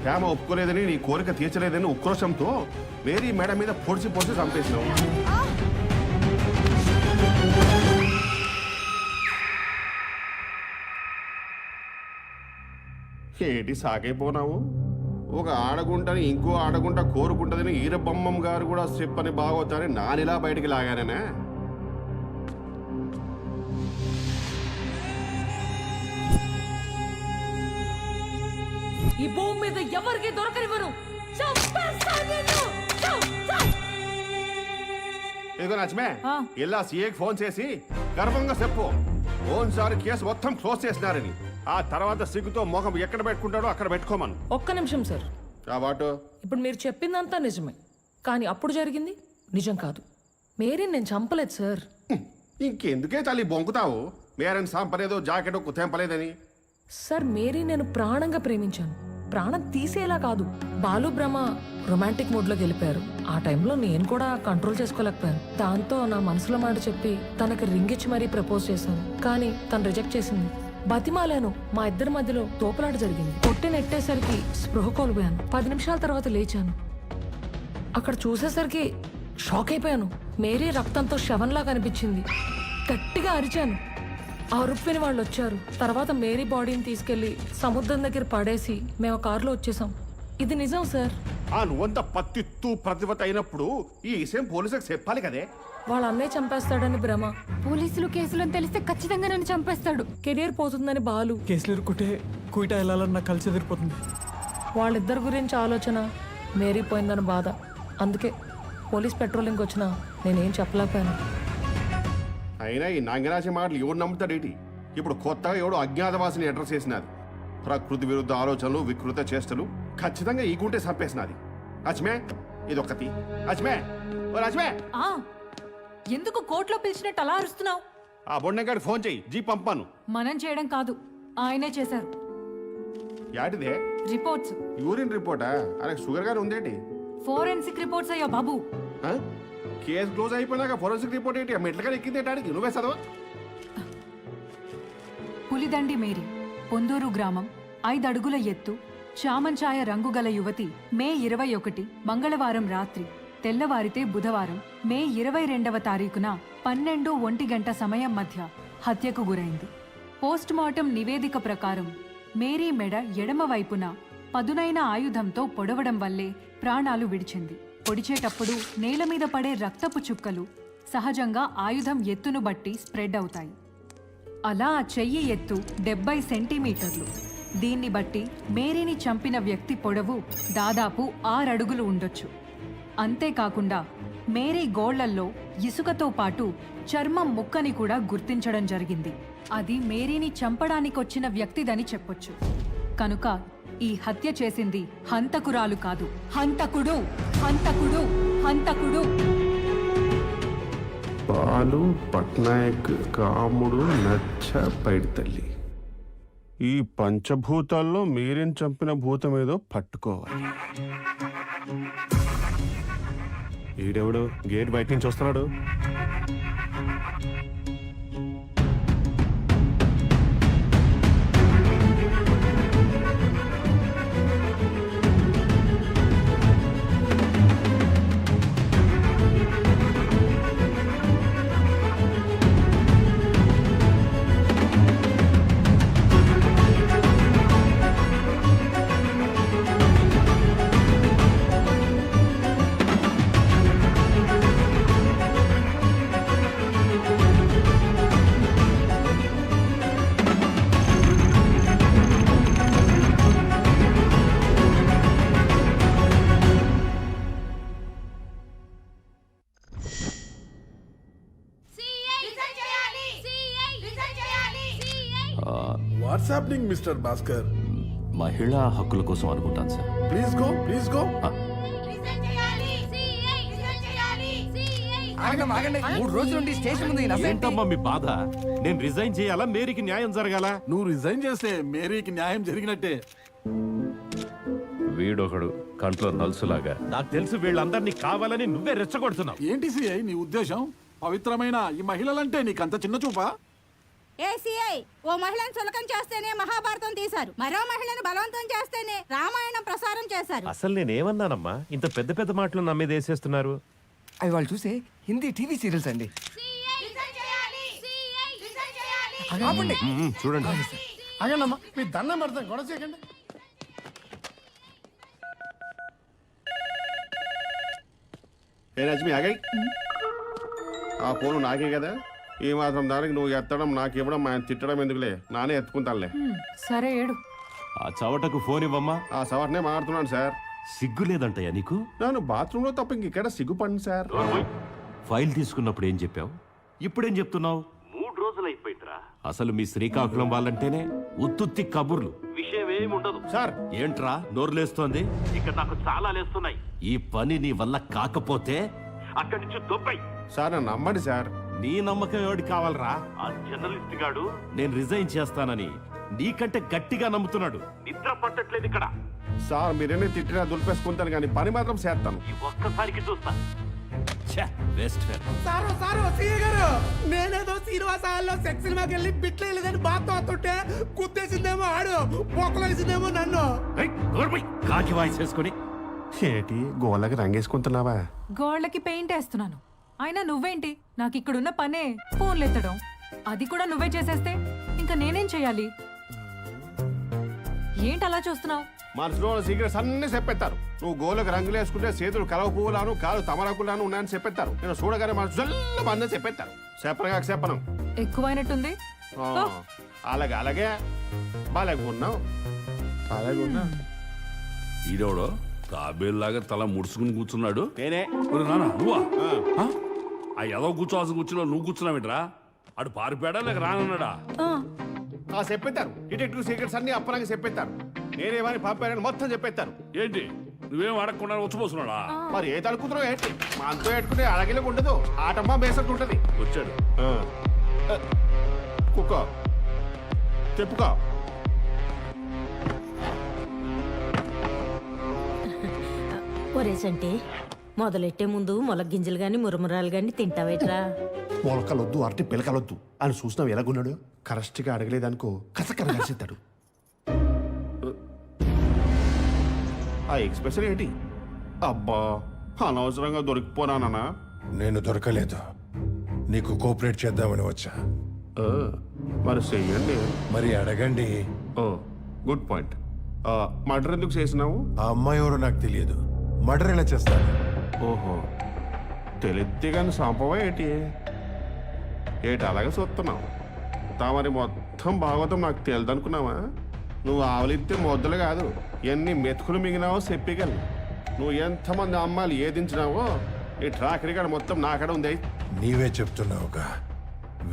Speaker 12: ప్రేమ ఒప్పుకోలేదని, నీ కోరిక తీర్చలేదని ఉక్రోషంతో మేరీ మేడ మీద పొడిచి పొడిచి చంపేసినావు. ఏంటి సాగైపోనావు? ఒక ఆడగుంటని ఇంకో ఆడగుంట కోరుకుంటదని ఈరబొమ్మం గారు కూడా చెప్పని బాగోతాని నానిలా బయటికి లాగానేనా?
Speaker 13: ఈ భూమి మీద ఎవరికి దొరకనివ్వరు.
Speaker 12: ఇదిగో నచ్చమే ఇలా సీఏకి ఫోన్ చేసి గర్వంగా చెప్పు ఓన్సారి కేసు మొత్తం క్లోజ్ చేసినారని. ఆ తర్వాత సిగ్గుతో మొహం ఎక్కడ పెట్టుకుంటాడో అక్కడ పెట్టుకోమను.
Speaker 13: ఒక్క నిమిషం సార్.
Speaker 12: ఆ వాటు
Speaker 13: ఇప్పుడు మీరు చెప్పిందంతా నిజమే, కానీ అప్పుడు జరిగింది నిజం కాదు. మేరీని నేను చంపలేదు సార్.
Speaker 12: ఇంకెందుకే తల్లి బొంకుతావు? మేరని సంపలేదో జాకెట్ కుతెంపలేదని.
Speaker 13: సార్ మేరీ నేను ప్రాణంగా ప్రేమించాను. ప్రాణం తీసేలా కాదు. బాలు బ్రహ్మ రొమాంటిక్ మూడ్ లోకి వెళ్ళిపోయారు. ఆ టైంలో నేను కూడా కంట్రోల్ చేసుకోలేకపోయాను. దాంతో నా మనసులో మాట చెప్పి తనకి రింగ్ ఇచ్చి మరీ ప్రపోజ్ చేశాను. కానీ తను రిజెక్ట్ చేసింది. బతిమాలాను. మా ఇద్దరి మధ్యలో తోపులాట జరిగింది. కొట్టి నెట్టేసరికి స్పృహ కోల్పోయాను. 10 నిమిషాల తర్వాత లేచాను. అక్కడ చూసేసరికి షాక్ అయిపోయాను. మేరీ రక్తంతో శవంలా కనిపించింది. గట్టిగా అరిచాను. ఆ అరుపుని వాళ్ళు వచ్చారు. తర్వాత మేరీ బాడీని తీసుకెళ్లి సముద్రం దగ్గర పడేసి మేము కారులో వచ్చేసాం. ఇది నిజం సార్.
Speaker 12: నువ్వంత పత్తిత్తు ప్రతిభత అయినప్పుడు ఈ విషయం పోలీసులకు చెప్పాలి కదే.
Speaker 13: వాళ్ళ అన్నయ్య చంపేస్తాడని భ్రమ.
Speaker 4: పోలీసులు కేసులు అని తెలిస్తే ఖచ్చితంగా నన్ను చంపేస్తాడు.
Speaker 13: కెరియర్ పోతుందని బాలు.
Speaker 2: కేసులు ఇరుక్కుంటే కుయిట వెళ్ళాలని నాకు కలిసి ఎదిరిపోతుంది.
Speaker 13: వాళ్ళిద్దరి గురించి ఆలోచన, మేరీ పోయిందని బాధ. అందుకే పోలీస్ పెట్రోలింగ్ వచ్చినా నేనేం చెప్పలేకపోయాను.
Speaker 12: అయినా ఈ నాంగరాజి మాటలు ఎవడు నమ్ముతాడేటి? ఇప్పుడు కొత్తగా ఎవడు అజ్ఞాతవాసిని అడ్రస్ చేసినది. ప్రకృతి విరుద్ధ ఆలోచనలు, వికృత చేష్టలు ఖచ్చితంగా ఈ గుంటే చంపేసినది. అజ్మే ఇదొక్కటి. అజ్మే ఓ అజ్మే,
Speaker 5: ఎందుకు కోర్టులో పిలిచినట్టు అలా అరుస్తున్నావు?
Speaker 12: ఆ బొండగాడికి ఫోన్ చెయ్యి, జీ పంపాను.
Speaker 5: మనం చేయడం కాదు, ఆయనే చేశారు.
Speaker 12: యాటిదే?
Speaker 5: రిపోర్ట్స్,
Speaker 12: యూరిన్ రిపోర్టా? ఆయనకు షుగర్ గానీ ఉందేంటి?
Speaker 5: ఫోరెన్సిక్ రిపోర్ట్స్ అయ్యో బాబు.
Speaker 12: కేసు క్లోజ్ అయిపోయినాక ఫోరెన్సిక్ రిపోర్ట్ ఏంటి? మెట్లుగా ఎక్కిందేటానికి నువ్వే చదవ.
Speaker 5: పులిదండి మేరీ, పొందూరు గ్రామం, 5 అడుగుల ఎత్తు, చామంచాయ రంగుగల యువతి మే 21 మంగళవారం రాత్రి తెల్లవారితే బుధవారం మే 22వ తారీఖున 12-1 గంట సమయం మధ్య హత్యకు గురైంది. పోస్ట్ మార్టం నివేదిక ప్రకారం మేరీ మెడ ఎడమ వైపున పదునైన ఆయుధంతో పొడవడం వల్లే ప్రాణాలు విడిచింది. పొడిచేటప్పుడు నేల మీద పడే రక్తపు చుక్కలు సహజంగా ఆయుధం ఎత్తును బట్టి స్ప్రెడ్ అవుతాయి. అలా ఆ చెయ్యి ఎత్తు 70 సెంటీమీటర్లు. దీన్ని బట్టి మేరీని చంపిన వ్యక్తి పొడవు దాదాపు 6 అడుగులు ఉండొచ్చు. అంతేకాకుండా మేరీ గోళ్లల్లో ఇసుకతో పాటు చర్మం ముక్కని కూడా గుర్తించడం జరిగింది. అది మేరీని చంపడానికొచ్చిన వ్యక్తిదని చెప్పొచ్చు. కనుక ఈ హత్య చేసింది హంతకురాలు కాదు, హంతకుడు, హంతకుడు, హంతకుడు.
Speaker 12: బాలు పట్నాయక్ కాముడు నచ్చ పైడితల్లి. ఈ పంచభూతాల్లో మీరేం చంపిన భూతం ఏదో పట్టుకోవాలి. ఈడెవడు గేట్ బయట నుంచి వస్తున్నాడు?
Speaker 8: What's happening mister Bhaskar?
Speaker 14: మహిళా హక్కుల కోసం అనుకుంటాను sir.
Speaker 8: Please go, please go.
Speaker 10: ఆగండి, 3 రోజుల నుండి స్టేషన్ ఉంది.
Speaker 14: ఏంటమ్మా మీ బాధ? నేను రిజైన్ చేయాలా? మేరీకి న్యాయం జరగాల?
Speaker 8: నువ్వు రిజైన్ చేస్తే మేరీకి న్యాయం జరిగినట్టే.
Speaker 9: వీడొకడు కంట్లో నలుసులాగా.
Speaker 14: నాకు తెలుసు వీళ్ళందరినీ కావాలని నువ్వే రెచ్చగొడుతున్నావు.
Speaker 8: ఏంటి సిఐ నీ ఉద్దేశం? పవిత్రమైన ఈ మహిళలంటే నీకంత చిన్న చూపా?
Speaker 5: ఏసీఐ ఓ మహిళను చులకం చేస్తేనే మహాభారతం తీశారు, మరో మహిళను బలవంతం చేస్తేనే రామాయణం ప్రసారం చేశారు.
Speaker 14: అసలు నేనేమన్నానమ్మా? ఇంత పెద్ద పెద్ద మాటలు నమ్మేదేసేస్తున్నారు.
Speaker 10: అవి వాళ్ళు చూసే హిందీ టీవీ సీరియల్స్ అండి. ఆపండి.
Speaker 14: చూడండి.
Speaker 11: అగండమ్మా, మీ దండం పెడతాం, గొడవ చేయకండి.
Speaker 12: ఏ లక్ష్మి ఆగాయి. ఆ ఫోను నాకే కదా. ఈ మాత్రం దానికి నువ్వు ఎత్తడం, నాకు ఇవ్వడం, ఆయన తిట్టడం ఎందుకులే, నానే ఎత్తుకుంటానులే.
Speaker 5: సరే ఏడు.
Speaker 14: ఆ చవటకు ఫోన్ ఇవ్వమ్మా.
Speaker 12: ఆ సవటనే మాడుతున్నాను సార్.
Speaker 14: సిగ్గు లేదంటయ్యా నీకు?
Speaker 12: నన్ను బాత్రూంలో తప్ప ఇంకెక్కడ సిగ్గుపడింది సార్.
Speaker 14: ఫైల్ తీసుకున్నప్పుడు ఏం చెప్పావు? ఇప్పుడేం చెప్తున్నావు? 3 రోజులు అయిపోయిందిరా. అసలు మీ శ్రీకాకుళం వాళ్ళంటేనే ఉత్తుత్తి కబుర్లు, విషయం ఏముండదు.
Speaker 12: సార్
Speaker 14: ఏంట్రా నోరులేస్తోంది? ఇక నాకు చాలా లేస్తున్నాయి. ఈ పని నీ వల్ల కాకపోతే అక్కడి నుంచి దొబ్బై.
Speaker 12: సార్ నన్ను నమ్మండి సార్.
Speaker 14: నీ నమ్మకం ఎవరికి కావాలరా? ఆ జర్నలిస్ట్ గాడు నేను రిజైన్ చేస్తానని నీకంటే గట్టిగా నమ్ముతున్నాడు. నిద్ర పట్టట్లేదు ఇక్కడ.
Speaker 12: సార్ మీరేనే తిట్టినా దులిపేసుకుంటాను కానీ పని మాత్రం చేస్తాను.
Speaker 14: ఈ ఒక్కసారికి చూస్తా. Waste fellow.
Speaker 11: సారు సీఏ గారు, నేనేదో శ్రీనివాసాల్లో సెక్స్ సినిమాకి వెళ్ళి బిట్లు వెళ్ళదని బాగా అవుతుంటే కుత్తేసిందేమో ఆడు, పొక్కలేసిందేమో నన్ను.
Speaker 14: కాకి వాయిస్ వేసుకొని
Speaker 12: ఏంటి గోళ్ళకి రంగేసుకుంటున్నావా?
Speaker 5: గోళ్ళకి పెయింట్ వేస్తున్నాను. అయినా నువ్వేంటి, నాకు ఇక్కడున్న పనే ఫోన్లు ఎత్తడం. అది కూడా నువ్వే చేసేస్తే ఇంకా నేనేం చేయాలి? ఏంటి అలా చూస్తున్నావు?
Speaker 12: మనసులో సీక్రెట్స్ అన్ని చెప్పేస్తారు. నువ్వు గోళ్ళకి రంగులు వేసుకుంటే చేతులు కలవ పువ్వులాను కాలు తమరాకులాను ఉన్నాయని చెప్పేస్తారు. నేను చూడగానే మనసు జల్ల బంద చెప్పేస్తారు. చెప్పనగా చెప్పను
Speaker 5: ఎక్కువైనట్టుంది.
Speaker 12: అలాగే అలాగే బాగా ఉన్నావు. అలాగే ఉన్నా.
Speaker 8: ఈడోడో తాబేల్లాగా తల ముడుచుకుని కూర్చున్నాడు.
Speaker 12: నేనే.
Speaker 8: నానా నువ్వా? ఆ ఏదో కూర్చోవాల్సిన కూర్చున్నావు, నువ్వు కూర్చున్నావేంట్రా? అటు పారిపోయాడా లేక రానన్నాడా?
Speaker 12: చెప్పేస్తారు. డిటెక్టివ్ సీక్రెట్స్ అన్ని అప్పనంగా చెప్పేస్తారు. నేనేమని పంపారని మొత్తం చెప్పేస్తారు.
Speaker 8: ఏంటి నువ్వేం అడగకుండా వచ్చిపోతున్నాడా?
Speaker 12: మరి ఏ తడుకుతున్నావు ఏంటి? మా అంతో పెట్టుకుంటే అడగిలకు ఉండదు, ఆటమ్మా బేసట్టు ఉంటది.
Speaker 8: వచ్చాడు
Speaker 12: కుక్క చెప్పుకో.
Speaker 15: ఒరేసంటే మొదలెట్టే ముందు మొలగింజలు గాని మురమురాలు గాని తింటావేట్రా?
Speaker 12: మొలకలొద్దు అరటి పిలకలొద్దు అని చూసినావు ఎలాగున్నాడు. కరెక్ట్గా అడగలేదనుకో కసకర కలిసిద్దాడు. ఆ ఎక్స్ప్రెషన్ ఏంటి? అబ్బా అనవసరంగా దొరికిపోనానా?
Speaker 1: నేను దొరకలేదు, నీకు కోఆపరేట్ చేద్దామని వచ్చా.
Speaker 12: మరి చెయ్యండి.
Speaker 1: మరి అడగండి.
Speaker 12: Good point. మర్డర్ ఎందుకు చేసినావు?
Speaker 1: ఆ అమ్మాయి ఎవరో నాకు తెలియదు, మర్డర్ ఎలా చేస్తాను?
Speaker 12: ఓహో తెలిస్తే కానీ సంపవా ఏంటి? ఏటి అలాగే చూస్తున్నావు? తామరి మొత్తం భాగవతం నాకు తెలియదనుకున్నావా? నువ్వు ఆవలిస్తే మొద్దలు కాదు, ఎన్ని మెతుకులు మిగినావో చెప్పగలను. నువ్వు ఎంతమంది అమ్మాయిలు ఏదించినావో ఈ ట్రాక్ రికార్డ్ మొత్తం నాకడ ఉంది.
Speaker 1: నీవే చెప్తున్నావుగా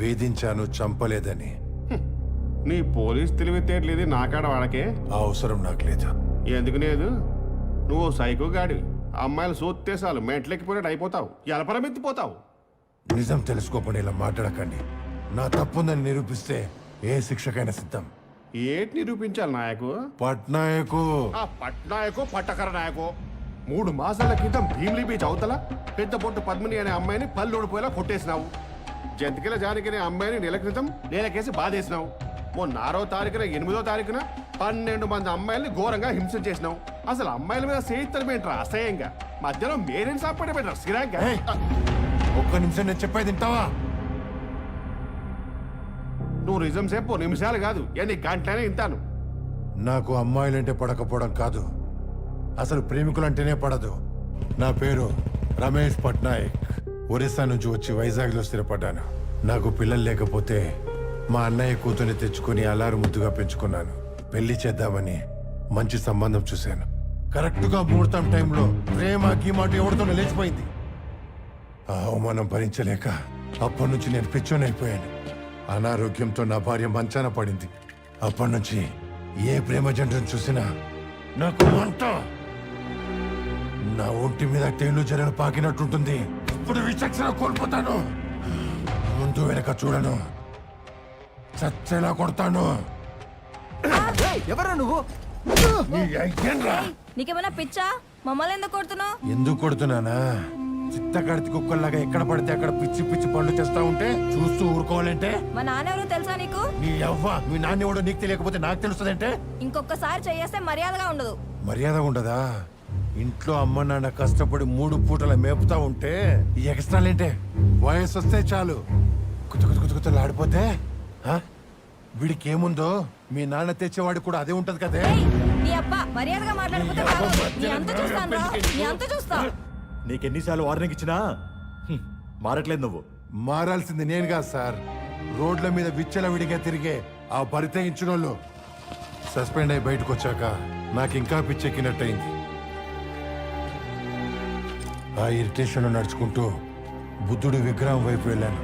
Speaker 1: వేధించాను, చంపలేదని.
Speaker 12: నీ పోలీస్ తెలివితేటలేదు నాకాడ వాడకే.
Speaker 1: ఆ అవసరం నాకు లేదు.
Speaker 12: ఎందుకు లేదు? నువ్వు సైకో గాడివి. అమ్మాయిలు చూస్తే చాలు మెంట్లెక్కిపోయినట్టు అయిపోతావు, ఎలపరమెత్తిపోతావు.
Speaker 1: నిజం తెలుసుకోకుండా ఇలా మాట్లాడకండి. నా తప్పుందని నిరూపిస్తే ఏ శిక్షకైనా సిద్ధం.
Speaker 12: ఏటి నిరూపించాలి నాయకు?
Speaker 1: పట్నాయకు.
Speaker 12: ఆ పట్నాయకు పట్టకర నాయకు 3 మాసాల క్రితం భీమ్లీ బీచ్ అవతల పెద్ద పొట్టు పద్మిని అనే అమ్మాయిని పల్లూడిపోయేలా కొట్టేసినావు. జంతికల జానకి అనే అమ్మాయిని నెల క్రితం నేలకేసి బాధేసినావు. మొన్న 6వ తారీఖున 8వ తారీఖున 12 మంది అమ్మాయిల్ని ఘోరంగా హింస చేసినావు. అసలు అమ్మాయిల మీద చేయిత్తడం ఏంట్రా అసహ్యంగా? మధ్యలో మేరేని సాపడే పెట్టరా సిరాగ్గా.
Speaker 1: ఒక్క నిమిషం నేను చెప్పేది వింటావా?
Speaker 12: నువ్వు నిజం చెప్పు, నిమిషాలు కాదు, ఎన్ని గంటలనే వింటాను.
Speaker 1: నాకు అమ్మాయిలంటే పడకపోవడం కాదు, అసలు ప్రేమికులంటేనే పడదు. నా పేరు రమేష్ పట్నాయక్. ఒరిస్సా నుంచి వచ్చి వైజాగ్లో స్థిరపడ్డాను. నాకు పిల్లలు లేకపోతే మా అన్నయ్య కూతుర్ని తెచ్చుకుని అల్లారు ముద్దుగా పెంచుకున్నాను. పెళ్లి చేద్దామని మంచి సంబంధం చూశాను. కరెక్ట్గా ముహూర్తం టైంలో ప్రేమ గీమాట ఎవరితో లేచిపోయింది. ఆ అవమానం భరించలేక అప్పటి నుంచి నేను పిచ్చోనైపోయాను. అనారోగ్యంతో నా భార్య మంచాన పడింది. అప్పటి నుంచి ఏ ప్రేమ జంటను చూసినా నాకు మంట. నా ఒంటి మీద తేళ్లు జరలు పాకినట్టుంటుంది. ఇప్పుడు విచక్షణ కోల్పోతాను. ముందు వెనక చూడను, చచ్చేలా కొడతాను.
Speaker 10: ఎవరా నువ్వు?
Speaker 15: నీకేమైనా పిచ్చా? మమ్మల్ని ఎందుకు కొడుతున్నావు?
Speaker 1: ఎందుకు కొడుతున్నానా? చిత్తకడతి కుక్కల్లాగా ఎక్కడ పడితే అక్కడ పిచ్చి పిచ్చి పళ్ళు తెస్తా ఉంటే చూస్తూ ఊరుకోవాలంటే?
Speaker 15: మా నాన్న ఎవరో తెలుసా నీకు?
Speaker 1: నీ అవ్వ మీ నాన్న ఎవడో నీకు తెలియకపోతే నాకు తెలుస్తుందంటే?
Speaker 15: ఇంకొకసారి చేస్తే మర్యాదగా ఉండదు.
Speaker 1: మర్యాద ఉండదా? ఇంట్లో అమ్మ నాన్న కష్టపడి 3 పూటల మేపుతా ఉంటే ఈ ఎక్స్ట్రాలేంటే? వయసు వస్తే చాలు కుతుకుతుకుతుకుతులు ఆడిపోతే వీడికి ఏముందో మీ నాన్న తెచ్చేవాడికి కూడా అదే ఉంటది కదే.
Speaker 15: నీ అబ్బా మర్యాదగా మాట్లాడకపోతే నీ అంత చూస్తాను, నీ అంత చూస్తా.
Speaker 14: నీకెన్నిసార్లు వార్నింగ్ ఇచ్చినా మారట్లేదు నువ్వు.
Speaker 1: మారాల్సింది నేను కాదు సార్, రోడ్ల మీద విచ్చలవిడిగా తిరిగే ఆ పరితయించిన వాళ్ళు. సస్పెండ్ అయి బయటకు వచ్చాక నాకు ఇంకా పిచ్చెక్కినట్టయింది. ఆ ఇరిటేషన్ నడుచుకుంటూ బుద్ధుడి విగ్రహం వైపు వెళ్ళాను.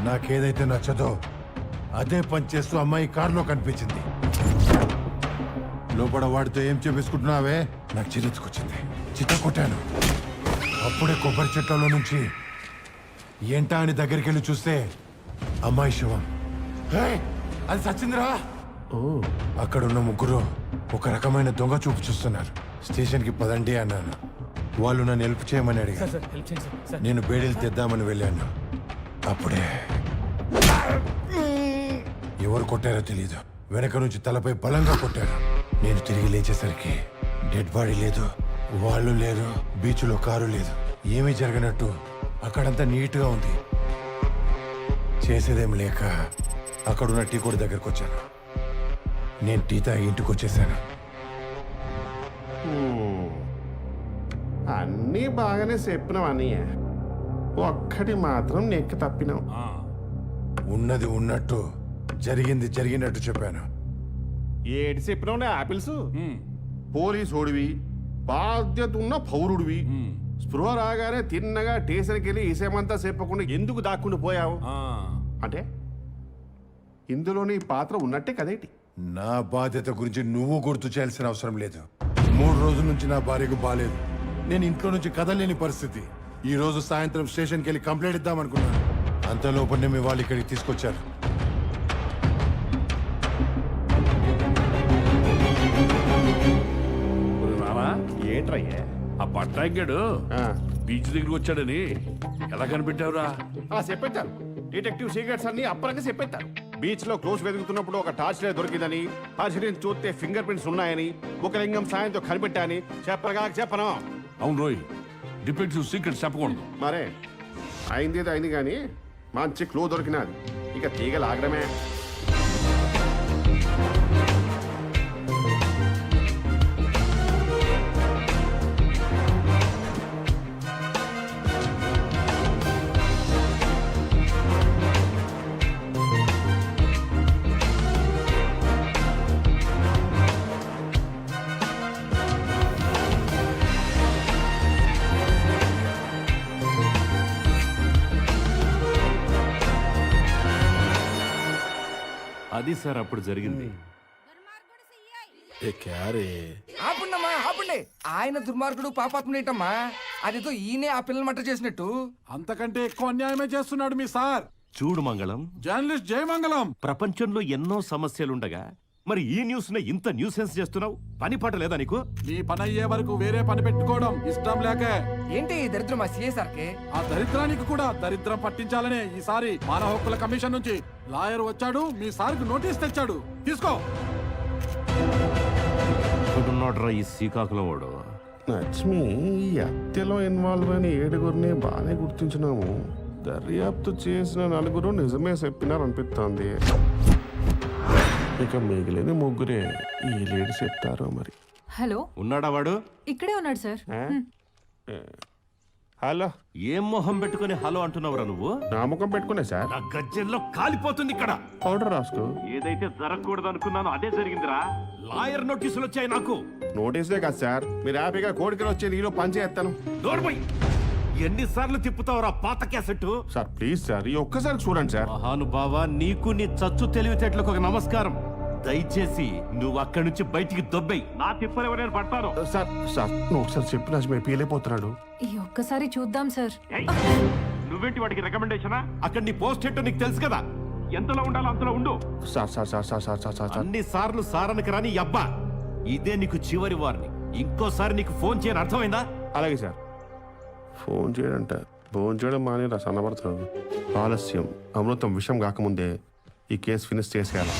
Speaker 1: నాకేదైతే నచ్చదో అదే పని చేస్తూ అమ్మాయి కారులో కనిపించింది. లోపల వాడితో ఏం చేపించుకుంటున్నావే నాకు చిరెత్తుకొచ్చింది. చిత్త కొట్టాను. అప్పుడే కొబ్బరి చెట్లలో నుంచి ఏంటా అని దగ్గరికి వెళ్ళి చూస్తే అమ్మాయి శవం. హే, అది సచ్చిందిరా. అక్కడున్న ముగ్గురు ఒక రకమైన దొంగ చూపు చూస్తున్నారు. స్టేషన్కి పదండి అన్నాను. వాళ్ళు నన్ను హెల్ప్ చేయమని అడిగారు. నేను బేడీలు తెద్దామని వెళ్ళాను. అప్పుడే ఎవరు కొట్టారో తెలీదు. వెనక నుంచి తలపై బలంగా కొట్టారు. నేను తిరిగి లేచేసరికి డెడ్ బాడీ లేదు, వాళ్ళు లేరు, బీచ్లో కారు లేదు. ఏమీ జరగనట్టు అక్కడంతా నీట్గా ఉంది. చేసేదేం లేక అక్కడున్న టీ కొడి దగ్గరకు వచ్చాను. నేను టీ తాగి ఇంటికి వచ్చేసాను.
Speaker 12: అన్నీ బాగానే చెప్పినావు అన్నయ్య, ఒక్కటి మాత్రం నెక్కి తప్పినావు.
Speaker 1: ఉన్నది ఉన్నట్టు జరిగింది జరిగినట్టు చెప్పాను.
Speaker 12: ఏటి చెప్పినావు ఆపిల్స్? పోలీసు ఓడివి, బాధ్యత ఉన్న పౌరుడివి, స్పృహ రాగానే తిన్నగా స్టేషన్కి వెళ్ళి ఈసేమంతా చెప్పకుండా ఎందుకు దాక్కుండి పోయావు? అంటే ఇందులో నీ పాత్ర ఉన్నట్టే కదేటి?
Speaker 1: నా బాధ్యత గురించి నువ్వు గుర్తు చేయాల్సిన అవసరం లేదు. 3 రోజుల నుంచి నా భార్యకు బాలేదు. నేను ఇంట్లో నుంచి కదలేని పరిస్థితి. ఈ రోజు సాయంత్రం స్టేషన్కి వెళ్ళి కంప్లైంట్ ఇద్దామనుకున్నాను. అంతలోపనే మీ వాళ్ళు ఇక్కడికి తీసుకొచ్చారు.
Speaker 12: ఏట్రయ్యే
Speaker 8: ఆ పట్టాంగాడు బీచ్ దగ్గరికి వచ్చాడని ఎలా కనిపెట్టావురా?
Speaker 12: చెప్పేస్తారు. డిటెక్టివ్ సీక్రెట్స్ అన్ని అప్పరంగా చెప్పేస్తారు. బీచ్ లో క్లోజ్ వెతుకుతున్నప్పుడు ఒక టార్చ్ లైట్ దొరికిందని, టార్చ్ లైట్ చూస్తే ఫింగర్ ప్రింట్స్ ఉన్నాయని, ఒక లింగం సాయంతో కనిపెట్టాని చెప్పను.
Speaker 8: అవును రోయ్, డిటెక్టివ్ సీక్రెట్స్ చెప్పకూడదు.
Speaker 12: మరే అయింది అయింది కానీ మంచి క్లూ దొరికినది. ఇక తీగలు ఆగడమే.
Speaker 14: అది సార్ అప్పుడు జరిగింది.
Speaker 10: ఆపండమ్మా ఆపండి. ఆయన దుర్మార్గుడు పాపాత్ముడు ఏంటమ్మా? అదేదో ఈయనే ఆ పిల్లలు మటర్ చేసినట్టు.
Speaker 8: అంతకంటే ఎక్కువ అన్యాయమే చేస్తున్నాడు మీ సార్.
Speaker 14: చూడు మంగళం,
Speaker 8: జర్నలిస్ట్ జయమంగళం,
Speaker 14: ప్రపంచంలో ఎన్నో సమస్యలుండగా మరి ఈ న్యూస్ నే ఇంత న్యూసెన్స్ చేస్తున్నావు? పని పాట లేదా నీకు?
Speaker 8: నీ పని అయ్యే వరకు వేరే పని పెట్టుకోవడం ఇష్టం లేక
Speaker 10: ఏంటి ఈ దరిద్రం ఆ సిఎస్ఆర్కే?
Speaker 8: ఆ దరిద్రానికి కూడా దరిద్రం పట్టించాలనే ఈసారి మానవ హక్కుల కమిషన్ నుంచి లాయర్ వచ్చాడు. మీ సార్కి నోటీస్ తెచ్చాడు. తీసుకో.
Speaker 14: ఇక్కడున్నాడురా ఈ శ్రీకాకుళం వాడు.
Speaker 12: లక్ష్మి, ఈ హత్యలో ఇన్వాల్వ్ అయిన 7గురిని బాగానే గుర్తించినాము. దర్యాప్తు చేసిన 4 నిజమే చెప్పినారనిపిస్తోంది. ఇక మిగిలిన 3 ఈ లేడీ చెప్తారో మరి.
Speaker 5: హలో,
Speaker 14: ఉన్నాడా వాడు?
Speaker 5: ఇక్కడే ఉన్నాడు సార్.
Speaker 12: హలో,
Speaker 14: ఏం మొహం పెట్టుకుని హలో అంటున్నావురా నువ్వు?
Speaker 12: నా ముఖం పెట్టుకునే సార్.
Speaker 14: నా గజ్జెల్లో కాలిపోతుంది ఇక్కడ.
Speaker 12: పౌడర్ రాసుకో.
Speaker 14: ఏదైతే జరగకూడదు అనుకున్నానో అదే జరిగిందిరా. లాయర్ నోటీసులు వచ్చాయి నాకు.
Speaker 12: నోటీసులే కాదు సార్, మీరు హ్యాపీగా కోడికలు వచ్చే నీలో పని చేస్తాను.
Speaker 14: నోర్మై, ఎన్నిసార్లు తిప్పుతావురా పాత క్యాసెట్?
Speaker 12: సార్ ప్లీజ్ సార్, ఈ ఒక్కసారి చూడండి సార్.
Speaker 14: మహానుభావ, నీకు నీ చచ్చు తెలివితేటలకు ఒక నమస్కారం. దయచేసి నువ్వు అక్కడి నుంచి బయటికి దొబ్బై నా తిప్పలేవని పడతాను.
Speaker 12: సార్ సార్ నువ్వు ఒకసారి చెప్పి లక్ష్మి పీలైపోతున్నాడు.
Speaker 5: ఈ ఒక్కసారి చూద్దాం సార్.
Speaker 14: నువ్వేంటి వాడికి రికమెండేషనా? అక్కడ నీ పోస్ట్ ఏంటో నీకు తెలుసు కదా. ఎంతలో ఉండాలో అంతలో ఉండు.
Speaker 12: Sir sir sir sir sir sir sir
Speaker 14: అన్ని సార్లు సారనికి రాని అబ్బా, ఇదే నీకు చివరి వారిని. ఇంకోసారి నీకు ఫోన్ చేయని అర్థమైందా?
Speaker 12: అలాగే సార్. ఫోన్ చేయడంట ఫోన్ చేయడం మానేరా సన్నబడతాడు. ఆలస్యం అమృతం విషయం కాకముందే ఈ కేసు ఫినిష్ చేసేయాలి.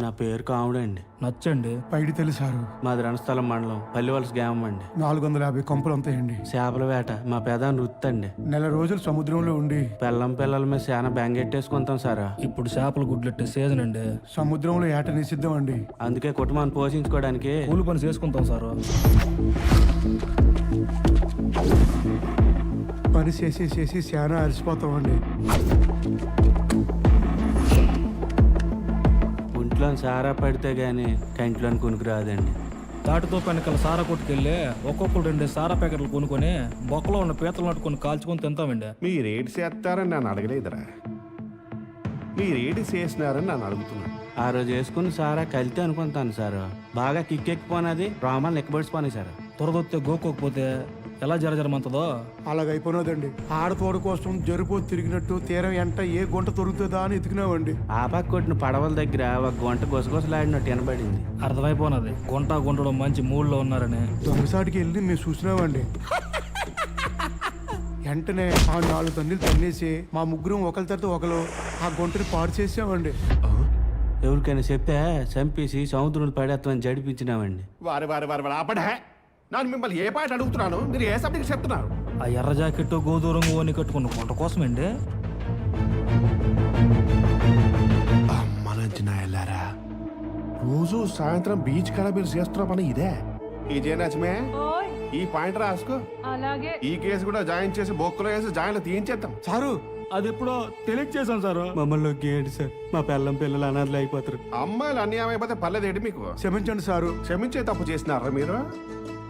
Speaker 7: నా పేరు కాముడండి.
Speaker 3: నచ్చండి. పైడి తెలుసారు.
Speaker 7: మాది రణస్థలం మండలం పల్లివలస గ్రామం అండి.
Speaker 3: 450 కంపులు అంతాయండి.
Speaker 7: చేపల వేట మా పెదాన్ని వృత్తి అండి.
Speaker 3: నెల రోజులు సముద్రంలో ఉండి
Speaker 7: పిల్లల మీద చాలా బెంగెట్టేసుకుంటాం సార్.
Speaker 3: ఇప్పుడు చేపలు గుడ్లెట్టే సీజన్ అండి. సముద్రంలో ఏట నిషిద్ధం అండి.
Speaker 7: అందుకే కుటుంబాన్ని పోషించుకోవడానికి
Speaker 3: కూలి పని చేసుకుంటాం సార్. పని చేసి చాలా అలసిపోతామండి.
Speaker 7: ఒంట్లో సారా పడితే గానీ కంట్లోని కొనుక్కు రాదండి.
Speaker 3: తాటితో వెనకాల సారా కొట్టుకెళ్ళి ఒక్కొక్కరు 2 సారా ప్యాకెట్లు కొనుక్కొని బొక్కలో ఉన్న పీతలు నట్టుకొని కాల్చుకొని తింటామండి.
Speaker 12: మీరేటి చేస్తారని నన్ను అడగలేదురా, మీరేటి చేసినారని నన్ను అడుగుతున్నాను.
Speaker 7: ఆ రోజు వేసుకుని సారా కలితే అనుకుంటాను సార్. బాగా కిక్కెక్కిపోయినది రోమాలు ఎక్కబడిపోయినాయి సార్.
Speaker 3: త్వరదొత్తే గోకోకపోతే ఎలా జరజరమంతదో
Speaker 11: అలాగైపోయినదండి. ఆడతోడు కోసం జరుపు తిరిగినట్టు తీరం ఎంట ఏ గుంట దొరుకుతుందా అని ఎతికినామండి.
Speaker 7: ఆ పక్క కొట్టిన పడవల దగ్గర ఒక గంట గుసగుసలాడినట్టు వినబడింది.
Speaker 3: అర్థమైపోయినది గుంట గుంటడం మంచి మూడ్లో ఉన్నారని.
Speaker 11: దొంగసాటికి వెళ్ళి మేము చూసినామండి. వెంటనే ఆ 4 తన్నులు తన్నేసి మా ముగ్గురం ఒకరి తర్వాత ఒకరు ఆ గుంటని పాడు చేసామండి.
Speaker 7: ఎవరికైనా చెప్తే చంపేసి సముద్రంలో పడేస్తామని జడిపించినామండి.
Speaker 12: వారి వారి వారి వారి ఆపడే, నేను మిమ్మల్ని ఏ పాట అడుగుతున్నాను, మీరు ఏ సబ్జెక్ట్ చెప్తున్నారు?
Speaker 3: ఆ ఎర్ర జాకెట్ గోధురంగు అని కట్టుకున్న గుంట కోసమండి.
Speaker 12: అమ్మ నుంచి నా వెళ్ళారా, రోజు సాయంత్రం బీచ్ కాడ మీరు చేస్తున్న పని ఇదే. ఇదే నచ్చమే, ఈ పాయింట్ రాసుకో.
Speaker 5: అలాగే
Speaker 12: ఈ కేసు కూడా జాయిన్ చేసి బొక్కలో వేసి జాయిన్లో తీయించేద్దాం.
Speaker 3: సారు అది ఎప్పుడో తెలియచేసాం సారు.
Speaker 7: మమ్మల్ని ఏంటి సార్, మా పిల్లలు అనాథలు అయిపోతారు.
Speaker 12: అమ్మాయిలు అన్యాయం అయిపోతే పర్లేదేంటి మీకు?
Speaker 11: క్షమించండి సారు.
Speaker 12: క్షమించే తప్పు చేసినారా మీరు?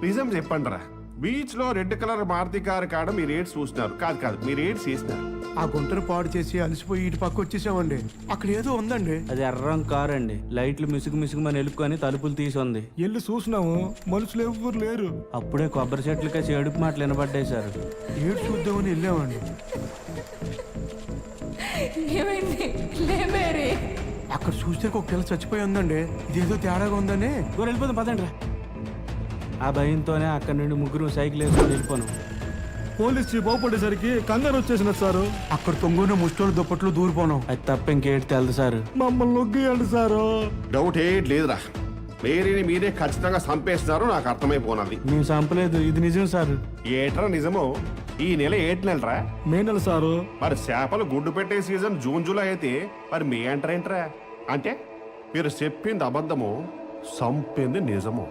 Speaker 12: నిజం చెప్పండి రా, బీచ్ లో రెడ్ కలర్ మారుతి కారు కాడ మీరు ఏడ్స్ చూసినారు? కాదు కాదు, మీరు ఏడ్స్ చేసినారు.
Speaker 11: ఆ గుంటను పాడు చేసి అలసిపోయి ఇటు పక్క వచ్చేసామండి. అక్కడ ఏదో ఉందండి.
Speaker 7: అది ఎర్రం కారు అండి. లైట్లు మిసుగు మన ఎలుపుకొని తలుపులు తీసి ఉంది.
Speaker 3: వెళ్ళి చూసినాము, మనుషులు ఎవరు లేరు.
Speaker 7: అప్పుడే కొబ్బరి చెట్లకే ఏడుపు మాటలు వినబడ్డాయి సార్.
Speaker 11: ఏడు చూద్దామని వెళ్ళామండి.
Speaker 15: ఏమైంది లేమేరి
Speaker 11: అక్కడ చూస్తే ఒక పిల్ల చచ్చిపోయి ఉందండి. ఇదేదో తేడాగా ఉందని
Speaker 7: వెళ్ళిపోతాం పదండి. ఆ భయంతోనే అక్కడి నుండి ముగ్గురు సైకిల్ వేసుకొని వెళ్ళిపోను.
Speaker 3: పోలీస్ చీఫ్ బాగుపడేసరికి కంగారు వచ్చేసిన సారు.
Speaker 11: అక్కడ తొంగున్న ముష్టోళ్ళు దుప్పట్లు దూరిపోనాం.
Speaker 7: అది తప్ప ఇంకేటి తెలదు సార్.
Speaker 3: మమ్మల్ని నొగ్గియండి సారు.
Speaker 12: డౌట్ ఏం లేదురా, మేరీని మీరే ఖచ్చితంగా చంపేస్తున్నారు, నాకు అర్థమైపోనది.
Speaker 7: మేము చంపలేదు, ఇది నిజం సార్.
Speaker 12: ఏట్రా నిజమో? ఈ నెల 8 నెలరా?
Speaker 3: మే నెల సారు.
Speaker 12: మరి చేపలు గుడ్డు పెట్టే సీజన్ జూన్ జూలై అయితే మరి మే అంటారేంట్రా? అంటే మీరు చెప్పింది అబద్ధము, చంపింది నిజము.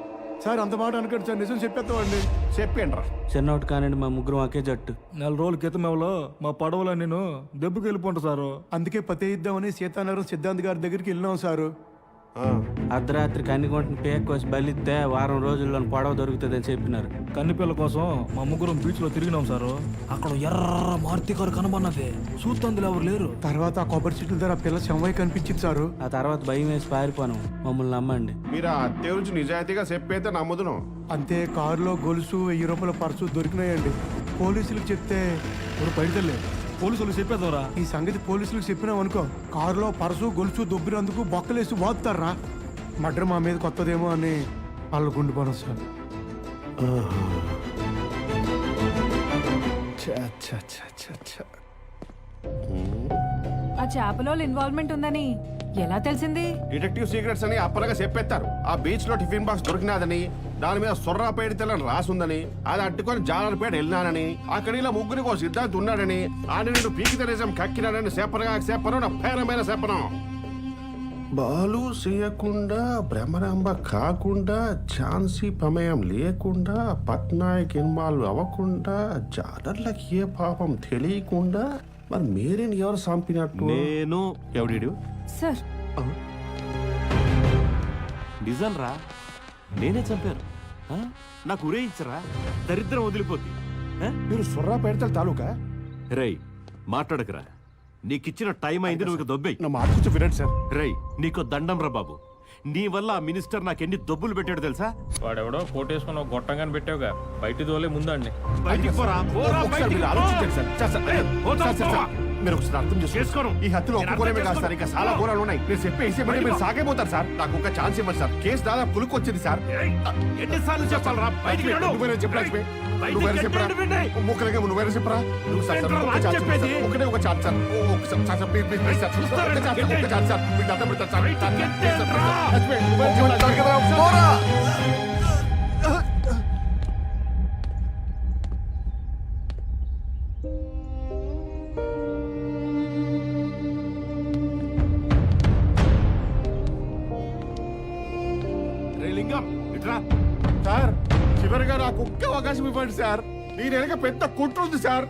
Speaker 11: సార్ అంత మాట అనుకోండి సార్, నిజం చెప్పేస్తామండి.
Speaker 12: చెప్పండిరా.
Speaker 7: చిన్నోటి కానండి, మా ముగ్గురు ఒకే జట్టు.
Speaker 3: 4 రోజుల క్రితం మా పడవలో నేను దెబ్బకి వెళ్ళిపోంటా సారు.
Speaker 11: అందుకే పతే ఇద్దామని సీతానగరం సిద్ధాంత్ గారి దగ్గరికి వెళ్ళినాం సారు.
Speaker 7: అర్ధరాత్రి కన్నికొంటని పేక్ కోసి బలిస్తే వారం రోజుల్లో పడవ దొరుకుతుందని చెప్పినారు.
Speaker 3: కన్నిపిల్ల కోసం మా ముగ్గురం బీచ్ లో తిరిగినాం సారు. అక్కడ ఎర్ర మారుతి కారు కనబన్నది. చూస్తుందిలో ఎవరు లేరు.
Speaker 11: తర్వాత ఆ కొబ్బరి చెట్ల దగ్గర పిల్ల శవమై కనిపించింది సారు.
Speaker 7: ఆ తర్వాత భయం వేసి పారిపోను. మమ్మల్ని నమ్మండి.
Speaker 12: మీరు ఆ అత్తే గురించి నిజాయితీగా చెప్పైతే నమ్ముదును.
Speaker 11: అంతే, కారులో గొలుసు 1000 రూపాయల పర్సు దొరికినాయండి. పోలీసులకు చెప్తే
Speaker 3: బయటలేదు. పోలీసులు చెప్పేదోరా.
Speaker 11: ఈ సంగతి పోలీసులకు చెప్పినాం అనుకో, కారులో పర్సు గొలుసు దొబ్బినందుకు బొక్కలేసి వాదుతారా. మడ్ర మా మీద కొత్తదేమో అని వాళ్ళు గుండిపోను సార్.
Speaker 5: ఆ చేపలో ఇన్వాల్వ్మెంట్ ఉందని ఎలా తెలిసింది?
Speaker 12: డిటెక్టివ్ సీక్రెట్స్ అని అప్పలగా చెప్పేస్తారు. ఆ బీచ్ లో టిఫిన్ బాక్స్ దొరికినాదని, దాని మీద సొర్రాపేట తెల్లని రాసుందని, అది అట్టుకొని జాలర్పేట వెళ్ళినానని, అక్కడ ఇలా ముగ్గురికి ఒక సిద్ధాంతి ఉన్నాడని, ఆడి నుండి పీకిత నిజం కక్కినాడని చెప్పను నా పేరమైన చెప్పను. బాలు చేయకుండా, భ్రమరాంబ కాకుండా, ఝాన్సీ ప్రమేయం లేకుండా, పట్నాయక్ ఇన్వాల్వ్ అవ్వకుండా, జాలర్లకి ఏ పాపం తెలియకుండా, మరి మీరేని ఎవరు చంపినట్టు?
Speaker 14: నేను ఎవడు
Speaker 5: సార్
Speaker 14: నిజం రా, నేనే చంపాను. నాకు ఉరేయించరా, దరిద్రం వదిలిపోద్ది.
Speaker 12: మీరు సొర్రా పెడతారు తాలూకా?
Speaker 14: రై మాట్లాడకరా, నీకిచ్చిన టైం అయింది, నువ్వు దొబ్బై.
Speaker 12: నా మాట కొంచెం వినండి సార్.
Speaker 14: రై నీకు దండం రా బాబు, నీ వల్ల ఆ మినిస్టర్ నాకు ఎన్ని దొబ్బులు పెట్టాడు తెలుసా?
Speaker 2: వాడెవడో కోటేసుకుని ఒక గొట్టంగాని పెట్టావుగా, బయటి దోలే ముందండి.
Speaker 14: బయటికి పోరా, పోరా,
Speaker 12: ఒకసారి
Speaker 14: బయటికి
Speaker 12: మీరు
Speaker 14: పో.
Speaker 12: ఆలోచించండి సార్. మీరు ఒకసారి అర్థం చేసుకోరు. ఈ హత్యలో ఒప్పుకోలేమే కాదు సార్, ఇంకా చాలా ఘోరాలు ఉన్నాయి. మీరు చెప్పే ఇసేమంటే మీరు సాగైపోతారు సార్. నాకు ఒక ఛాన్స్ ఇవ్వండి సార్. కేసు దాదాపు పులుకు వచ్చింది సార్.
Speaker 14: ఎన్నిసార్లు చెప్పాలరా, బయటికి వెళ్ళు.
Speaker 12: నువ్వేనా చెప్పరా? నువ్వేనా చెప్పరా? ముక్కలుగా నువ్వేనా చెప్పరా? నువ్వు సార్
Speaker 14: ఏంట్రా
Speaker 12: ఒక
Speaker 14: రాజు
Speaker 12: ఛాన్స్
Speaker 14: చెప్పేది?
Speaker 12: ఇవ్వండి సార్. ఒకటే ఒక ఛాన్స్ సార్. ఒకసారి sir please please please sir. ఒక ఛాన్స్ సార్. మీకు దండం పెడతాను sir. Please sir, please sir. Lakshmi, నువ్వేనా చెప్పరా?
Speaker 14: లింగం ఇట్రా.
Speaker 12: సార్ చివరిగా నాకు ఒక్క అవకాశం ఇవ్వండి సార్. నేను వెనక పెద్ద కుట్ర ఉంది సార్,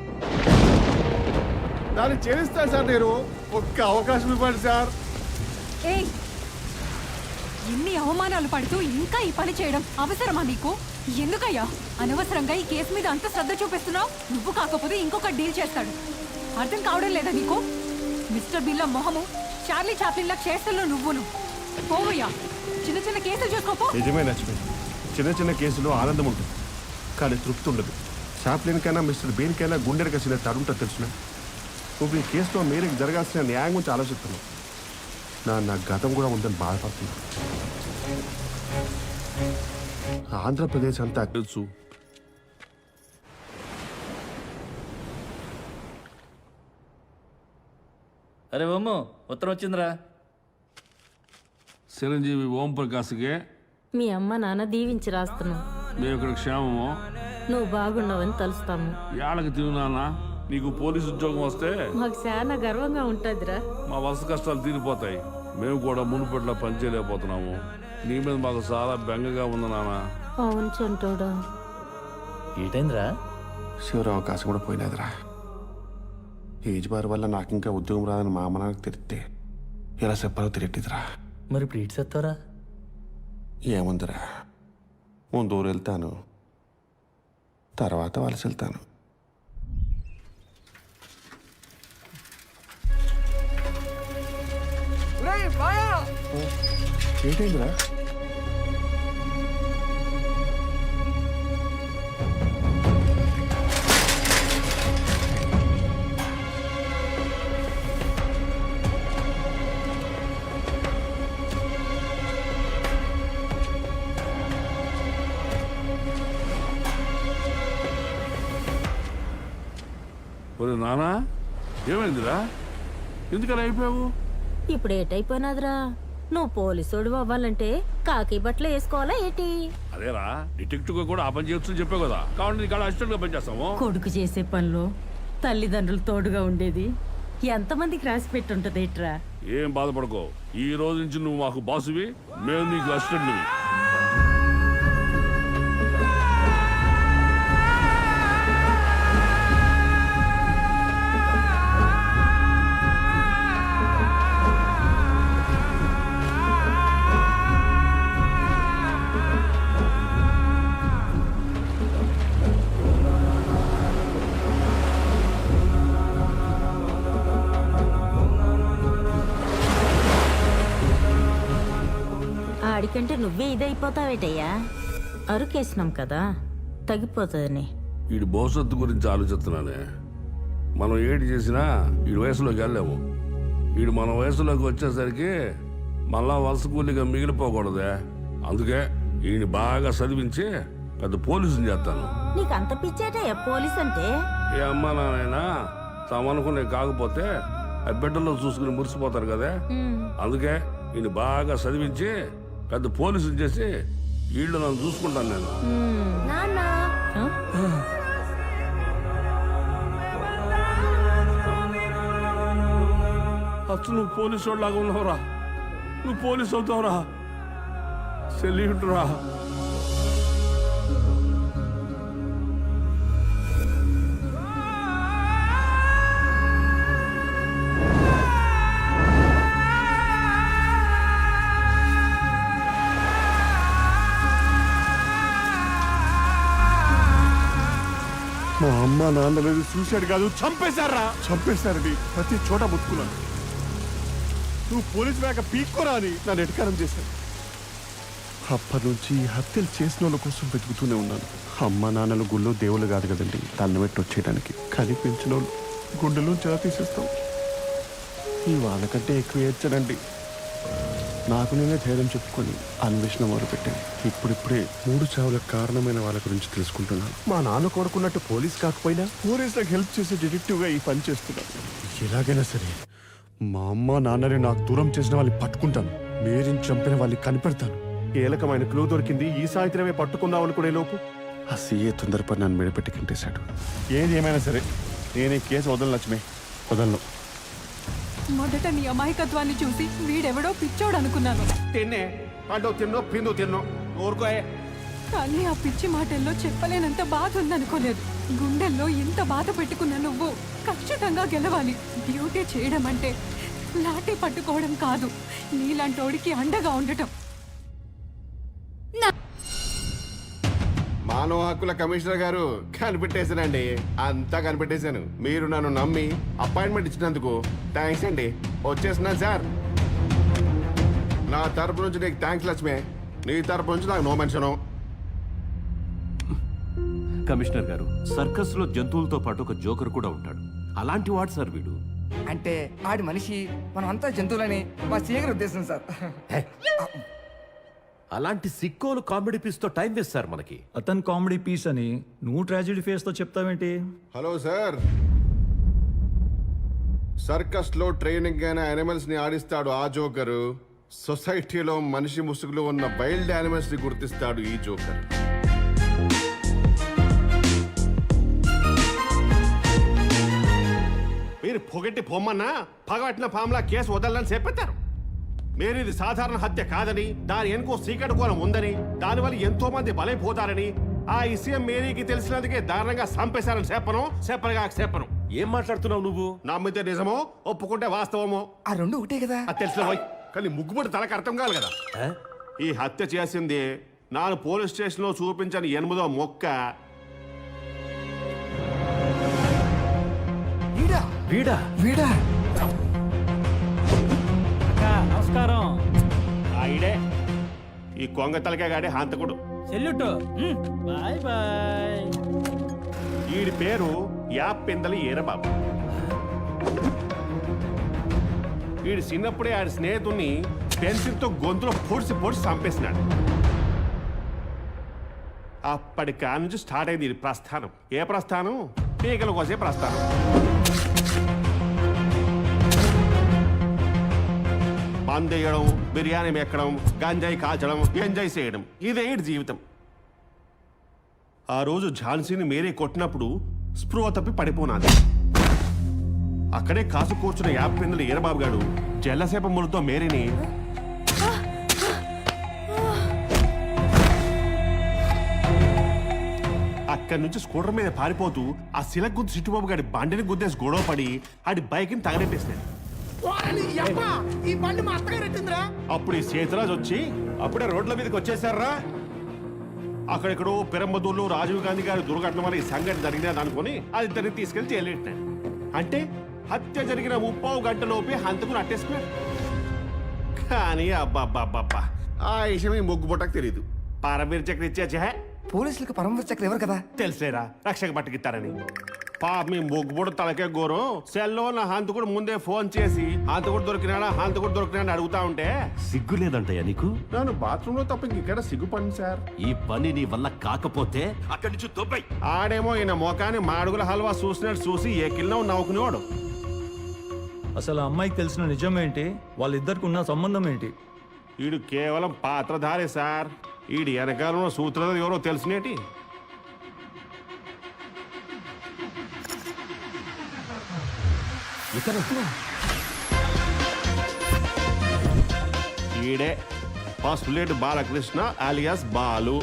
Speaker 12: దాన్ని చేస్తాను సార్. నేను ఒక్క అవకాశం ఇవ్వండి సార్.
Speaker 5: ఏయ్ ఎన్ని అవమానాలు పడుతూ ఇంకా ఈ పని చేయడం అవసరమా నీకు? ఎందుకయ్యా అనవసరంగా ఈ కేసు మీద అంత శ్రద్ధ చూపిస్తున్నావు? నువ్వు కాకపోతే ఇంకొక డీల్ చేస్తాడు. అర్థం కావడం లేదా నీకు? మిస్టర్ బిల్ల మొహము చార్లీ చాప్లిన్ల చేష్టల్లో నువ్వును. పోవయ్యా, చిన్న చిన్న కేసులు చేసుకోపో.
Speaker 12: నిజమే లక్ష్మి, చిన్న చిన్న కేసులో ఆనందం ఉంటుంది కానీ తృప్తి ఉండదు. చాప్లిన్ కైనా మిస్టర్ బీన్ కైనా గుండెలు కసిన తరుంట తెలుసునా? నువ్వు ఈ కేసులో మేరకు జరగాల్సిన న్యాయం గురించి ఆలోచిస్తున్నావు. నా గతం కూడా ఉందని బాధపడుతున్నా. ఆంధ్రప్రదేశ్ అంతా తెలుసు.
Speaker 16: అరే ఓమో, ఉత్తరం వచ్చిందిరా.
Speaker 8: చిరంజీవి ఓం ప్రకాశ్కి
Speaker 15: మీ అమ్మ నాన్న దీవించి రాస్తున్నాం.
Speaker 8: మేము ఇక్కడ క్షేమము.
Speaker 15: నువ్వు బాగున్నావని తలుస్తాము.
Speaker 8: ఏళ్ళకి తిన్నానా? నీకు పోలీసు ఉద్యోగం వస్తే
Speaker 15: మాకు చాలా గర్వంగా ఉంటుందిరా.
Speaker 8: మా వలస కష్టాలు తీరిపోతాయి. మేము కూడా మునుపట్ల పనిచేయలేకపోతున్నాము. నీ మీద మాకు చాలా బెంగగా ఉంది నాన్న.
Speaker 15: అవును చంటోడా.
Speaker 16: ఏటైందిరా?
Speaker 12: చివరి అవకాశం కూడా పోయినదిరా. ఏజ్ బార్ వల్ల నాకు ఇంకా ఉద్యోగం రాదని మా అమ్మ నాకు తెలిస్తే ఎలా చెప్పాలో తెలియట్లేదురా.
Speaker 16: మరి ఇప్పుడు ఇటు సెత్తారా?
Speaker 12: ఏముందిరా, ముందు ఊరు వెళ్తాను, తర్వాత వలస వెళ్తాను. ఏంటైందిరా?
Speaker 8: ఒరే నానా, ఏమైందిరా? ఎందుకలా అయిపోయావు?
Speaker 15: ఇప్పుడు ఏటైపోయినదిరా? నువ్వు పోలీసుడు అవ్వాలంటే కాకి బట్టలు వేసుకోవాలా ఏంటి?
Speaker 8: అదేరా, డిటెక్టివ్ గా కూడా ఆ పని చేయొచ్చు చెప్పావు కదా. కాబట్టి నీకు అసిస్టెంట్ గా పనిచేస్తాము.
Speaker 15: కొడుకు చేసే పనిలో తల్లిదండ్రులు తోడుగా ఉండేది ఎంతమందికి రాసి పెట్టుంటది ఏట్రా?
Speaker 8: ఏం బాధపడుకో, ఈ రోజు నుంచి నువ్వు మాకు బాసువి, మేము నీకు అసిస్టెంట్వి.
Speaker 15: ఆడికంటే నువ్వే ఇదైపోతావేటయ్యా. అరుకేసినాం కదా, తగ్గిపోతుందని.
Speaker 8: వీడి భవిష్యత్తు గురించి ఆలోచిస్తున్నానే. మనం ఏటి చేసినా వీడి వయసులోకి వెళ్ళాము. వీడు మన వయసులోకి వచ్చేసరికి మళ్ళా వలస కూలిగా మిగిలిపోకూడదే. అందుకే వీడిని బాగా చదివించి పెద్ద పోలీసుని చేస్తాను.
Speaker 15: నీకు అంత పిచ్చేటయ్యా పోలీస్ అంటే?
Speaker 8: ఏ అమ్మా నాన్నైనా తామనుకునే కాకపోతే ఆ బిడ్డల్లో చూసుకుని మురిసిపోతారు కదా. అందుకే వీడిని బాగా చదివించి పెద్ద పోలీసుని చేసి వీళ్ళు నన్ను చూసుకుంటాను నేను. అసలు నువ్వు పోలీసు వాళ్ళలాగా ఉన్నావురా. నువ్వు పోలీసు అవుతావురా. సెల్యూట్ రా.
Speaker 12: మా అమ్మ నాన్న మీద సూసైడ్ కాదు, చంపేశారా. చంపేశారని ప్రతి చోట ముట్టుకున్నాను. నువ్వు పోలీసు వేక పీక్కోరా అని నన్ను ఎటకారం చేశాను. అప్పటి నుంచి హత్యలు చేసిన వాళ్ళ కోసం వెతుకుతూనే ఉన్నాను. అమ్మ నాన్నలు గుళ్ళో దేవుళ్ళు కాదు కదండి తన్ను పెట్టి వచ్చేయడానికి. కానీ పెంచిన వాళ్ళు గుండెలో చాలా తీసేస్తాం. ఈ వాళ్ళకంటే ఎక్కువ ఏడ్చానండి. నాకు నేనే ధైర్యం చెప్పుకొని అన్వేషణ మొదలుపెట్టాను. ఇప్పుడిప్పుడే 3 చావులకు కారణమైన వాళ్ళ గురించి తెలుసుకుంటున్నాను. మా నాన్న కోరుకున్నట్టు పోలీస్ కాకపోయినా పోలీసులకు హెల్ప్ చేసే డిటెక్టివ్గా ఈ పని చేస్తున్నాను. ఎలాగైనా సరే మా అమ్మ నాన్నని నాకు దూరం చేసిన వాళ్ళని పట్టుకుంటాను. మేరీని చంపిన వాళ్ళని కనిపెడతాను. కీలకమైన క్లూ దొరికింది. ఈ సాయంత్రమే పట్టుకుందాం అనుకునే లోపు ఆ సీఏ తొందరపడి నన్ను మెడపెట్టి కింటేశాడు. ఏది ఏమైనా సరే నేను ఈ కేసు వదలను లక్ష్మి, వదలను.
Speaker 5: మొదట నీ అమాయకత్వాన్ని చూసి వీడెవడో పిచ్చోడు అనుకున్నాను.
Speaker 12: తిన్నే పండు తిన్నో పిందు తిన్నో ఊరుకోయే.
Speaker 5: కానీ ఆ పిచ్చి మాటల్లో చెప్పలేనంత బాధ ఉందనుకోలేదు. గుండెల్లో ఇంత బాధ పెట్టుకున్న నువ్వు ఖచ్చితంగా గెలవాలి. డ్యూటీ చేయడం అంటే లాఠీ పట్టుకోవడం కాదు, నీలాంటోడికి అండగా ఉండటం.
Speaker 12: మానవ హక్కుల కమిషనర్ గారు కనిపెట్టేశానండి, అంతా కనిపెట్టేశాను. మీరు నన్ను నమ్మి అపాయింట్మెంట్ ఇచ్చినందుకు థ్యాంక్స్ అండి. వచ్చేస్తున్నాను సార్. నా తరపు నుంచి నీకు థ్యాంక్స్ లక్ష్మి, నీ తరపు నుంచి నాకు నో మెన్షను.
Speaker 14: కమిషనర్ గారు, సర్కస్ లో జంతువులతో పాటు ఒక జోకర్ కూడా ఉంటాడు. అలాంటి వాడు సార్ వీడు.
Speaker 10: అంటే ఆడి మనిషి మనం అంతా జంతువులని మా సీగర్ ఉద్దేశం సార్.
Speaker 14: అలాంటి సిక్కోలు కామెడీ పీస్ తో టైం వేస్ట్ సార్ మనకి.
Speaker 16: అతను కామెడీ పీస్ అని నువ్వు ట్రాజెడీ ఫేస్ తో చెప్తావేంటి?
Speaker 12: హలో సార్, సర్కస్ లో ట్రైనింగ్ అయిన యానిమల్స్ ని ఆడిస్తాడు ఆ జోకరు. సొసైటీలో మనిషి ముసుగులో ఉన్న వైల్డ్ యానిమల్స్ ని గుర్తిస్తాడు ఈ జోకర్. మీరు పొగట్టి పొమ్మన్నా పగబట్టిన పాములా కేసు వదలని చెప్పేస్తారు. మీరు ఇది సాధారణ హత్య కాదని, దాని వెనుకో సీక్రెట్ కోణం ఉందని, దానివల్ల ఎంతో మంది బలైపోతారని, ఆ విషయం మేరీకి తెలిసినందుకే దారుణంగా చంపేశారని చెప్పను.
Speaker 14: ఏం మాట్లాడుతున్నావు నువ్వు?
Speaker 12: నమ్మితే నిజమో, ఒప్పుకుంటే వాస్తవమో.
Speaker 10: ఆ రెండు ఒకటే కదా.
Speaker 12: అది తెలిసిన పోయి కానీ ముగ్గుపడి తనకు అర్థం కాదు కదా. ఈ హత్య చేసింది నాను పోలీస్ స్టేషన్ లో చూపించని 8వ మొక్క.
Speaker 14: వీడా?
Speaker 10: వీడా?
Speaker 3: నమస్కారం.
Speaker 12: ఈడే ఈ కొంగ తలకాగాడే హంతకుడు.
Speaker 3: సెల్యూట్. Bye bye.
Speaker 12: వీడి పేరు యాప్పిందలి ఈరబాబు. వీడి చిన్నప్పుడే ఆడి స్నేహితుడిని పెన్సిల్తో గొంతులో పొడిచి చంపేసినాడు. అప్పటి కాడ నుంచి స్టార్ట్ అయింది ఇది ప్రస్థానం. ఏ ప్రస్థానం? పీకల కోసే ప్రస్థానం. పందేయడం, బిర్యానీ మెక్కడం, గంజాయి కాల్చడం, ఎంజాయ్ చేయడం, ఇదే జీవితం. ఆ రోజు ఝాన్సీని మేరీ కొట్టినప్పుడు స్పృహ తప్పి పడిపోనాది. అక్కడే కాసు కూర్చున్న యాప్పిందులు ఈరబాబు గారు జల్లసేప ములతో మేరీని అక్కడి నుంచి స్కూటర్ మీద పారిపోతూ ఆ శిలక్ గుద్దు చిట్టుబాబు గారి బండిని గుద్దేసి గొడవ పడి ఆడి బైక్ని తగలెట్టేసినాడు.
Speaker 10: ఈ బండి మా అత్తగారు ఎట్టిందిరా?
Speaker 12: అప్పుడు ఈ సేతురాజ్ వచ్చి
Speaker 14: అప్పుడే రోడ్ల మీదకి వచ్చేసారా?
Speaker 12: అక్కడెక్కడో పెరంబదూరులో రాజీవ్ గాంధీ గారి దుర్ఘటన వల్ల ఈ సంఘటన జరిగినది అనుకుని అది ఇద్దరిని తీసుకెళ్లి జైలుపెట్టినాడు. అంటే హత్య జరిగిన 30 గంటలోపే హంతకుని అట్టేసుకున్నాడు. కానీ అబ్బాబ్బాబ్బా ఆ విషయం ఈ ముగ్గు బుట్టకు తెలియదు. పరమవీర్ చక్ర ఇచ్చేచ్చే
Speaker 10: పోలీసులకు పరమవీర్ చక్ర ఎవరు కదా
Speaker 12: తెలిసేరా రక్షక పట్టుకిస్తారని. పాప మీ ముగ్గుబుడు తలకే గోరు సెల్లో నా హంతకుడు ముందే ఫోన్ చేసి హంతకుడు దొరికినాడా అడుగుతా ఉంటే
Speaker 14: సిగ్గు లేదంటయ్యా నీకు?
Speaker 12: నన్ను బాత్రూమ్ లో తప్ప ఇక్కడ సిగ్గుపడింది సార్.
Speaker 14: ఈ పని నీ వల్ల కాకపోతే అక్కడి నుంచి దొబ్బై.
Speaker 12: ఆడేమో ఈయన మోకాన్ని మాడుగుల హల్వా చూసినట్టు చూసి ఏ కిల్లో నవ్వుకునేవాడు.
Speaker 16: అసలు ఆ అమ్మాయికి తెలిసిన నిజం ఏంటి? వాళ్ళిద్దరికి ఉన్న సంబంధం ఏంటి?
Speaker 12: వీడు కేవలం పాత్రధారే సార్. వీడి వెనకాలంలో సూత్రధారి ఎవరో తెలిసినేటి. ఈడే పసుపులేటి బాలకృష్ణ అలియాస్ బాలు.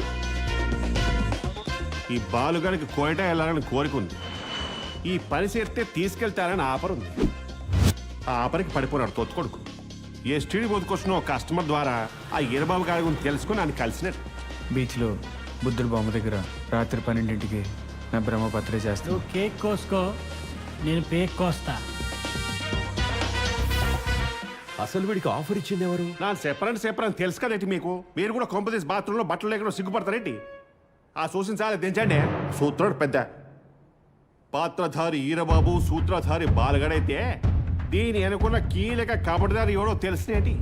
Speaker 12: ఈ బాలుగారికి కోయట వెళ్ళాలని కోరికుంది. ఈ పని చేస్తే తీసుకెళ్తారని ఆఫర్ ఉంది. ఆ ఆఫర్కి పడిపోయినాడు తొత్తుకొడుకు. ఏ స్టీడీ బతుకొచ్చిన ఒక కస్టమర్ ద్వారా ఆ ఈరబాబు గారి గురించి తెలుసుకుని నన్ను కలిసినట్టు.
Speaker 2: బీచ్లో బుద్ధుడు బొమ్మ దగ్గర రాత్రి 12ంటికి నా బ్రహ్మపత్రే చేస్తాను.
Speaker 3: నువ్వు కేక్ కోసుకో, నేను పేక్ కోస్తా.
Speaker 14: అసలు వీడికి ఆఫర్ ఇచ్చింది ఎవరు?
Speaker 12: నా సెపరేట్ తెలుసు కదేంటి మీకు? మీరు కూడా కొంపదీసి బాత్రూంలో బట్టలు లేకుండా సిగ్గుపడతారేంటి? ఆ సూచించాలి దించండి. సూత్రుడు పెద్ద పాత్రధారి ఈరబాబు, సూత్రధారి బాలగడైతే దీని అనుకున్న కీలక కబడ్దారి ఎవడో తెలిసినేటి.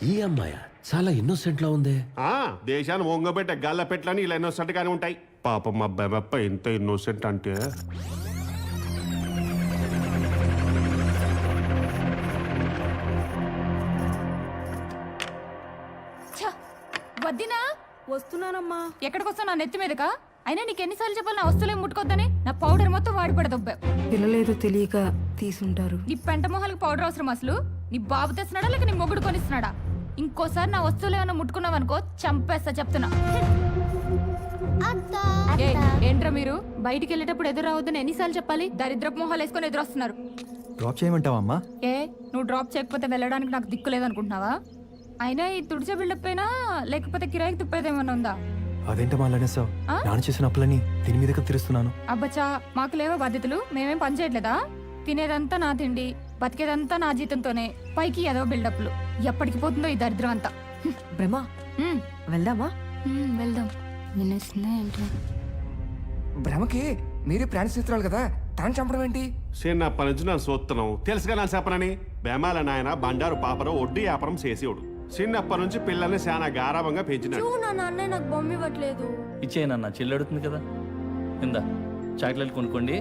Speaker 14: ఈ అమ్మాయ చాలా ఇన్నోసెంట్ లా ఉంది.
Speaker 12: దేశాన్ని ఒంగబెట్టే గల్ల పెట్లని ఇలా ఇన్నోసెంట్ గానే ఉంటాయి. పాపం మా బెమప్ప ఎంత ఇన్నోసెంట్ అంటే
Speaker 4: వద్దినా
Speaker 15: వస్తున్నానమ్మా.
Speaker 4: ఎక్కడికి వస్తావు? నా నెత్తి మీదకా? అయినా నీకు ఎన్నిసార్లు చెప్పాలి నా వస్తువులేం ముట్టుకోద్దని? నా పౌడర్ మొత్తం వాడిపడ దొబ్బా.
Speaker 15: పిల్లలేదో తెలియక తీసుంటారు.
Speaker 4: నీ పెంట మొహాలకు పౌడర్ అవసరం అసలు? నీ బాబు తెస్తున్నాడా లేక నీ మొగుడు కొనిస్తున్నాడా? ఇంకోసారి నా వస్తువులు ఏమైనా ముట్టుకున్నావు అనుకో చంపేస్తా చెప్తున్నా. ఏయ్, ఏంట్రా మీరు బయటికి వెళ్ళేటప్పుడు ఎదురు రావద్దని ఎన్నిసార్లు చెప్పాలి? దరిద్రపు మొహాలు వేసుకొని ఎదురొస్తున్నారు.
Speaker 16: డ్రాప్ చేయమంటావమ్మా?
Speaker 4: ఏ నువ్వు డ్రాప్ చేయకపోతే వెళ్ళడానికి నాకు దిక్కు లేదనుకుంటున్నావా? అయినా ఈ తుడిచే బిల్డప్ అయినా లేకపోతే కిరాయికి తుప్పేదేమన్నా ఉందా?
Speaker 16: అదేంట మాట్లాడేసావు? నాన్న చేసిన అప్పులని దీని మీదకి తీరుస్తున్నాను.
Speaker 4: అబ్బచ్చా, మాకు లేవా బాధ్యతలు? మేమేం పని చేయట్లేదా? తినేదంతా నా తిండి, బతికేదంతా నా జీతంతోనే, పైకి ఏదో బిల్డప్లు. ఎప్పటికి పోతుందో ఈ దరిద్రం అంతా.
Speaker 13: బ్రహ్మ వెళ్దామా?
Speaker 4: వెళ్దాం. వినేసిందా ఏంటో?
Speaker 10: భ్రమకి మీరే ప్రాణ చిత్రాలు కదా, తాను చంపడం ఏంటి?
Speaker 12: చిన్నప్పటి నుంచి నన్ను చూస్తున్నావు తెలుసుగా నా చెప్పనని. బేమాల నాయన బండారు పాపరం వడ్డీ వ్యాపారం చేసేవాడు. చిన్నప్పటి నుంచి పిల్లల్ని చాలా గారాభంగా పెంచినాడు.
Speaker 6: నా నాన్న నాకు బొమ్మ ఇవ్వట్లేదు.
Speaker 16: ఇచ్చేయనన్నా, చెల్లెడుతుంది కదా. ఇందా చాక్లెట్ కొనుక్కోండి.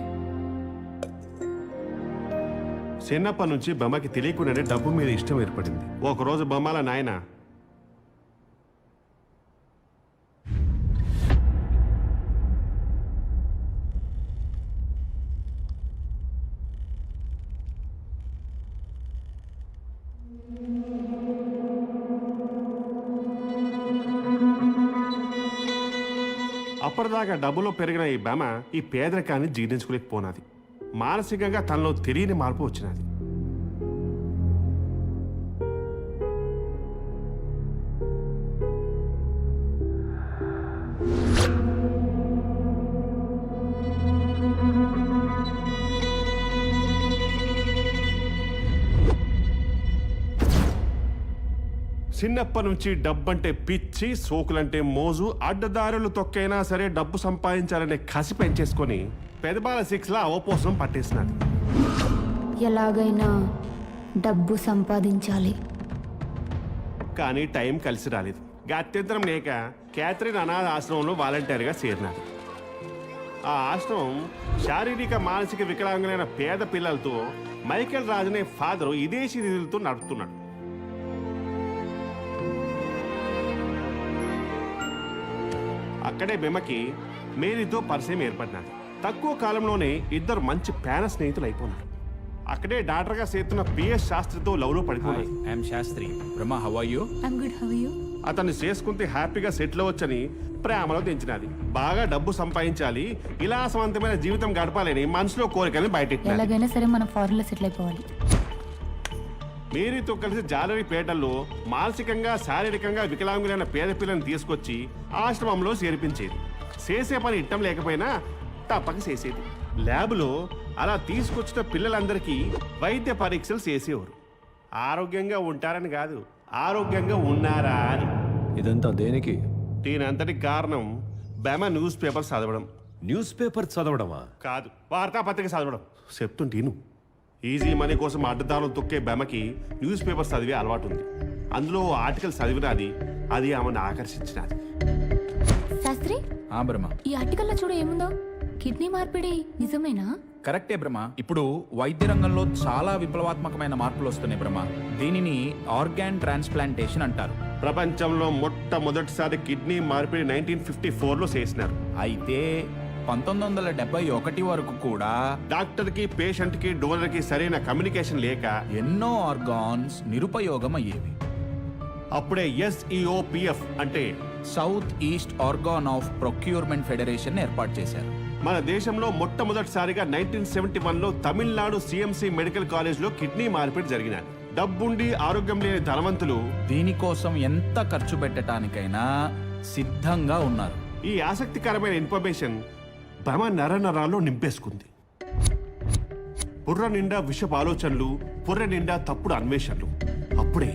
Speaker 12: చిన్నప్పటి నుంచి బొమ్మకి తెలియకుండానే డబ్బు మీద ఇష్టం ఏర్పడింది. ఒకరోజు బొమ్మల నాయన అప్పటిదాకా డబ్బులో పెరిగిన ఈ బెమ ఈ పేదరికాన్ని జీర్ణించుకోలేకపోనాది. మానసికంగా తనలో తెలియని మార్పు వచ్చినది. చిన్నప్పటి నుంచి డబ్బంటే పిచ్చి, సోకులంటే మోజు, అడ్డదారులు తొక్కైనా సరే డబ్బు సంపాదించాలనే కసి పెంచేసుకొని పెదబాల 6లా అవపోసనం పట్టేసినది.
Speaker 4: ఎలాగైనా డబ్బు సంపాదించాలి.
Speaker 12: కానీ టైం కలిసి రాలేదు. గత్యంతరం లేక క్యాథరిన్ అనాథ ఆశ్రమంలో వాలంటీర్గా చేరినాడు. ఆ ఆశ్రమం శారీరక మానసిక వికలాంగులైన పేద పిల్లలతో మైకేల్ రాజ్ అనే ఫాదరు విదేశీ నిధులతో నడుపుతున్నాడు. అక్కడే బెమకి మేరీతో పరిచయం ఏర్పడినది. తక్కువ కాలంలోనే ఇద్దరు మంచి పేన స్నేహితులు అయిపోయినారు. అక్కడే డాక్టర్గా చేస్తున్న పిఎస్ శాస్త్రితో లవ్లో పడిపోయాడు.
Speaker 16: Shastri. Brahma, how are you?
Speaker 4: I'm good, how are you?
Speaker 12: అతన్ని చేసుకుంటే హ్యాపీగా సెటిల్ అవ్వచ్చని ప్రేమలో దించినది. బాగా డబ్బు సంపాదించాలి, విలాసవంతమైన జీవితం గడపాలని మనసులో కోరికల్ని బయటెట్టినది.
Speaker 4: ఎలాగైనా సరే మనం ఫారెన్ లో సెటిల్ అయిపోవాలి.
Speaker 12: మేరీతో కలిసి జాలరీపేటల్లో మానసికంగా శారీరకంగా వికలాంగులైన పేద పిల్లల్ని తీసుకొచ్చి ఆశ్రమంలో చేర్పించేది. చేసే పని ఇట్టం లేకపోయినా తప్పక చేసేది. ల్యాబ్లో అలా తీసుకొచ్చిన పిల్లలందరికీ వైద్య పరీక్షలు చేసేవారు. ఆరోగ్యంగా ఉంటారని కాదు, ఆరోగ్యంగా ఉన్నారా అని.
Speaker 16: ఇదంతా దేనికి?
Speaker 12: దీనంతటి కారణం బెమ న్యూస్ పేపర్ చదవడం.
Speaker 9: న్యూస్ పేపర్ చదవడమా?
Speaker 12: కాదు, వార్తాపత్రిక చదవడం. చెప్తుంటేను. ఈజీ మనీ కోసం అడ్డదారులు తొక్కే బెమకి న్యూస్ పేపర్ చదివే అలవాటు ఉంది. అందులో ఆర్టికల్ చదివినది, అది ఆమెను ఆకర్షించినది.
Speaker 4: శాస్త్రి,
Speaker 16: బ్రహ్మ,
Speaker 4: ఈ ఆర్టికల్లో చూడ ఏముందో? కిడ్నీ మార్పిడి నిజమేనా?
Speaker 16: కరెక్టే బ్రహ్మ. ఇప్పుడు వైద్య రంగంలో చాలా విప్లవాత్మకమైన మార్పులు వస్తున్నాయి బ్రహ్మ. దీనిని ఆర్గాన్ ట్రాన్స్ప్లాంటేషన్ అంటారు.
Speaker 12: ప్రపంచంలో మొట్టమొదటిసారి కిడ్నీ మార్పిడి 1954లో చేసినారు.
Speaker 16: అయితే 1971 వరకు కూడా
Speaker 12: డాక్టర్ కి పేషెంట్ కి డోనర్ కి సరైన కమ్యూనికేషన్ లేక
Speaker 16: ఎన్నో ఆర్గాన్స్ నిరుపయోగం అయ్యేవి.
Speaker 12: అప్పుడే SEOPF అంటే
Speaker 16: south east organ of procurement federation ఏర్పాటు చేశారు.
Speaker 12: మన దేశంలో మొట్టమొదటిసారిగా 1971లో తమిళనాడు CMC మెడికల్ కాలేజ్లో కిడ్నీ మార్పిడి జరిగినది. డబ్బుండి ఆరోగ్యం లేని ధనవంతులు
Speaker 16: దీనికోసం ఎంత ఖర్చు పెట్టడానికైనా సిద్ధంగా ఉన్నారు.
Speaker 12: ఈ ఆసక్తికరమైన ఇన్ఫర్మేషన్ భ్రమ నరనరాల్లో నింపేసుకుంది. బుర్ర నిండా విషపు ఆలోచనలు, బుర్ర నిండా తప్పుడు అన్వేషణలు. అప్పుడే,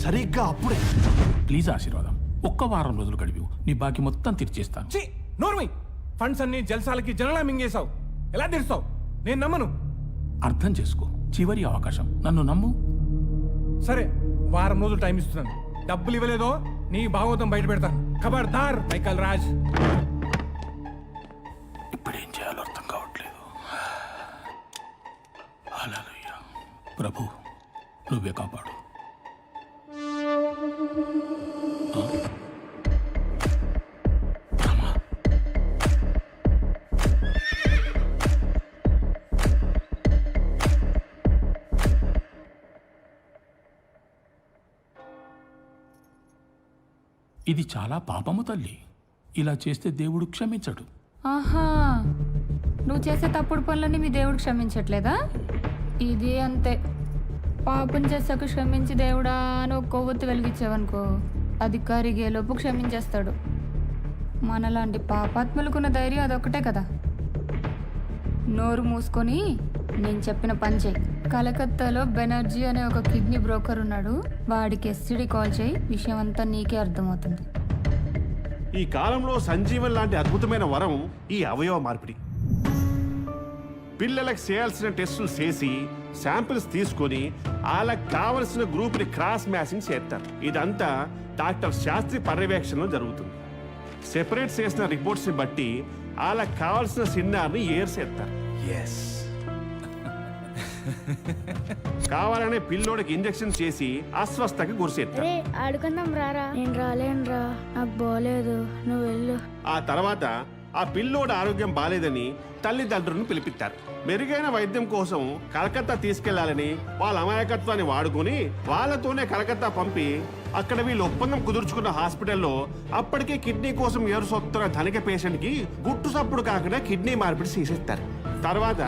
Speaker 12: సరిగ్గా అప్పుడే,
Speaker 3: ప్లీజ్ ఆశీర్వాదం, ఒక్క వారం రోజులు గడిపి నీ బాకీ మొత్తం తీర్చేస్తాను. నోర్మి, ఫండ్స్ అన్ని జల్సాలకి జనలా మింగేశావు. ఎలా తీరుస్తావు? నేను నమ్మను. అర్థం చేసుకో, చివరి అవకాశం, నన్ను నమ్ము. సరే, వారం రోజులు టైం ఇస్తున్నాను. డబ్బులు ఇవ్వలేదో నీ భాగవతం బయట పెడతాను. ఖబర్దార్ మైకల్ రాజ్. ఇప్పుడేం చేయాలో అర్థం కావట్లేదు. హల్లెలూయా. ప్రభు, నువ్వే కాపాడు. ఇది చాలా పాపము తల్లి. ఇలా చేస్తే దేవుడు క్షమించడు.
Speaker 4: ఆహా, నువ్వు చేసే తప్పుడు పనులన్నీ మీ దేవుడు క్షమించట్లేదా? ఇది అంతే. పాపం చేసాక క్షమించి దేవుడా అని ఒక కొవ్వొత్తి వెలిగించావనుకో, అది కరిగేలోపు క్షమించేస్తాడు. మనలాంటి పాపాత్ములకున్న ధైర్యం అదొక్కటే కదా. నోరు మూసుకొని నేను చెప్పిన పని చేయి. కలకత్తాలో బెనర్జీ అనే ఒక కిడ్నీ బ్రోకర్ ఉన్నాడు, వాడికి ఎస్టీడీ కాల్ చేయి, విషయం అంతా నీకే అర్థమవుతుంది.
Speaker 12: ఈ కాలంలో సంజీవన్ లాంటి అద్భుతమైన వరం ఈ అవయవ మార్పిడి. పిల్లలకు చేయాల్సిన టెస్టులు చేసి శాంపిల్స్ తీసుకొని వాళ్ళకి కావలసిన గ్రూప్ని క్రాస్ మ్యాచింగ్ చేస్తారు. ఇదంతా డాక్టర్ శాస్త్రి పర్యవేక్షణలో జరుగుతుంది. సెపరేట్ చేసిన రిపోర్ట్స్ని బట్టి వాళ్ళకి కావాల్సిన సిన్నార్ని ఏర్చేస్తారు. కావాలనే పిల్లోడికి ఇంజెక్షన్ చేసి అస్వస్థకి గురిసేస్తారు.
Speaker 6: ఆడుకుందాం రారా. నేను రాలేనురా, నాకు బాగోలేదు, నువ్వు వెళ్ళు.
Speaker 12: ఆ తర్వాత ఆ పిల్లోడి ఆరోగ్యం బాలేదని తల్లిదండ్రులను పిలిపిస్తారు. మెరుగైన వైద్యం కోసం కలకత్తా తీసుకెళ్లాలని వాళ్ళ అమాయకత్వాన్ని వాడుకొని వాళ్ళతోనే కలకత్తా పంపి అక్కడ వీళ్ళు ఒప్పందం కుదుర్చుకున్న హాస్పిటల్లో అప్పటికే కిడ్నీ కోసం ఏరుసొత్తున్న ధనిక పేషెంట్కి గుట్టు సప్పుడు కాకుండా కిడ్నీ మార్పిడి చేసేస్తారు. తర్వాత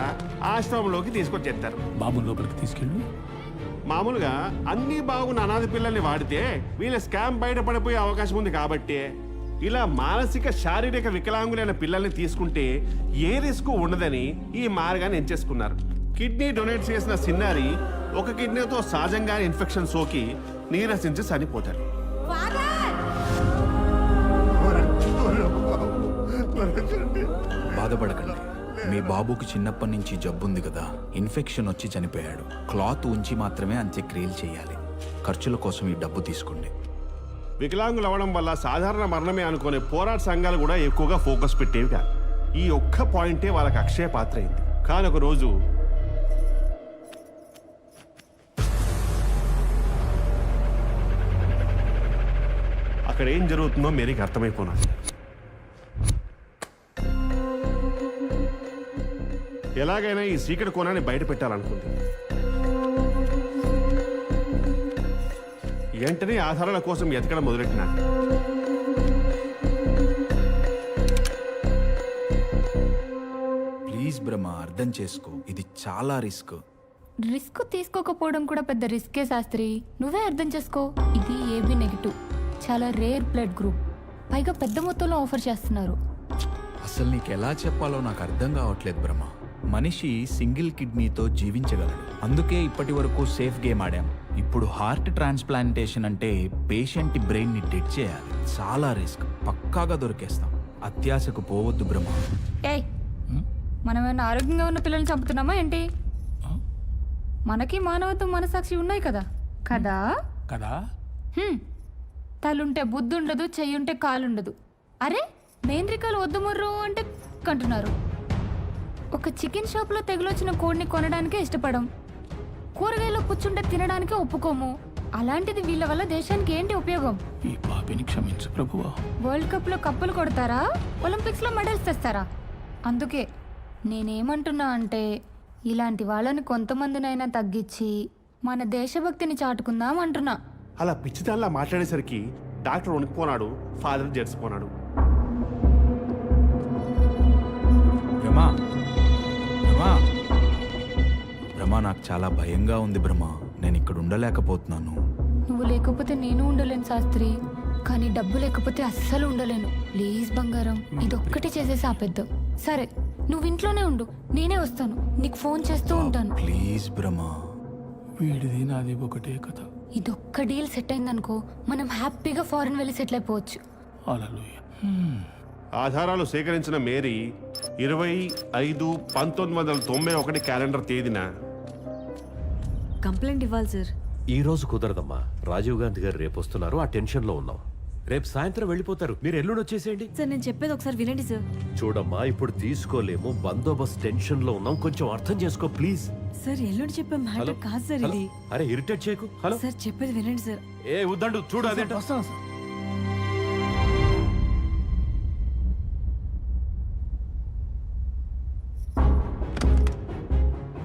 Speaker 12: ఆశ్రమంలోకి తీసుకొచ్చేస్తారు.
Speaker 3: బాబు లోపలికి తీసుకెళ్ళు.
Speaker 12: మామూలుగా అన్ని బాగున్న అనాథ పిల్లల్ని వాడితే వీళ్ళ స్కామ్ బయటపడిపోయే అవకాశం ఉంది కాబట్టి ఇలా మానసిక శారీరక వికలాంగులైన పిల్లల్ని తీసుకుంటే ఏ రిస్క్ ఉండదని ఈ మార్గాన్ని ఎంచేసుకున్నారు. కిడ్నీ డొనేట్ చేసిన సిన్నారి ఒక కిడ్నీతో సహజంగా ఇన్ఫెక్షన్ సోకి నీరసించి చనిపోతారు.
Speaker 16: బాధపడకండి, మీ బాబుకి చిన్నప్పటి నుంచి జబ్బుంది కదా, ఇన్ఫెక్షన్ వచ్చి చనిపోయాడు. క్లాత్ ఉంచి మాత్రమే అంత్యక్రియలు చేయాలి. ఖర్చుల కోసం ఈ డబ్బు తీసుకోండి.
Speaker 12: వికలాంగులు అవ్వడం వల్ల సాధారణ మరణమే అనుకునే పోరాట సంఘాలు కూడా ఎక్కువగా ఫోకస్ పెట్టేవి కాదు. ఈ ఒక్క పాయింటే వాళ్ళకి అక్షయ పాత్ర అయింది. కానీ ఒక రోజు అక్కడ ఏం జరుగుతుందో మేరీకి అర్థమైపోయినాడు. ఎలాగైనా ఈ సీక్రెట్ కోణాన్ని బయట పెట్టాలనుకుంది. వెంటనే ఆధారాల కోసం ఎతకడం మొదలెట్టినాడు.
Speaker 16: ప్లీజ్ బ్రహ్మ, అర్థం చేసుకో, ఇది చాలా రిస్క్.
Speaker 4: రిస్క్ తీసుకోకపోవడం కూడా పెద్ద రిస్కే శాస్త్రి, నువ్వే అర్థం చేసుకో. ఇది ఏబి నెగిటివ్, చాలా రేర్ బ్లడ్ గ్రూప్, పైగా పెద్ద మొత్తంలో ఆఫర్ చేస్తున్నారు.
Speaker 16: అసలు నీకు ఎలా చెప్పాలో నాకు అర్థం కావట్లేదు బ్రహ్మ. మనిషి సింగిల్ కిడ్నీతో జీవించగలడు, అందుకే ఇప్పటి వరకు సేఫ్ గేమ్ ఆడాం. ఇప్పుడు హార్ట్ ట్రాన్స్ప్లాంటేషన్ అంటే పేషెంట్ బ్రెయిన్ ని డెడ్ చేయాలి, చాలా రిస్క్. పక్కాగా దొరికేస్తాం. అత్యాశకు పోవద్దు బ్రహ్మ.
Speaker 4: ఏయ్, మనమేమైనా ఆరోగ్యంగా ఉన్న పిల్లల్ని చంపుతున్నామా ఏంటి? మనకి మానవత్వం మనసాక్షి ఉన్నాయి కదా కదా
Speaker 3: కదా.
Speaker 4: తలుంటే బుద్ధి ఉండదు, చెయ్యుంటే కాలుండదు. అరే మేంద్రికాలు వద్దు ముర్రు అంటే కంటున్నారు. ఒక చికెన్ షాప్లో తెగులొచ్చిన కోడిని కొనడానికే ఇష్టపడం, కూరగాయలో కూర్చుంటే తినడానికే ఒప్పుకోము. అలాంటిది వీళ్ళ వల్ల దేశానికి ఏంటి ఉపయోగం?
Speaker 3: ఈ పాపిని క్షమించు ప్రభువా.
Speaker 4: వరల్డ్ కప్లో కప్పులు కొడతారా, ఒలింపిక్స్లో మెడల్స్ తెస్తారా? అందుకే నేనేమంటున్నా అంటే ఇలాంటి వాళ్ళని కొంతమందినైనా తగ్గించి మన దేశభక్తిని చాటుకుందాం అంటున్నా.
Speaker 12: అలా పిచ్చిదాల్లా మాట్లాడేసరికి డాక్టర్ వణికిపోనాడు, ఫాదర్ జడిసిపోనాడు.
Speaker 16: బ్రహ్మ, బ్రహ్మ, బ్రహ్మ, నాకు చాలా భయంగా ఉంది బ్రహ్మ. నేను ఇక్కడ ఉండలేకపోతున్నాను.
Speaker 4: నువ్వు లేకపోతే నేను ఉండలేను శాస్త్రి, కానీ డబ్బు లేకపోతే అస్సలు ఉండలేను. ప్లీజ్ బంగారం, ఇదొక్కటి చేసేసి ఆపేద్దాం. సరే, నువ్వు ఇంట్లోనే ఉండు, నేనే వస్తాను, నీకు ఫోన్ చేస్తూ ఉంటాను.
Speaker 16: ప్లీజ్ బ్రహ్మ.
Speaker 3: వీడిది నాది ఒకటే కథ.
Speaker 4: ఇదొక్క డీల్ సెట్ అయిందనుకో, మనం హ్యాపీగా ఫారెన్ వెళ్ళి సెటిల్ అయిపోవచ్చు.
Speaker 3: హల్లెలూయా.
Speaker 12: ఆధారాలు సేకరించిన మేరీ 25/5/1991 క్యాలెండర్ తేదీన
Speaker 13: కంప్లైంట్ ఇవ్వాలి సార్.
Speaker 9: ఈ రోజు కుదరదమ్మా, రాజీవ్ గాంధీ గారు రేపు వస్తున్నారు, ఆ టెన్షన్ లో ఉన్నాం. రేపు సాయంత్రం వెళ్ళిపోతారు, మీరు ఎల్లుండి వచ్చేసేయండి.
Speaker 13: సార్ నేను చెప్పేది ఒకసారి వినండి సార్.
Speaker 9: చూడమ్మా, ఇప్పుడు తీసుకోలేము, బందోబస్తు టెన్షన్ లో ఉన్నాం, కొంచెం అర్థం చేసుకో ప్లీజ్.
Speaker 13: సార్ ఎల్లుండి చెప్పే మ్యాటర్ కాదు సార్ ఇది.
Speaker 9: అరే ఇరిటేట్ చేయకు. హలో
Speaker 13: సార్ చెప్పేది వినండి సార్.
Speaker 9: ఏ వద్దండు, చూడు అదేంటో.
Speaker 2: వస్తాను సార్.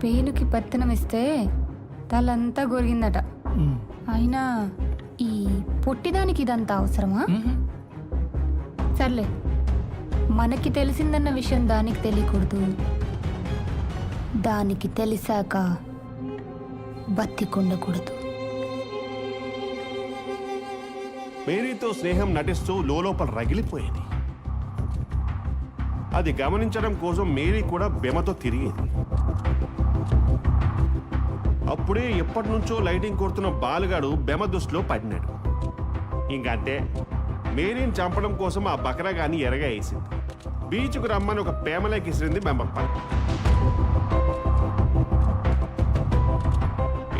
Speaker 4: పేనుకి పత్తనం ఇస్తే తలంతా గొరిగిందట. అయినా ఈ పొట్టిదానికి ఇదంతా అవసరమా? సర్లే, మనకి తెలిసిందన్న విషయం దానికి తెలియకూడదు. దానికి తెలిసాక బతికుండకూడదు.
Speaker 12: మేరీతో స్నేహం నటిస్తూ లోపల రగిలిపోయేది. అది గమనించడం కోసం మేరీ కూడా బెమతో తిరిగేది. అప్పుడే ఎప్పటి నుంచో లైటింగ్ కొడుతున్న బాలుగాడు బెమ దృష్టిలో పడినాడు. ఇంకంతే, మేరీని చంపడం కోసం ఆ బకరాగాన్ని ఎరగా వేసింది. బీచ్కు రమ్మని ఒక పేమలేకి ఇసిరింది బెమ్మప్ప.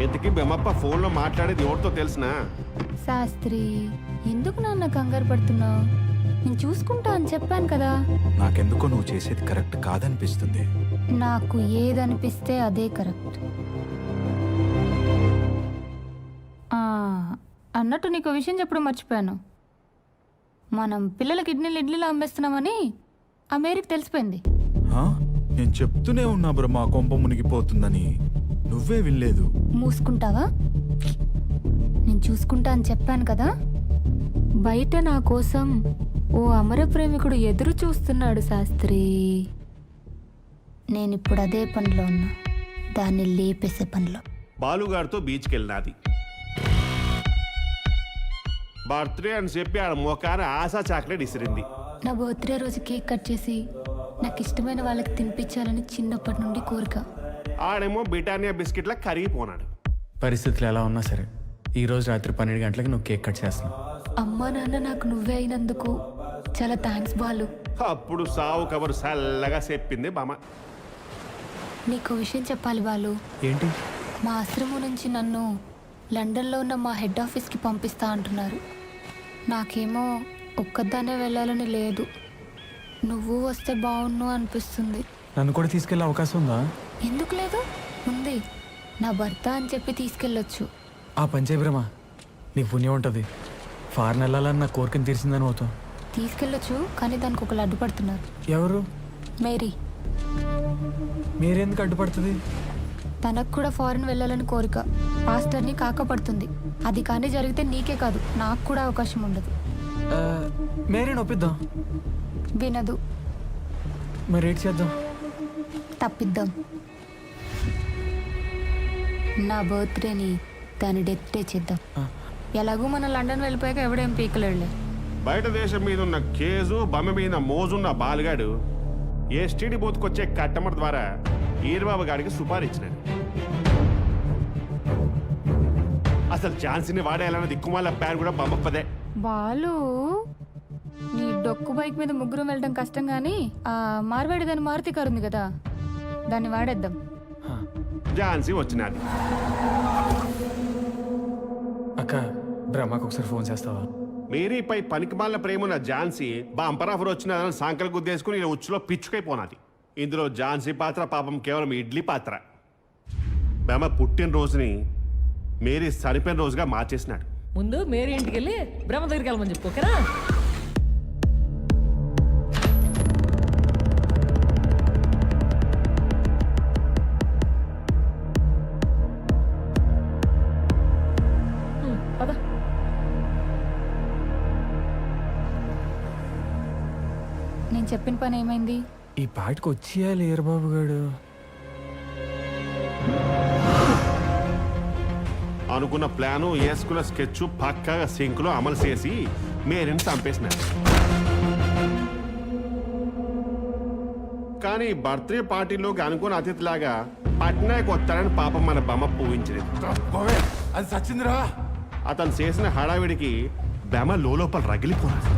Speaker 12: ఇంతకీ బెమ్మప్ప ఫోన్లో మాట్లాడేది ఎవరితో తెలిసినా?
Speaker 4: శాస్త్రి, ఎందుకు నాన్న కంగారు పడుతున్నావు? నేను చూసుకుంటా అని చెప్పాను కదా.
Speaker 16: నాకెందుకో నువ్వు చేసేది కరెక్ట్ కాదనిపిస్తుంది.
Speaker 4: నాకు ఏదనిపిస్తే అదే కరెక్ట్. అన్నట్టు నీకు విషయం చెప్పడం మర్చిపోయాను. మనం పిల్లల కిడ్నీలు ఇడ్లీలో అమ్మేస్తున్నామని ఆ మేరీకి తెలిసిపోయింది.
Speaker 16: నేను చెప్తూనే ఉన్నా బ్రహ్మ, కొంప మునిగిపోతుందని. నువ్వే వినలేదు.
Speaker 4: మూసుకుంటావా? నేను చూసుకుంటా అని చెప్పాను కదా. బయట నా కోసం ఓ అమర ప్రేమికుడు ఎదురు చూస్తున్నాడు శాస్త్రి. నేనిప్పుడు అదే పనిలో ఉన్నా, దాన్ని లేపేసే పనిలో.
Speaker 12: బాలుగారితో బీచ్కి వెళ్ళినది. బర్త్డే అని చెప్పి ఆడ మోకాన ఆశా చాక్లెట్ ఇసిరింది.
Speaker 4: నా బర్త్డే రోజు కేక్ కట్ చేసి నాకు ఇష్టమైన వాళ్ళకి తినిపించాలని చిన్నప్పటి నుండి కోరిక.
Speaker 12: ఆడేమో బ్రిటానియా బిస్కెట్ల కరిగిపోనాడు.
Speaker 2: పరిస్థితులు ఎలా ఉన్నా సరే ఈ రోజు రాత్రి 12 గంటలకు నువ్వు కేక్ కట్ చేస్తున్నావు.
Speaker 4: అమ్మా నాన్న నాకు నువ్వే అయినందుకు చాలా థ్యాంక్స్ బాలు.
Speaker 12: అప్పుడు సావు కబరు చల్లగా చెప్పింది బామ్మ.
Speaker 4: నీకు విషయం చెప్పాలి బాలు.
Speaker 2: ఏంటి?
Speaker 4: మా ఆశ్రమం నుంచి నన్ను లండన్లో ఉన్న మా హెడ్ ఆఫీస్కి పంపిస్తా అంటున్నారు. నాకేమో ఒక్కదానే వెళ్ళాలని లేదు. నువ్వు వస్తే బాగున్ను అనిపిస్తుంది.
Speaker 2: నన్ను కూడా తీసుకెళ్ళే అవకాశం ఉందా?
Speaker 4: ఎందుకు లేదు, ఉంది. నా భర్త అని చెప్పి తీసుకెళ్ళొచ్చు.
Speaker 2: ఆ పంచే బ్రహ్మ, నీకు పుణ్యం ఉంటుంది. ఫారెన్ వెళ్ళాలని నా కోరికను తీర్చిందని అవుతావు.
Speaker 4: తీసుకెళ్ళొచ్చు, కానీ దానికి ఒకళ్ళు అడ్డుపడుతున్నారు.
Speaker 2: ఎవరు?
Speaker 4: మేరీ.
Speaker 2: మీరెందుకు అడ్డుపడుతుంది?
Speaker 4: తనకు కూడా ఫారెన్ వెళ్ళాలని కోరిక. పాస్టర్ని కాకపడుతుంది. అది కానీ జరిగితే నీకే కాదు, నాకు కూడా అవకాశం ఉండదు.
Speaker 2: మేరీని ఒప్పిద్దాం.
Speaker 4: వినదు.
Speaker 2: మరి ఏం చేద్దాం?
Speaker 4: తప్పిద్దాం. నా బర్త్డేని దాని డెత్ డే చేద్దాం. ఎలాగూ మనం లండన్ వెళ్ళిపోయాక ఎవడేం పీకలేడులే.
Speaker 12: బయట దేశం మీద ఉన్న కేజు బొమ్మ మీద మోజున్న బాలుగాడు ఎస్టీడీ బూత్కి వచ్చే కట్టమర్ ద్వారా ఈరబాబు గారికి సుపారిచ్చినాడు. అసలు ఛాన్సీని వాడేయాలన్న దిక్కుమాల ప్యాన్ కూడా బొమ్మప్పదే.
Speaker 4: బాలు, నీ డొక్కు బైక్ మీద ముగ్గురు వెళ్ళడం కష్టం, కానీ ఆ మార్వాడి దాని మారుతి కారు ఉంది కదా, దాన్ని వాడేద్దాం.
Speaker 12: ఝాన్సీ వచ్చినది.
Speaker 2: అక్క, బ్రహ్మకు ఒకసారి ఫోన్ చేస్తావా?
Speaker 12: మేరీపై పనికిమాల ప్రేమున్న ఝాన్సీ బంపర్ ఆఫర్ వచ్చినదని సాంకలు గుద్దేసుకుని ఇలా ఉచ్చులో పిచ్చుకైపోనాది. ఇందులో ఝాన్సీ పాత్ర పాపం కేవలం ఇడ్లీ పాత్ర. బెమ పుట్టినరోజుని మేరీ చనిపోయిన రోజుగా మార్చేసినాడు.
Speaker 13: ముందు మేరీ ఇంటికి వెళ్ళి బ్రహ్మ దగ్గరికి వెళ్ళమని చెప్పుకోకరా.
Speaker 4: నేను చెప్పిన పని ఏమైంది?
Speaker 2: ఈ పాటికి వచ్చేయాలి ఈరబాబు గారు.
Speaker 12: అనుకున్న ప్లాను, వేసుకున్న స్కెచ్ పక్కాగా సింక్లో అమలు చేసి మేరీని చంపేసినాడు. కానీ బర్త్డే పార్టీలోకి అనుకున్న అతిథిలాగా పట్నాయక్ వస్తాడని పాపం మన బొమ్మ పూవించింది.
Speaker 1: అది సచ్చిందిరా.
Speaker 12: అతను చేసిన హడావిడికి బెమ లోపల రగిలిపోయాడు.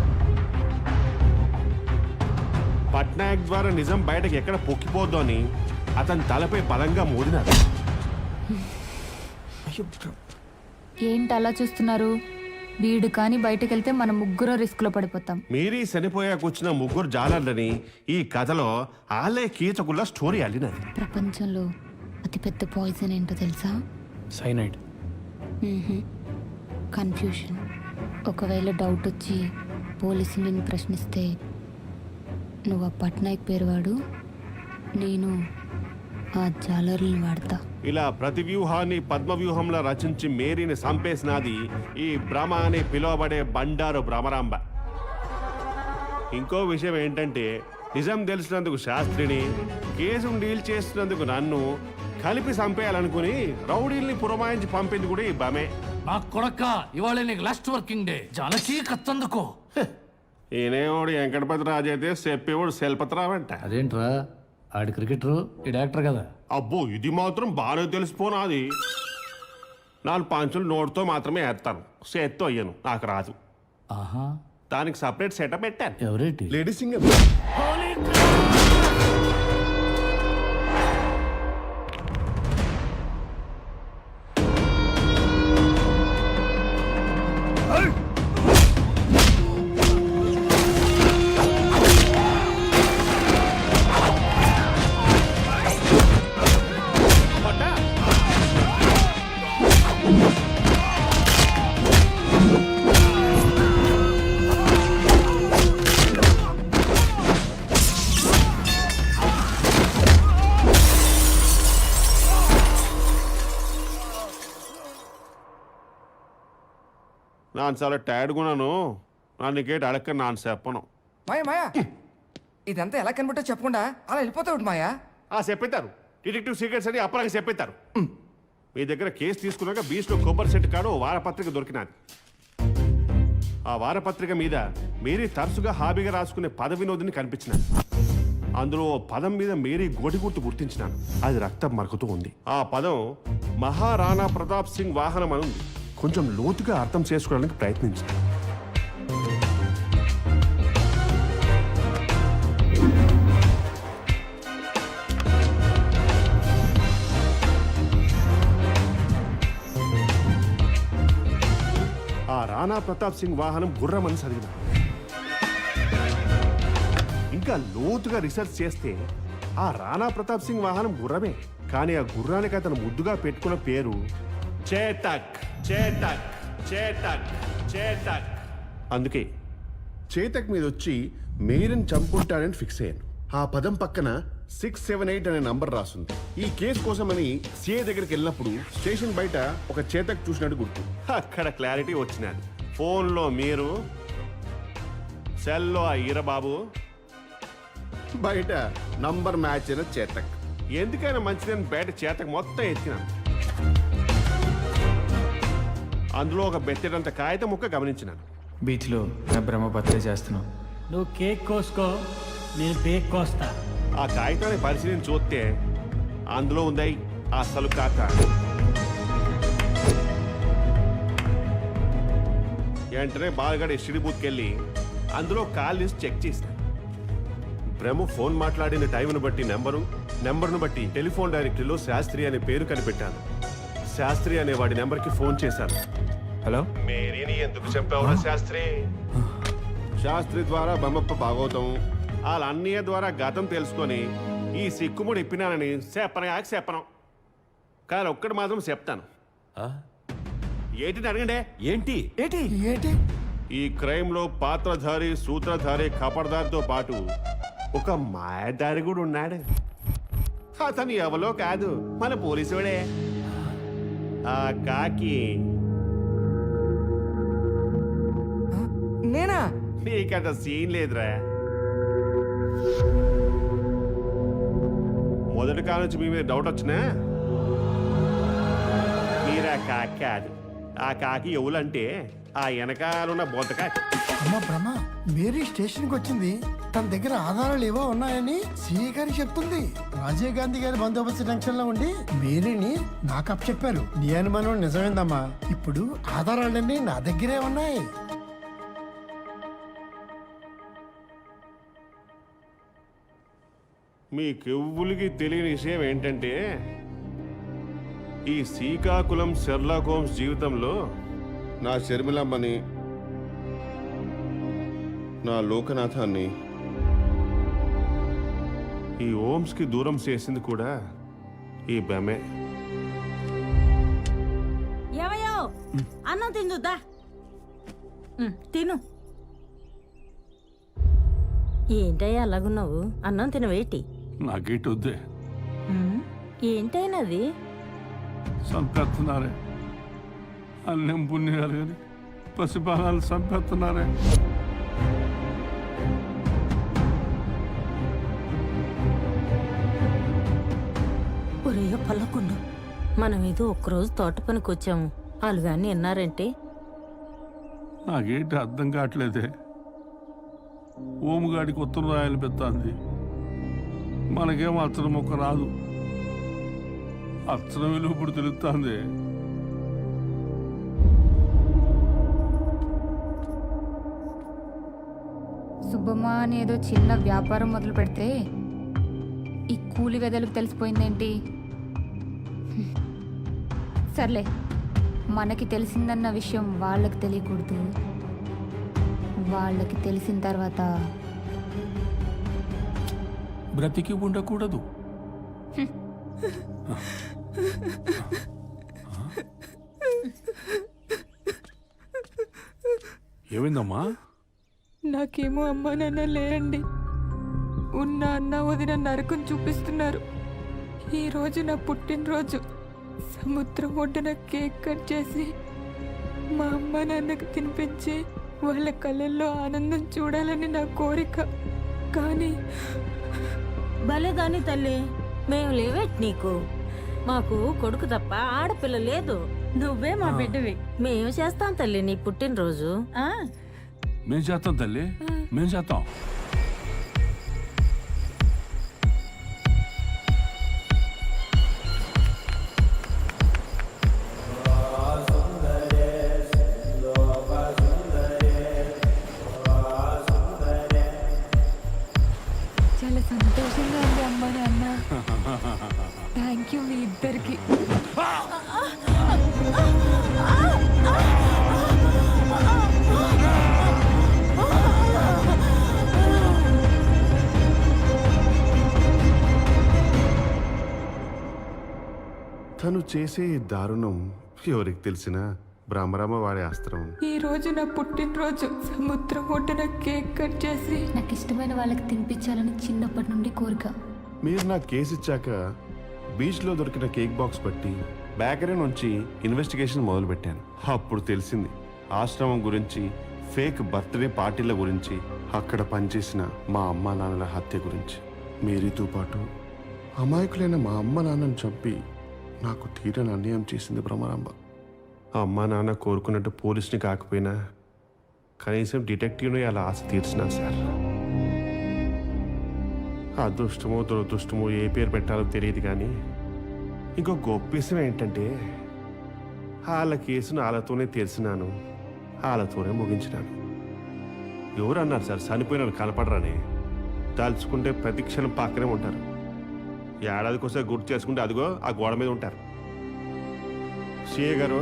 Speaker 12: పట్నాయక్ ద్వారా నిజం బయటకు ఎక్కడ పొక్కిపోద్దు అని అతని తలపై బలంగా మోదినాడు.
Speaker 4: ఏంటి అలా చూస్తున్నారు? వీడు కానీ బయటకు వెళ్తే మనం ముగ్గురు రిస్క్లో పడిపోతాం.
Speaker 12: మీరీ చనిపోయాక వచ్చిన ముగ్గురు జాలర్లని ఈ కథలో ఆలే కీచకుల్లా స్టోరీ అల్లినది.
Speaker 4: ప్రపంచంలో అతిపెద్ద పాయిజన్ ఏంటో తెలుసా?
Speaker 2: సైనైడ్.
Speaker 4: కన్ఫ్యూషన్. ఒకవేళ డౌట్ వచ్చి పోలీసులు నిన్ను ప్రశ్నిస్తే నువ్వు ఆ పట్నాయక్ పేరువాడు, నేను ఆ జాలర్లను వాడతా.
Speaker 12: ఇలా ప్రతి వ్యూహాన్ని పద్మ వ్యూహంలో రచించి మేరీని సంపేసినది ఈ భ్రమ అని పిలువబడే బండారు భ్రమరాంబ. ఇంకో విషయం ఏంటంటే నిజం తెలిసినందుకు శాస్త్రిని, కేసును డీల్ చేస్తున్నందుకు నన్ను కలిపి చంపేయాలనుకుని రౌడీల్ని పురమాయించి పంపింది కూడా ఈ బమే.
Speaker 3: నా కొడక ఇవాళ నీకు లాస్ట్ వర్కింగ్ డే. జానకి కత్తందుకో.
Speaker 12: ఈయనేవాడు వెంకటపతి రాజు అయితే చెప్పేవాడు శల్పతిరావు అంట.
Speaker 3: అదేంట్రా ఆడి క్రికెటరు ఈ డాక్టర్ కదా.
Speaker 12: అబ్బో ఇది మాత్రం బాగా తెలిసిపోనాది. 4 పంచులు నోటుతో మాత్రమే వేస్తాను, చేత్తో అయ్యాను, నాకు రాదు.
Speaker 3: ఆహా,
Speaker 12: దానికి సపరేట్ సెటప్ పెట్టాను.
Speaker 3: ఎవరేంటి
Speaker 12: లేడీ సింగర్. ನಾನು చాలా టైర్డ్గున్నాను. నన్ను కేట్ అడక్క నాన్న చెప్పను.
Speaker 10: మాయా మాయా ఇదంతా ఎలా కనబట్టో చెప్పకుండా అలా వెళ్ళిపోతావు మాయా.
Speaker 12: చెప్పేస్తారు డిటెక్టివ్ సీక్రెట్స్ అని అప్పటికి చెప్పేస్తారు. మీ దగ్గర కేసు తీసుకున్నాక బీచ్లో కొబ్బరి సెట్ కాడు ఓ వారపత్రిక దొరికినది. ఆ వారపత్రిక మీద మేరీ తరచుగా హాబీగా రాసుకునే పద వినోదిని కనిపించినాను. అందులో ఓ పదం మీద మేరీ గోటి గుర్తు గుర్తించినాను. అది రక్తం మరుగుతూ ఉంది. ఆ పదం మహారాణా ప్రతాప్ సింగ్ వాహనం అని ఉంది. కొంచెం లోతుగా అర్థం చేసుకోవడానికి ప్రయత్నించాను. ఆ రాణా ప్రతాప్ సింగ్ వాహనం గుర్రమని చదివిన. ఇంకా లోతుగా రీసెర్చ్ చేస్తే ఆ రాణా ప్రతాప్ సింగ్ వాహనం గుర్రమే, కానీ ఆ గుర్రానికి అతను ముద్దుగా పెట్టుకున్న పేరు చేతక్. చేతక్ చేతక్ చేతక్. అందుకే చేతక్ మీద వచ్చి మేరీని చంపుకుంటానని ఫిక్స్ అయ్యాను. ఆ పదం పక్కన 678 అనే నంబర్ రాస్తుంది. ఈ కేసు కోసమని సిఐ దగ్గరికి వెళ్ళినప్పుడు స్టేషన్ బయట ఒక చేతక్ చూసినట్టు గుర్తు. అక్కడ క్లారిటీ వచ్చినది. ఫోన్లో మీరు, సెల్లో ఆ ఈరబాబు, బయట నంబర్ మ్యాచ్ అయిన చేతక్. ఎందుకైనా మంచిదని బయట చేతక్ మొత్తం ఎత్తినాను. అందులో ఒక బెత్తడంత కాగితం ముక్క గమనించినాను.
Speaker 2: బీచ్లో నా బ్రహ్మపత్రే చేస్తున్నావు.
Speaker 15: నువ్వు కేక్ కోసుకో, నేను పేక్ కోస్తా.
Speaker 12: ఆ కాగితాన్ని పరిశీలించి చూస్తే అందులో ఉంది అసలు కాక. వెంటనే బాగా ఎస్టీడీ బూత్కి వెళ్ళి అందులో కాల్ లిస్ట్ చెక్ చేసిన. బ్రహ్మ ఫోన్ మాట్లాడిన టైంను బట్టి నెంబర్ను బట్టి టెలిఫోన్ డైరెక్టరీలో శాస్త్రి అనే పేరు కనిపెట్టాను. శాస్త్రి అనే వాడి నెంబర్కి ఫోన్ చేశాను.
Speaker 2: హలో,
Speaker 12: మేరీని ఎందుకు చంపావురా శాస్త్రి? శాస్త్రి ద్వారా బొమ్మప్ప భాగవతం వాళ్ళ అన్నయ్య ద్వారా గతం తెలుసుకొని ఈ సిక్కుముడు ఇప్పినానని చెప్పను. కానీ ఒక్కటి మాత్రం చెప్తాను. ఏంటి అడగండి.
Speaker 14: ఏంటి
Speaker 10: ఏంటి ఏంటి
Speaker 12: ఈ క్రైమ్ లో పాత్రధారి, సూత్రధారి, కపర్దారితో పాటు ఒక మాయదారి కూడా ఉన్నాడు. అతను ఎవరో కాదు, మన పోలీసుడే. ఆ కాకి
Speaker 10: నేనా?
Speaker 12: నీకంత సీన్ లేదురా. మొదటి కాలం నుంచి మీ మీద డౌట్ వచ్చినా మీరా కాకి కాదు. ఆ కాకి ఎవలంటే ఆ వెనకాలన్న బొంతకాకి.
Speaker 11: అమ్మ బ్రహ్మ, మేరీ స్టేషన్కి వచ్చింది. తన దగ్గర ఆధారాలు ఏవో ఉన్నాయని సిఐ గారి చెప్తుంది. రాజీవ్ గాంధీ గారి బందోబస్తు టెన్షన్ లో ఉండి మేరీని నాకు అప్పచెప్పారు. నీ అనుమానం నిజమైందమ్మా. ఇప్పుడు ఆధారాలన్నీ నా దగ్గరే ఉన్నాయి.
Speaker 12: మీకెవ్వులకి తెలియని విషయం ఏంటంటే ఈ శ్రీకాకుళం షెర్లాక్ హోమ్స్ జీవితంలో నా షర్మిలమ్మని, నా లోకనాథాన్ని, ఈ హోమ్స్కి దూరం చేసింది కూడా ఈ బెమే.
Speaker 15: ఏమయ్యో, అన్నం తిందుద్దా? తిను. ఏంటయ్యా అలాగున్నావు? అన్నం తినవేటి?
Speaker 3: నాకేటి వద్దే.
Speaker 15: ఏంటైనది?
Speaker 3: చంపేస్తున్నారే అన్నం పుణ్యాలు కానీ పసిపానాలు చంపేస్తున్నారే.
Speaker 15: ఒరేయ పల్లకుండా, మనం ఏదో ఒక్కరోజు తోట పనికి వచ్చాము, వాళ్ళు కానీ విన్నారంటే?
Speaker 3: నాకేంటి అర్థం కావట్లేదే. ఓముగాడికి ఉత్తరం రాయాలి పెద్దాంది, మనకేం అచ్చరం మొక్క రాదు. అచ్చరం విలువ ఇప్పుడు తెలుస్తుంది.
Speaker 4: సుబ్బమ్మ అని ఏదో చిన్న వ్యాపారం మొదలు పెడితే ఈ కూలి వెదలకు తెలిసిపోయిందేంటి? సర్లే, మనకి తెలిసిందన్న విషయం వాళ్ళకి తెలియకూడదు. వాళ్ళకి తెలిసిన తర్వాత
Speaker 3: బ్రతికి ఉండకూడదు. ఏమైందమ్మా?
Speaker 5: నాకేమో అమ్మా నాన్న లేరండి. ఉన్న అన్న వదిన నరకం చూపిస్తున్నారు. ఈరోజు నా పుట్టినరోజు. సముద్రం ఒడ్డున కేక్ కట్ చేసి మా అమ్మ నాన్నకు తినిపించి వాళ్ళ కళ్ళల్లో ఆనందం చూడాలని నా కోరిక. కానీ
Speaker 15: భలే గాని తల్లి, మేము లేవేట్ నీకు. మాకు కొడుకు తప్ప ఆడపిల్ల లేదు. నువ్వే మా బిడ్డవి. మేము చేస్తాం తల్లి నీ పుట్టినరోజు.
Speaker 3: మేం చేస్తాం తల్లి, మేం చేస్తాం.
Speaker 4: చాలా సంతోషంగా ఉంది అమ్మ నాన్న. థ్యాంక్ యూ మీ ఇద్దరికి.
Speaker 12: తను చేసే ఈ దారుణం ఎవరికి తెలిసినా బ్రహ్మరామ వాడే అస్త్రం.
Speaker 5: ఈ రోజు నా పుట్టినరోజు. సముద్రం ఒడ్డున కేక్ కట్ చేసి
Speaker 4: నాకు ఇష్టమైన వాళ్ళకి తినిపించాలని చిన్నప్పటి నుండి కోరిక.
Speaker 12: మీరు నా కేసు ఇచ్చాక బీచ్లో దొరికిన కేక్ బాక్స్ పట్టి బేకరీ నుంచి ఇన్వెస్టిగేషన్ మొదలుపెట్టాను. అప్పుడు తెలిసింది ఆశ్రమం గురించి, ఫేక్ బర్త్డే పార్టీల గురించి, అక్కడ పనిచేసిన మా అమ్మ నాన్నల హత్య గురించి. మీరితో పాటు అమాయకులైన మా అమ్మ నాన్నను చంపి నాకు తీరని అన్యాయం చేసింది బ్రహ్మరాంబ. అమ్మ నాన్న కోరుకున్నట్టు పోలీస్ని కాకపోయినా కనీసం డిటెక్టివ్ని అలా ఆశ తీర్చినాను సార్. అదృష్టమో దురదృష్టమో ఏ పేరు పెట్టాలో తెలియదు కానీ ఇంకో గొప్ప విషయం ఏంటంటే వాళ్ళ కేసును వాళ్ళతోనే తెరిచినాను, వాళ్ళతోనే ముగించినాను. ఎవరు అన్నారు సార్ చనిపోయిన వాళ్ళు కనపడరని? తలుచుకుంటే ప్రతి క్షణం పక్కనే ఉంటారు. ఏడాదికోసారి గుర్తు చేసుకుంటే అదిగో ఆ గోడ మీద ఉంటారు. సిఏ గారు,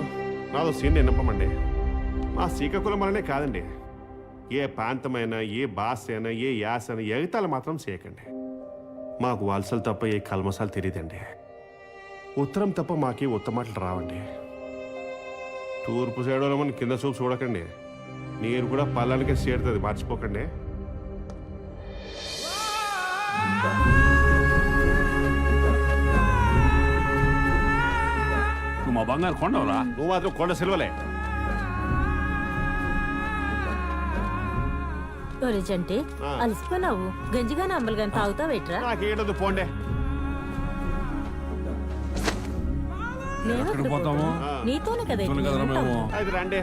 Speaker 12: నాదో సీన్ నిన్నపమండి. మా శ్రీకాకుళం మననే కాదండి, ఏ ప్రాంతమైనా, ఏ భాష అయినా, ఏ యాస అయినా ఎగతాలు మాత్రం చేయకండి. మాకు వలసలు తప్ప ఏ కల్మసాలు తెలియదండి. ఉత్తరం తప్ప మాకే ఉత్తమాటలు రావండి. తూర్పు సైడ్ మన కింద చూపు చూడకండి. నీరు కూడా పల్లానికే చేరుతుంది, మర్చిపోకండి.
Speaker 3: నువ్వు మా బంగారు కొండవరా?
Speaker 12: నువ్వు మాత్రం కొండ సిల్వలే.
Speaker 15: ఒరేజంటే అలసిపోయినావు. గంజిగానే అంబలుగాని తాగుతావేట్రా?
Speaker 12: నాకేటదు పోండే.
Speaker 15: నీతోనే కదా
Speaker 12: అది రండి.